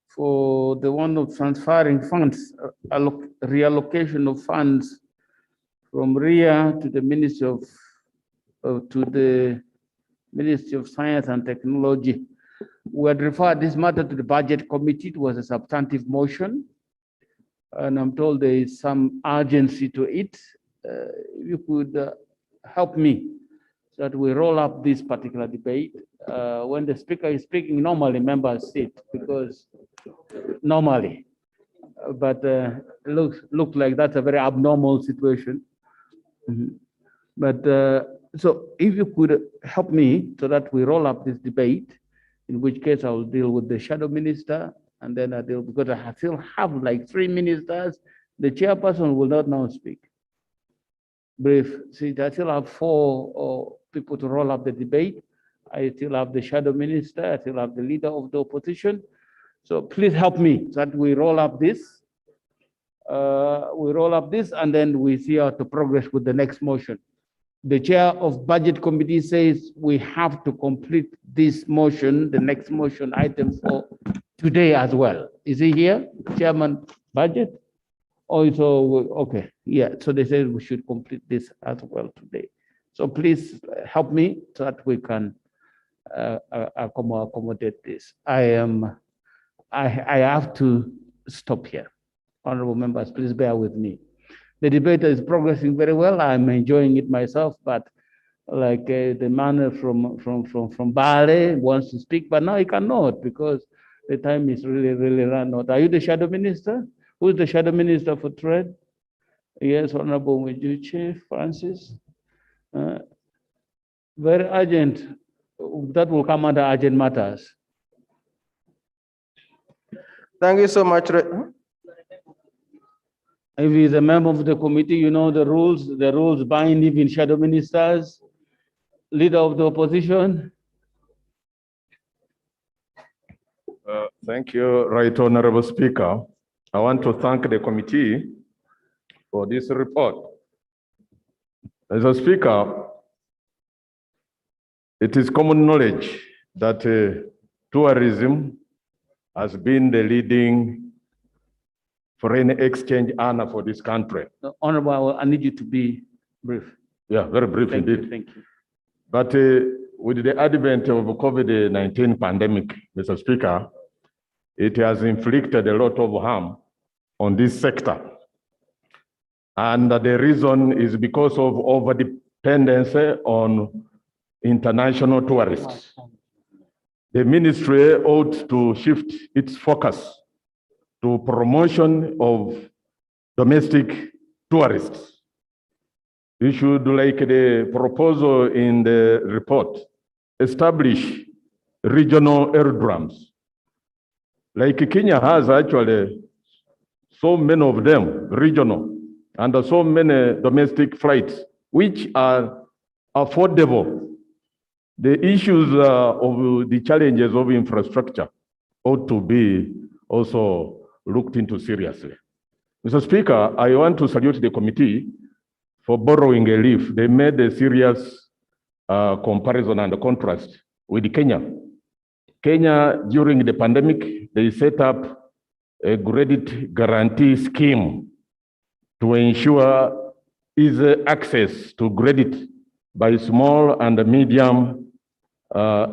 [SPEAKER 3] for the one of transferring funds, reallocation of funds from RIA to the Ministry of Science and Technology. We had referred this matter to the Budget Committee. It was a substantive motion, and I'm told there is some urgency to it. If you could help me so that we roll up this particular debate. When the speaker is speaking, normally members sit because normally, but looks like that's a very abnormal situation. But so if you could help me so that we roll up this debate, in which case I will deal with the shadow minister, and then I deal, because I still have like 3 ministers, the chairperson will not now speak. Brief, see, I still have 4 people to roll up the debate. I still have the shadow minister, I still have the leader of the opposition. So please help me so that we roll up this. And then we see how to progress with the next motion. The chair of budget committee says we have to complete this motion, the next motion item for today as well. Is he here, Chairman Budget? Oh, so, okay, yeah, so they said we should complete this as well today. So please help me so that we can accommodate this. I have to stop here. Honorable members, please bear with me. The debate is progressing very well. I'm enjoying it myself, but like the man from Bale wants to speak, but now he cannot because the time is really run out. Are you the shadow minister? Who is the shadow minister for trade? Yes, Honorable Chief Francis. Very urgent. That will come under urgent matters.
[SPEAKER 14] Thank you so much.
[SPEAKER 3] If he's a member of the committee, you know the rules bind even shadow ministers, leader of the opposition.
[SPEAKER 21] Thank you, Right Honorable Speaker. I want to thank the committee for this report. As a speaker, it is common knowledge that tourism has been the leading foreign exchange earner for this country.
[SPEAKER 3] Honorable, I need you to be brief.
[SPEAKER 21] Yeah, very brief indeed.
[SPEAKER 3] Thank you.
[SPEAKER 21] But with the advent of the COVID-19 pandemic, Mr. Speaker, it has inflicted a lot of harm on this sector. And the reason is because of over-dependence on international tourists. The ministry ought to shift its focus to promotion of domestic tourists. We should, like the proposal in the report, establish regional aerodromes. Like Kenya has actually
[SPEAKER 2] so many of them regional, and so many domestic flights, which are affordable. The issues of the challenges of infrastructure ought to be also looked into seriously. Mr. Speaker, I want to salute the committee for borrowing a leaf. They made a serious comparison and contrast with Kenya. Kenya, during the pandemic, they set up a credit guarantee scheme to ensure easy access to credit by small and medium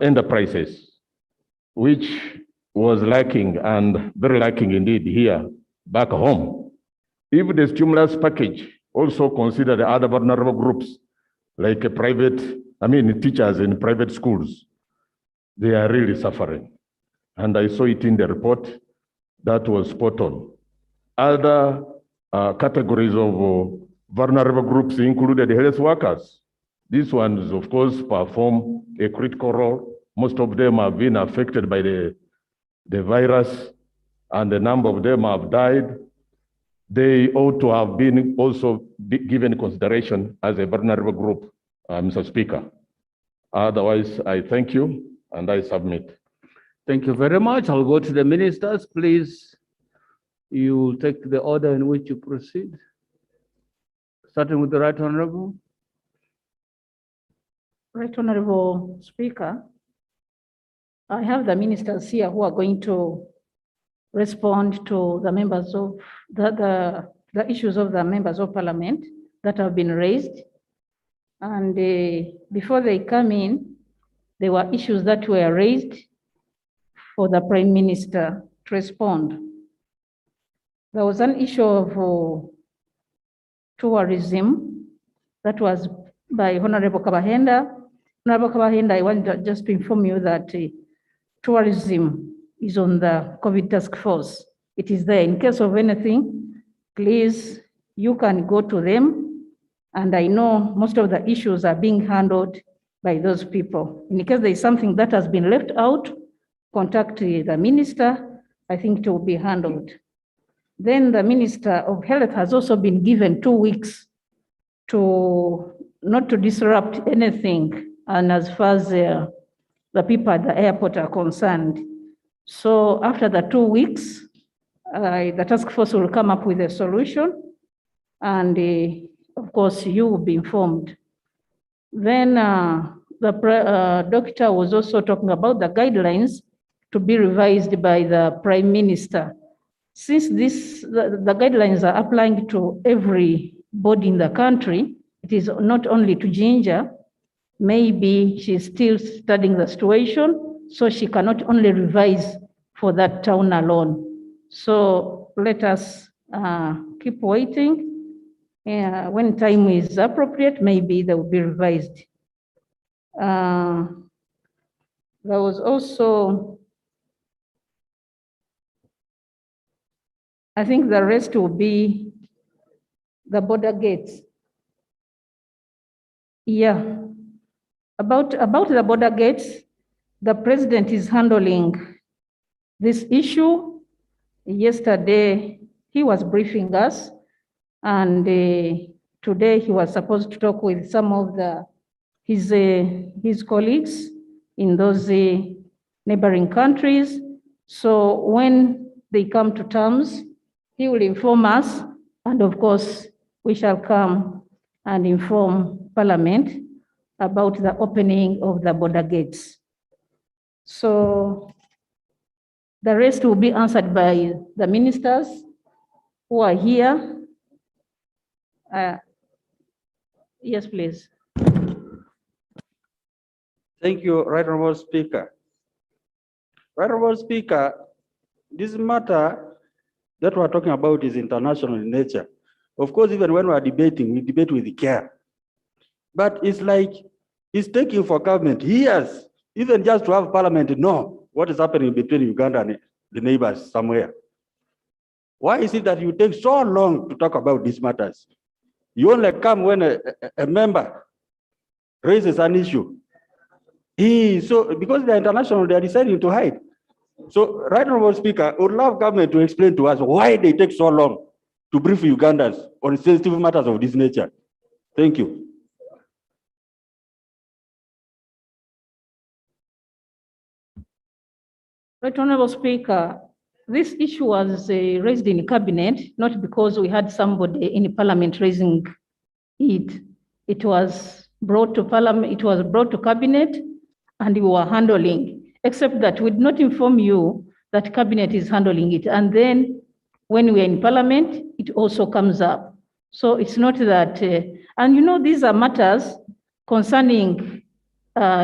[SPEAKER 2] enterprises, which was lacking and very lacking indeed here back home. If the stimulus package also considered other vulnerable groups like teachers in private schools, they are really suffering. And I saw it in the report that was spot on. Other categories of vulnerable groups included health workers. These ones, of course, perform a critical role. Most of them have been affected by the virus, and a number of them have died. They ought to have been also given consideration as a vulnerable group, Mr. Speaker. Otherwise, I thank you and I submit.
[SPEAKER 3] Thank you very much. I'll go to the ministers, please. You will take the order in which you proceed. Starting with the Right Honorable.
[SPEAKER 13] Right Honorable Speaker, I have the ministers here who are going to respond to the members of the issues of the members of parliament that have been raised. And before they come in, there were issues that were raised for the Prime Minister to respond. There was an issue of tourism that was by Honorable Kabahenda. Honorable Kabahenda, I want just to inform you that tourism is on the COVID task force. It is there. In case of anything, please, you can go to them. And I know most of the issues are being handled by those people. In case there is something that has been left out, contact the minister. I think it will be handled. Then the Minister of Health has also been given 2 weeks to not to disrupt anything, and as far as the people at the airport are concerned. So after the 2 weeks, the task force will come up with a solution, and of course you will be informed. Then the doctor was also talking about the guidelines to be revised by the Prime Minister. Since the guidelines are applying to everybody in the country, it is not only to Ginger. Maybe she's still studying the situation, so she cannot only revise for that town alone. So let us keep waiting. When time is appropriate, maybe they will be revised. There was also, I think the rest will be the border gates. Yeah, about the border gates, the president is handling this issue. Yesterday, he was briefing us, and today he was supposed to talk with some of his colleagues in those neighboring countries. So when they come to terms, he will inform us, and of course, we shall come and inform Parliament about the opening of the border gates. So the rest will be answered by the ministers who are here. Yes, please.
[SPEAKER 22] Thank you, Right Honorable Speaker. Right Honorable Speaker, this matter that we're talking about is international in nature. Of course, even when we're debating, we debate with care. But it's like it's taking for government years, even just to have Parliament know what is happening between Uganda and the neighbors somewhere. Why is it that you take so long to talk about these matters? You only come when a member raises an issue. So because they're international, they are deciding to hide.
[SPEAKER 11] So, Right Honorable Speaker, I would love government to explain to us why they take so long to brief Ugandans on sensitive matters of this nature. Thank you.
[SPEAKER 19] Right Honorable Speaker, this issue was raised in cabinet, not because we had somebody in parliament raising it. It was brought to parliament, it was brought to cabinet, and we were handling, except that we did not inform you that cabinet is handling it. And then when we are in parliament, it also comes up. So it's not that, and you know, these are matters concerning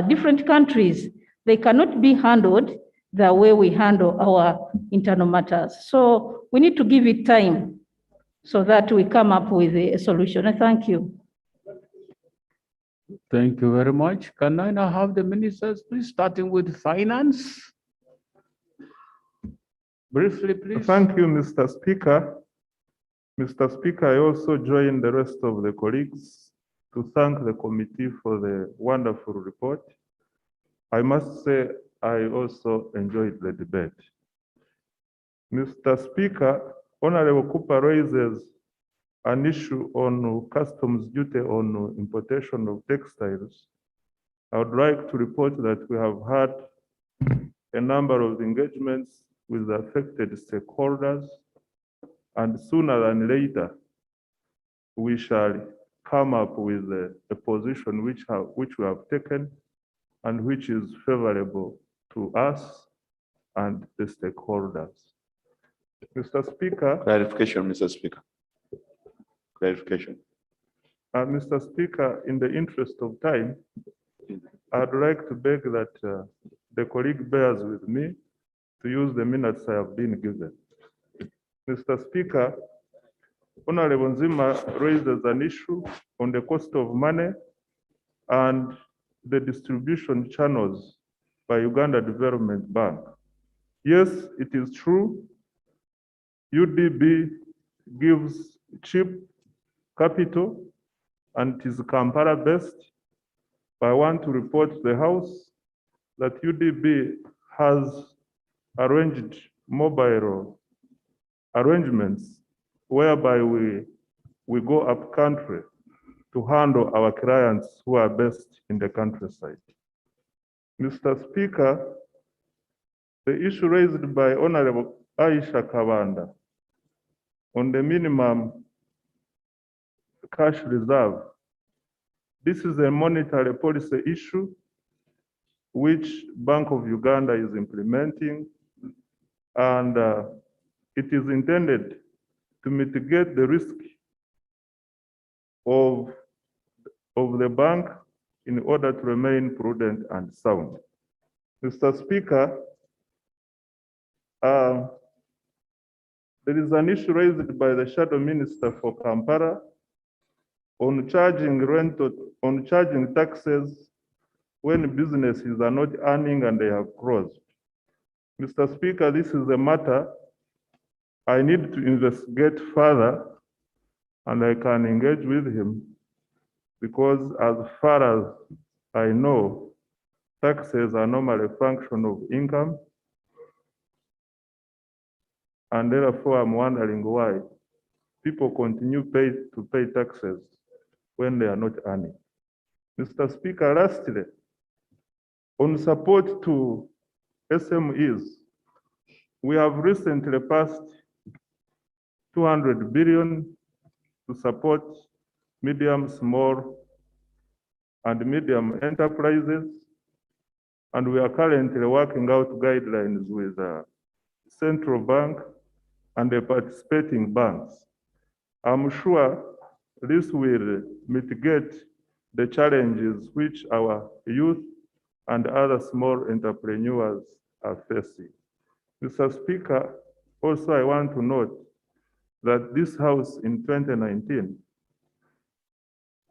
[SPEAKER 19] different countries. They cannot be handled the way we handle our internal matters. So we need to give it time so that we come up with a solution. And thank you.
[SPEAKER 3] Thank you very much. Can I now have the ministers, please, starting with finance? Briefly, please.
[SPEAKER 2] Thank you, Mr. Speaker. Mr. Speaker, I also join the rest of the colleagues to thank the committee for the wonderful report. I must say, I also enjoyed the debate. Mr. Speaker, Honorable Cooper raises an issue on customs duty on importation of textiles. I would like to report that we have had a number of engagements with the affected stakeholders, and sooner than later, we shall come up with a position which we have taken and which is favorable to us and the stakeholders. Mr. Speaker.
[SPEAKER 9] Clarification, Mr. Speaker. Clarification.
[SPEAKER 2] Mr. Speaker, in the interest of time, I'd like to beg that the colleague bears with me to use the minutes I have been given. Mr. Speaker, Honorable Nzima raises an issue on the cost of money and the distribution channels by Uganda Development Bank. Yes, it is true, UDB gives cheap capital and it is Kampala based. But I want to report to the House that UDB has arranged mobile arrangements whereby we go up country to handle our clients who are based in the countryside. Mr. Speaker, the issue raised by Honorable Aisha Kawanda on the minimum cash reserve, this is a monetary policy issue which Bank of Uganda is implementing, and it is intended to mitigate the risk of the bank in order to remain prudent and sound. Mr. Speaker, there is an issue raised by the Shadow Minister for Kampala on charging taxes when businesses are not earning and they have closed. Mr. Speaker, this is a matter I need to investigate further, and I can engage with him because as far as I know, taxes are normally a function of income, and therefore I'm wondering why people continue to pay taxes when they are not earning. Mr. Speaker, lastly, on support to SMEs, we have recently passed 200 billion to support medium, small, and medium enterprises, and we are currently working out guidelines with the central bank and the participating banks. I'm sure this will mitigate the challenges which our youth and other small entrepreneurs are facing. Mr. Speaker, also I want to note that this House in 2019,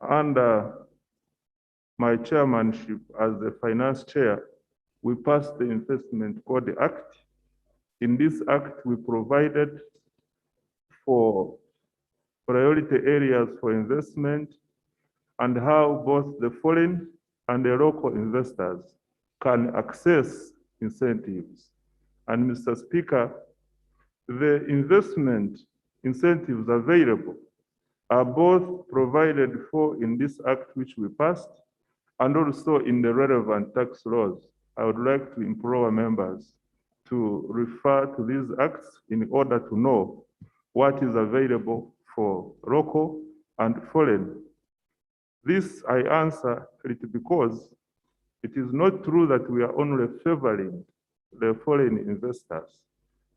[SPEAKER 2] under my chairmanship as the finance chair, we passed the Investment Code Act. In this act, we provided for priority areas for investment and how both the foreign and the local investors can access incentives. And Mr. Speaker, the investment incentives available are both provided for in this act which we passed and also in the relevant tax laws. I would like to implore members to refer to these acts in order to know what is available for local and foreign. This I answer it because it is not true that we are only favoring the foreign investors.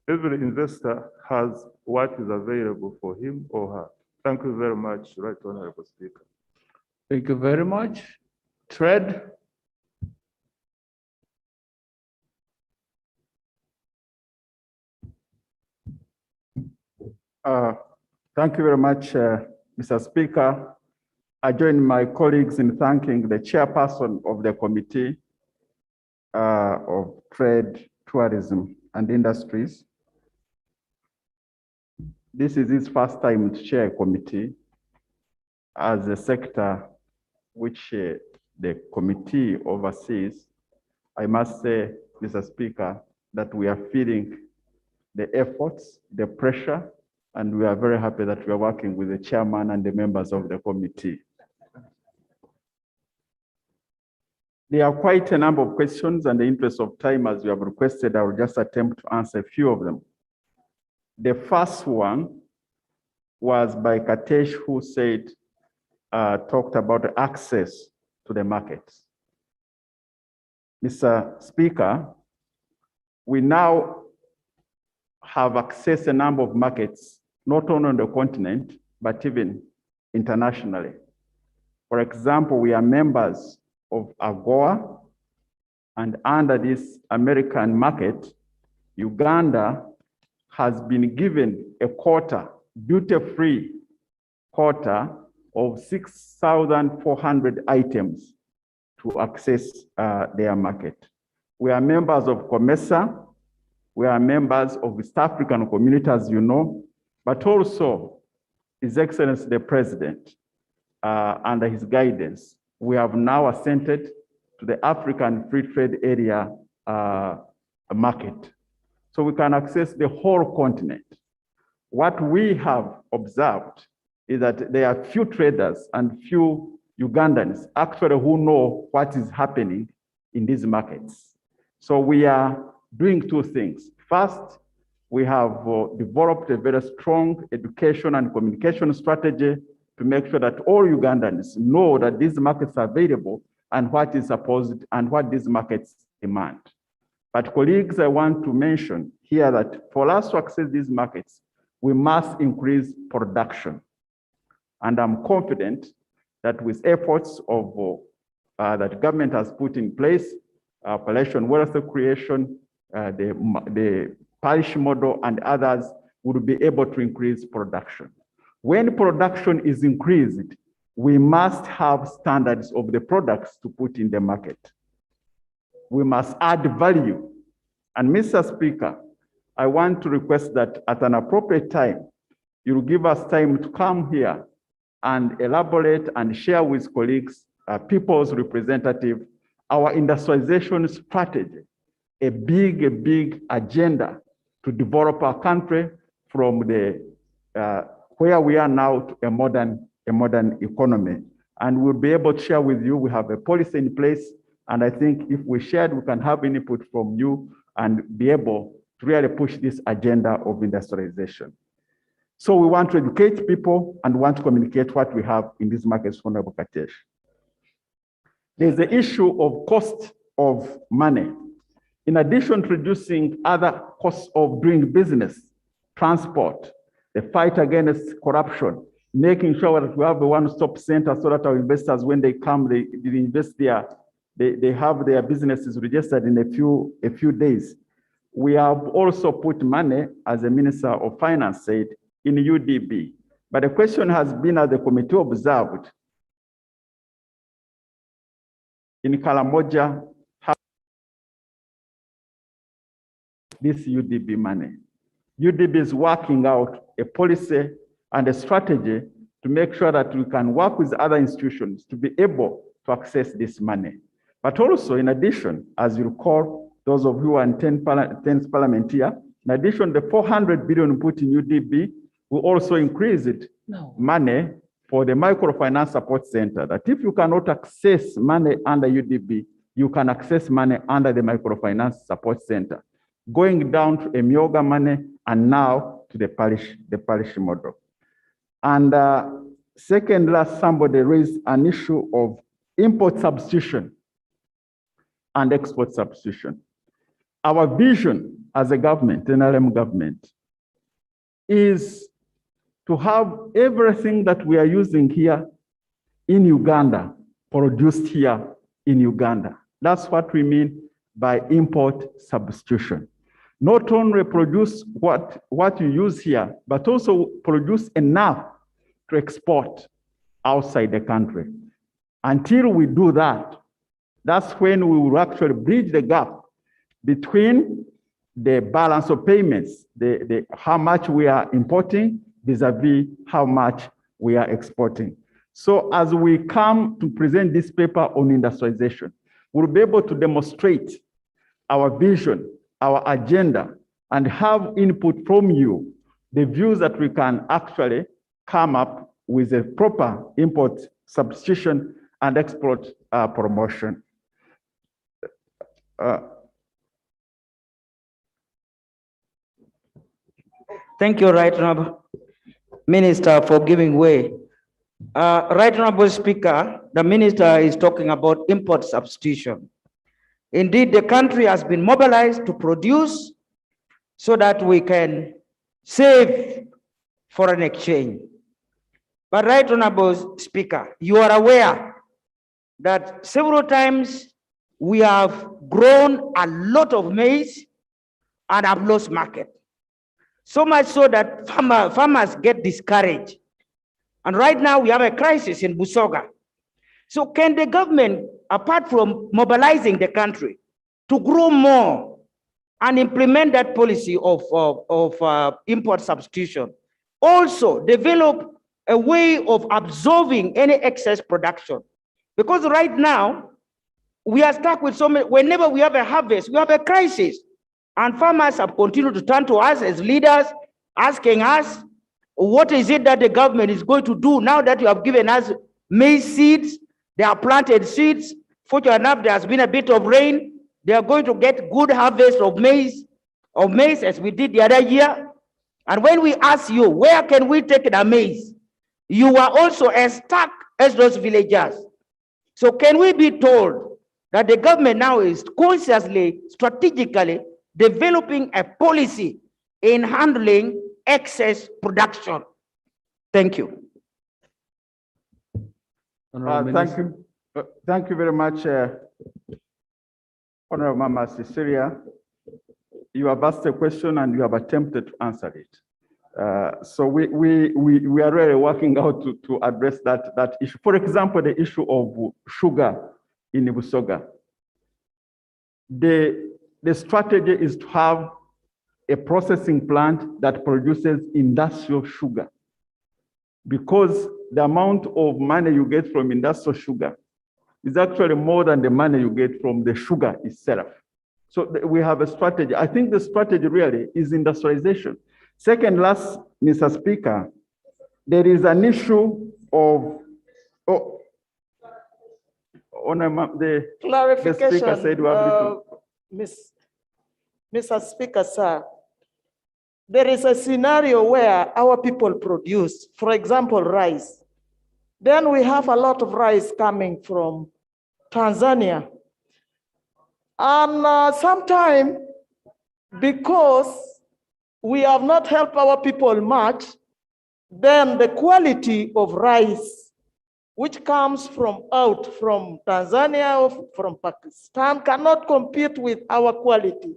[SPEAKER 2] Every investor has what is available for him or her. Thank you very much, Right Honorable Speaker.
[SPEAKER 3] Thank you very much. Trade.
[SPEAKER 4] Thank you very much, Mr. Speaker. I join my colleagues in thanking the chairperson of the Committee of Trade, Tourism and Industries. This is his first time to chair a committee as a sector which the committee oversees. I must say, Mr. Speaker, that we are feeling the efforts, the pressure, and we are very happy that we are working with the chairman and the members of the committee. There are quite a number of questions, and in the interest of time, as you have requested, I will just attempt to answer a few of them. The first one was by Katesh, who said, talked about access to the markets. Mr. Speaker, we now have accessed a number of markets, not only on the continent, but even internationally. For example, we are members of AGOA, and under this American market, Uganda has been given a quota, duty-free quota of 6,400 items to access their market. We are members of COMESA, we are members of East African Community, as you know, but also His Excellency the President, under his guidance, we have now assented to the African Free Trade Area market. So we can access the whole continent. What we have observed is that there are few traders and few Ugandans actually who know what is happening in these markets. So we are doing two things. First, we have developed a very strong education and communication strategy to make sure that all Ugandans know that these markets are available and what is supposed and what these markets demand. But colleagues, I want to mention here that for us to access these markets, we must increase production. And I'm confident that with efforts of that government has put in place, population wealth creation, the parish model and others will be able to increase production. When production is increased, we must have standards of the products to put in the market. We must add value. And Mr. Speaker, I want to request that at an appropriate time, you will give us time to come here and elaborate and share with colleagues, people's representative, our industrialization strategy, a big agenda to develop our country from the where we are now to a modern economy. And we'll be able to share with you, we have a policy in place, and I think if we shared, we can have input from you and be able to really push this agenda of industrialization. So we want to educate people and want to communicate what we have in these markets, Honorable Katesh. There's the issue of cost of money. In addition to reducing other costs of doing business, transport, the fight against corruption, making sure that we have a one-stop center so that our investors, when they come, they invest there, they have their businesses registered in a few days. We have also put money, as the Minister of Finance said, in UDB. But the question has been, as the committee observed, in Kalamoja, how this UDB money. UDB is working out a policy and a strategy to make sure that we can work with other institutions to be able to access this money. But also, in addition, as you recall, those of you who are in 10th parliament here. In addition, the 400 billion put in UDB will also increase it money for the microfinance support center. That if you cannot access money under UDB, you can access money under the microfinance support center, going down to Emyoga money and now to the parish model. And second, last, somebody raised an issue of import substitution and export substitution. Our vision as a government, NRM government, is to have everything that we are using here in Uganda produced here in Uganda. That's what we mean by import substitution. Not only produce what you use here, but also produce enough to export outside the country. Until we do that, that's when we will actually bridge the gap between the balance of payments, how much we are importing vis-a-vis how much we are exporting. So as we come to present this paper on industrialization, we'll be able to demonstrate our vision, our agenda, and have input from you, the views that we can actually come up with a proper import substitution and export promotion.
[SPEAKER 12] Thank you, Right Honorable Minister, for giving way. Right Honorable Speaker, the Minister is talking about import substitution. Indeed, the country has been mobilized to produce so that we can save foreign exchange. But Right Honorable Speaker, you are aware that several times we have grown a lot of maize and have lost market. So much so that farmers get discouraged. And right now we have a crisis in Busoga. So can the government, apart from mobilizing the country to grow more and implement that policy of import substitution, also develop a way of absorbing any excess production? Because right now we are stuck with so many, whenever we have a harvest, we have a crisis. And farmers have continued to turn to us as leaders, asking us, what is it that the government is going to do now that you have given us maize seeds? They are planted seeds. Fortunately enough, there has been a bit of rain. They are going to get good harvest of maize as we did the other year. And when we ask you, where can we take the maize? You are also as stuck as those villagers. So can we be told that the government now is consciously, strategically developing a policy in handling excess production? Thank you.
[SPEAKER 4] Thank you very much, Honorable Mama Cecilia. You have asked a question and you have attempted to answer it. So we are really working out to address that issue. For example, the issue of sugar in Busoga. The strategy is to have a processing plant that produces industrial sugar, because the amount of money you get from industrial sugar is actually more than the money you get from the sugar itself. So we have a strategy. I think the strategy really is industrialization. Second last, Mr. Speaker, there is an issue of, the Speaker said we have
[SPEAKER 20] Mr. Speaker, sir, there is a scenario where our people produce, for example, rice. Then we have a lot of rice coming from Tanzania. And sometimes, because we have not helped our people much, then the quality of rice, which comes from Tanzania or from Pakistan, cannot compete with our quality.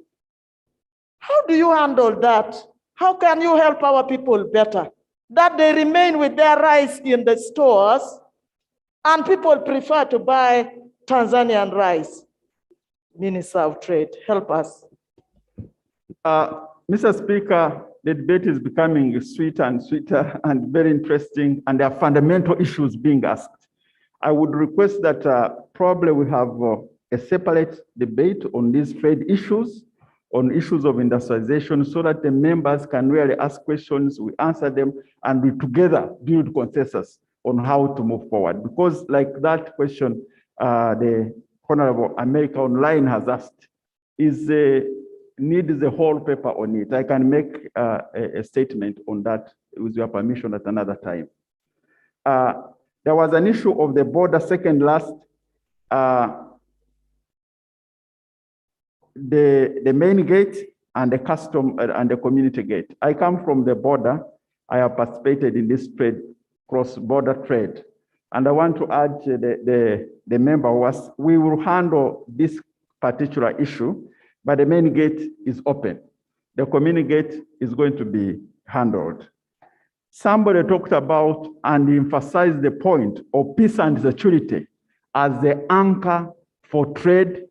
[SPEAKER 20] How do you handle that? How can you help our people better? That they remain with their rice in the stores and people prefer to buy Tanzanian rice. Minister of Trade, help us.
[SPEAKER 4] Mr. Speaker, the debate is becoming sweeter and sweeter and very interesting, and there are fundamental issues being asked. I would request that probably we have a separate debate on these trade issues, on issues of industrialization, so that the members can really ask questions, we answer them, and we together build consensus on how to move forward. Because like that question the Honorable America Online has asked, needs a whole paper on it. I can make a statement on that with your permission at another time. There was an issue of the border second last, the main gate and the custom and the community gate. I come from the border. I have participated in this trade, cross-border trade. And I want to urge the member was, we will handle this particular issue, but the main gate is open. The community gate is going to be handled. Somebody talked about and emphasized the point of peace and security as the anchor for trade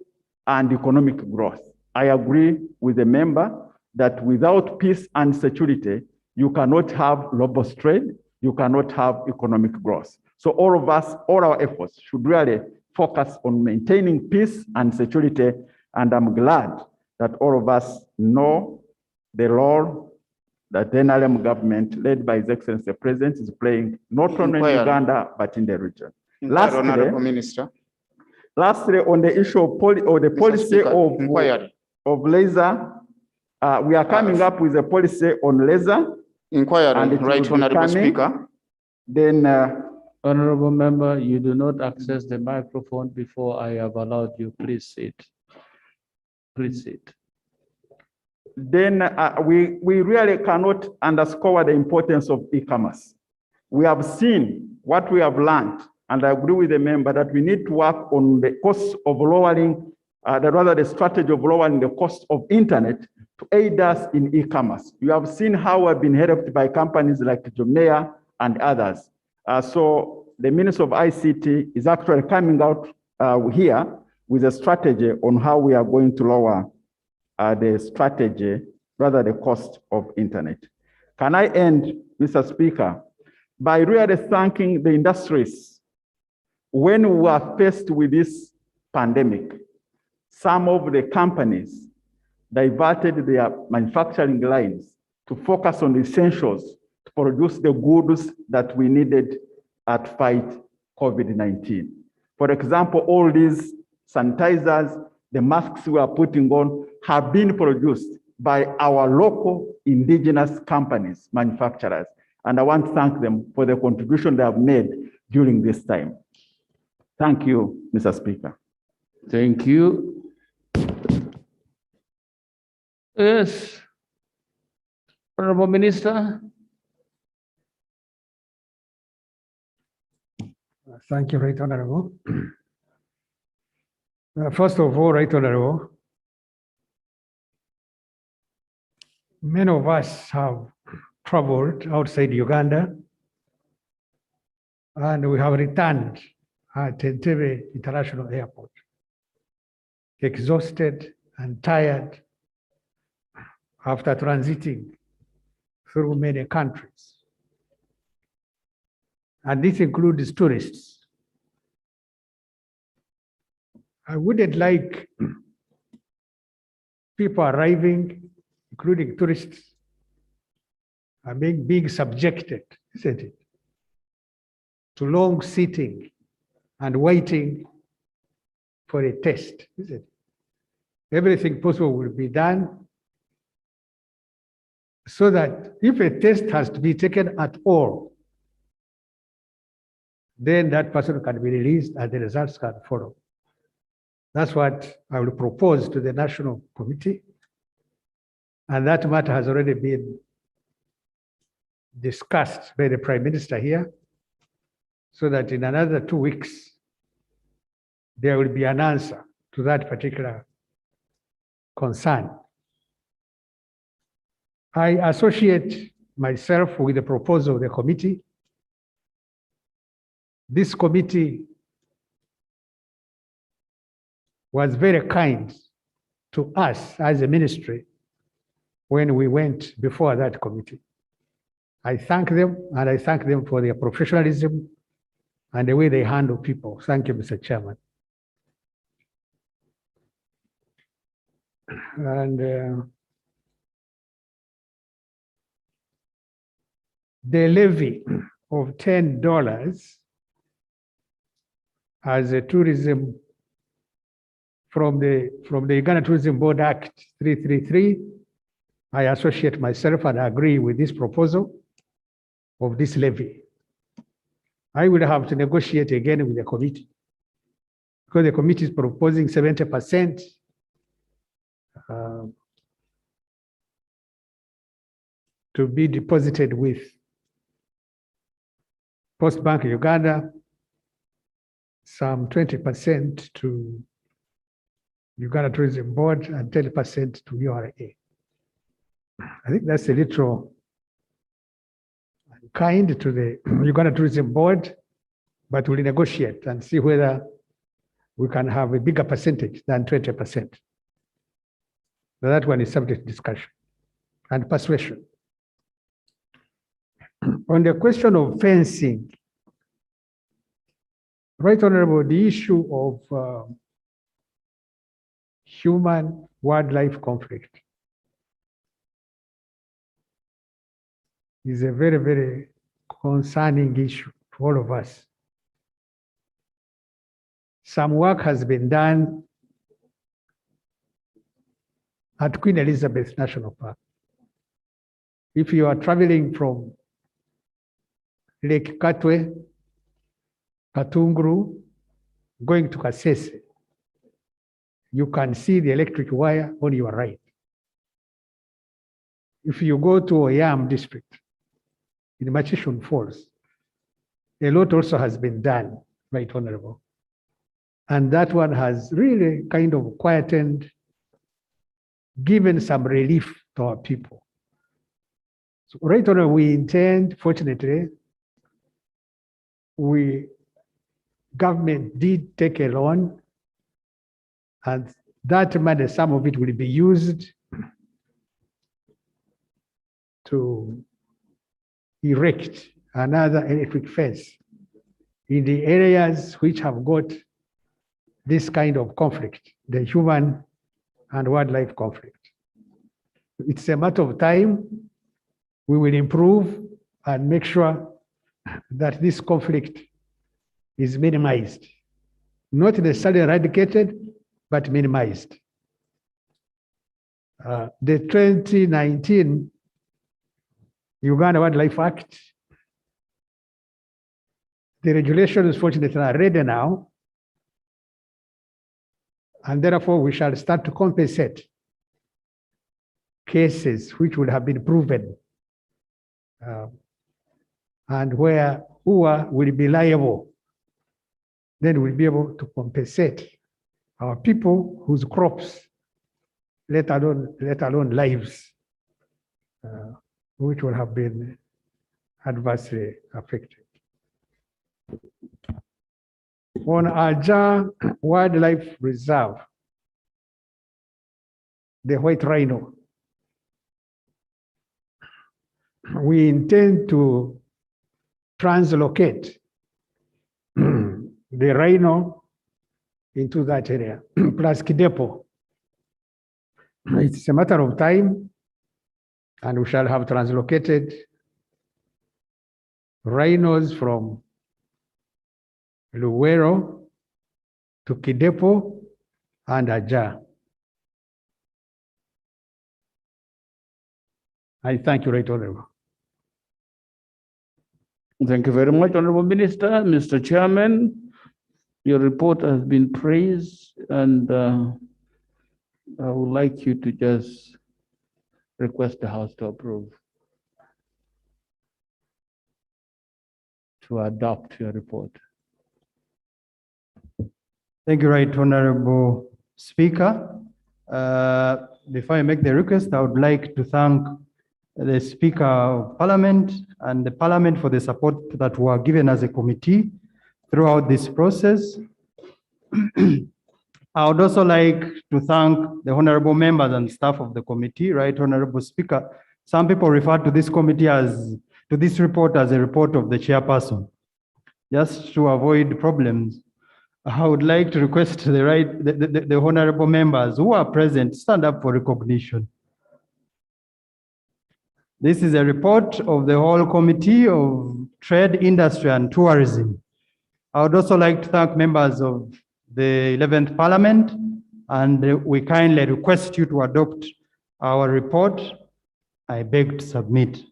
[SPEAKER 4] and economic growth. I agree with the member that without peace and security, you cannot have robust trade, you cannot have economic growth. So all of us, all our efforts should really focus on maintaining peace and security. And I'm glad that all of us know the role that the NRM government, led by His Excellency the President, is playing not only in Uganda, but in the region.
[SPEAKER 8] Honorable Minister.
[SPEAKER 4] Lastly, on the issue of the policy of laser, we are coming up with a policy on laser.
[SPEAKER 8] Inquiry, right, Honorable Speaker.
[SPEAKER 4] Then,
[SPEAKER 3] Honorable member, you do not access the microphone before I have allowed you. Please sit. Please sit.
[SPEAKER 4] Then we really cannot underscore the importance of e-commerce. We have seen what we have learned, and I agree with the member that we need to work on the cost of lowering, the strategy of lowering the cost of internet to aid us in e-commerce. You have seen how we've been helped by companies like Jumia and others. So the Minister of ICT is actually coming out here with a strategy on how we are going to lower the cost of internet. Can I end, Mr. Speaker, by really thanking the industries. When we were faced with this pandemic, some of the companies diverted their manufacturing lines to focus on the essentials to produce the goods that we needed to fight COVID-19. For example, all these sanitizers, the masks we are putting on have been produced by our local indigenous companies, manufacturers. And I want to thank them for the contribution they have made during this time. Thank you, Mr. Speaker.
[SPEAKER 3] Thank you. Yes. Honorable Minister.
[SPEAKER 10] Thank you, Right Honorable. First of all, Right Honorable, many of us have traveled outside Uganda, and we have returned at Entebbe International Airport, exhausted and tired after transiting through many countries. And this includes tourists. I wouldn't like people arriving, including tourists, being subjected, isn't it, to long sitting and waiting for a test, isn't it? Everything possible will be done so that if a test has to be taken at all, then that person can be released and the results can follow. That's what I will propose to the National Committee. And that matter has already been discussed by the Prime Minister here, so that in another 2 weeks, there will be an answer to that particular concern. I associate myself with the proposal of the committee. This committee was very kind to us as a ministry when we went before that committee. I thank them, and I thank them for their professionalism and the way they handle people. Thank you, Mr. Chairman. And the levy of $10 as a tourism from the Uganda Tourism Board Act 333, I associate myself and agree with this proposal of this levy. I will have to negotiate again with the committee because the committee is proposing 70% to be deposited with Post Bank Uganda, some 20% to Uganda Tourism Board, and 10% to URA. I think that's a little kind to the Uganda Tourism Board, but we'll negotiate and see whether we can have a bigger percentage than 20%. But that one is subject to discussion and persuasion. On the question of fencing, Right Honorable, the issue of human-wildlife conflict is a very, very concerning issue to all of us. Some work has been done at Queen Elizabeth National Park. If you are traveling from Lake Katwe, Katunguru, going to Kasese, you can see the electric wire on your right. If you go to Oyam district, in Machishun Falls, a lot also has been done, Right Honorable. And that one has really kind of quietened, given some relief to our people. So Right Honorable, we intend, fortunately, government did take a loan, and that money, some of it will be used to erect another electric fence in the areas which have got this kind of conflict, the human and wildlife conflict. It's a matter of time. We will improve and make sure that this conflict is minimized. Not necessarily eradicated, but minimized. The 2019 Uganda Wildlife Act, the regulations fortunately are ready now, and therefore we shall start to compensate cases which would have been proven and where UA will be liable. Then we'll be able to compensate our people whose crops, let alone lives, which will have been adversely affected. On Aja Wildlife Reserve, the white rhino, we intend to translocate the rhino into that area, plus Kidepo. It's a matter of time, and we shall have translocated rhinos from Luwero to Kidepo and Aja. I thank you, Right Honorable.
[SPEAKER 3] Thank you very much, Honorable Minister. Mr. Chairman, your report has been praised, and I would like you to just request the House to approve, to adopt your report.
[SPEAKER 5] Thank you, Right Honorable Speaker. Before I make the request, I would like to thank the Speaker of Parliament and the Parliament for the support that were given as a committee throughout this process. I would also like to thank the honorable members and staff of the committee. Right Honorable Speaker, some people refer to this committee to this report as a report of the chairperson. Just to avoid problems, I would like to request the honorable members who are present, stand up for recognition. This is a report of the whole Committee of Trade, Industry and Tourism. I would also like to thank members of the 11th Parliament, and we kindly request you to adopt our report. I beg to submit.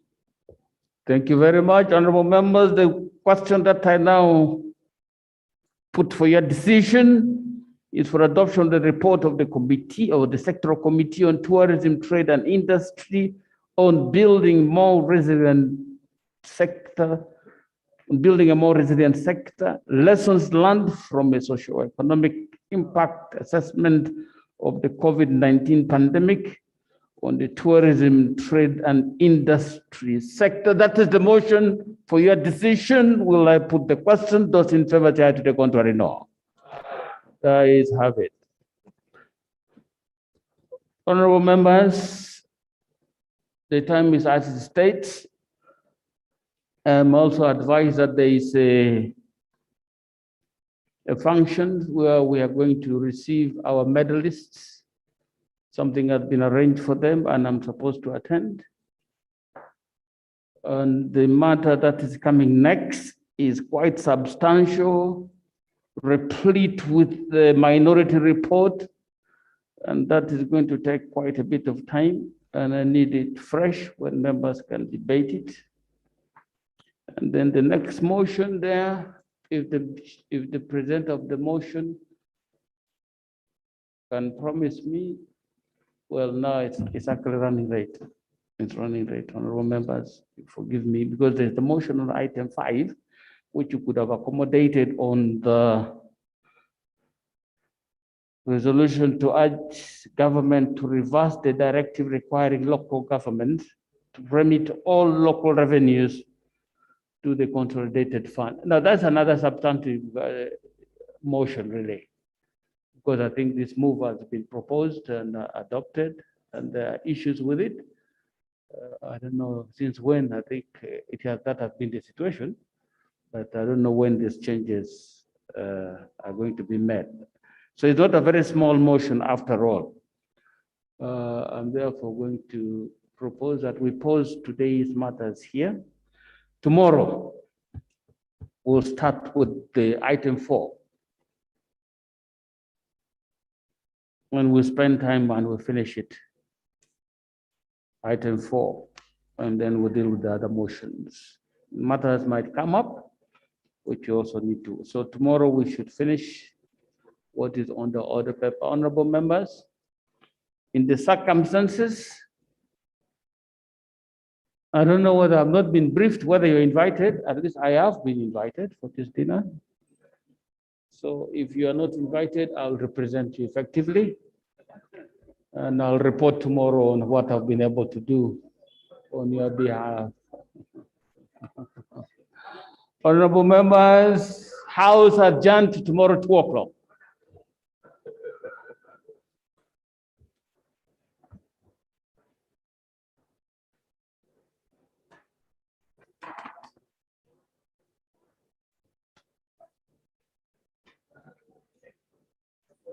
[SPEAKER 3] Thank you very much, honorable members. The question that I now put for your decision is for adoption of the report of the committee or the sectoral committee on tourism, trade and industry on building more resilient sector, building a more resilient sector, lessons learned from a socio-economic impact assessment of the COVID-19 pandemic on the tourism, trade and industry sector. That is the motion for your decision. Will I put the question? Those in favor, say aye. To the contrary, no. That is have it. Honorable members, the time is as it states. I'm also advised that there is a function where we are going to receive our medalists. Something has been arranged for them and I'm supposed to attend. And the matter that is coming next is quite substantial, replete with the minority report, and that is going to take quite a bit of time, and I need it fresh when members can debate it. And then the next motion there, if the presenter of the motion can promise me, well, now it's actually running late. It's running late. Honorable members, forgive me, because there's the motion on item 5, which you could have accommodated on the resolution to urge government to reverse the directive requiring local governments to remit all local revenues to the consolidated fund. Now, that's another substantive motion, really, because I think this move has been proposed and adopted, and there are issues with it. I don't know since when. I think that has been the situation, but I don't know when these changes are going to be made. So it's not a very small motion after all. I'm therefore going to propose that we pause today's matters here. Tomorrow, we'll start with the item 4. When we spend time and we'll finish it. Item 4, and then we'll deal with the other motions. Matters might come up, which you also need to. So tomorrow we should finish what is on the order paper. Honorable members, in the circumstances, I don't know whether I've not been briefed, whether you're invited. At least I have been invited for this dinner. So if you are not invited, I'll represent you effectively. And I'll report tomorrow on what I've been able to do on your behalf. Honorable members, House adjourned to tomorrow 2 o'clock.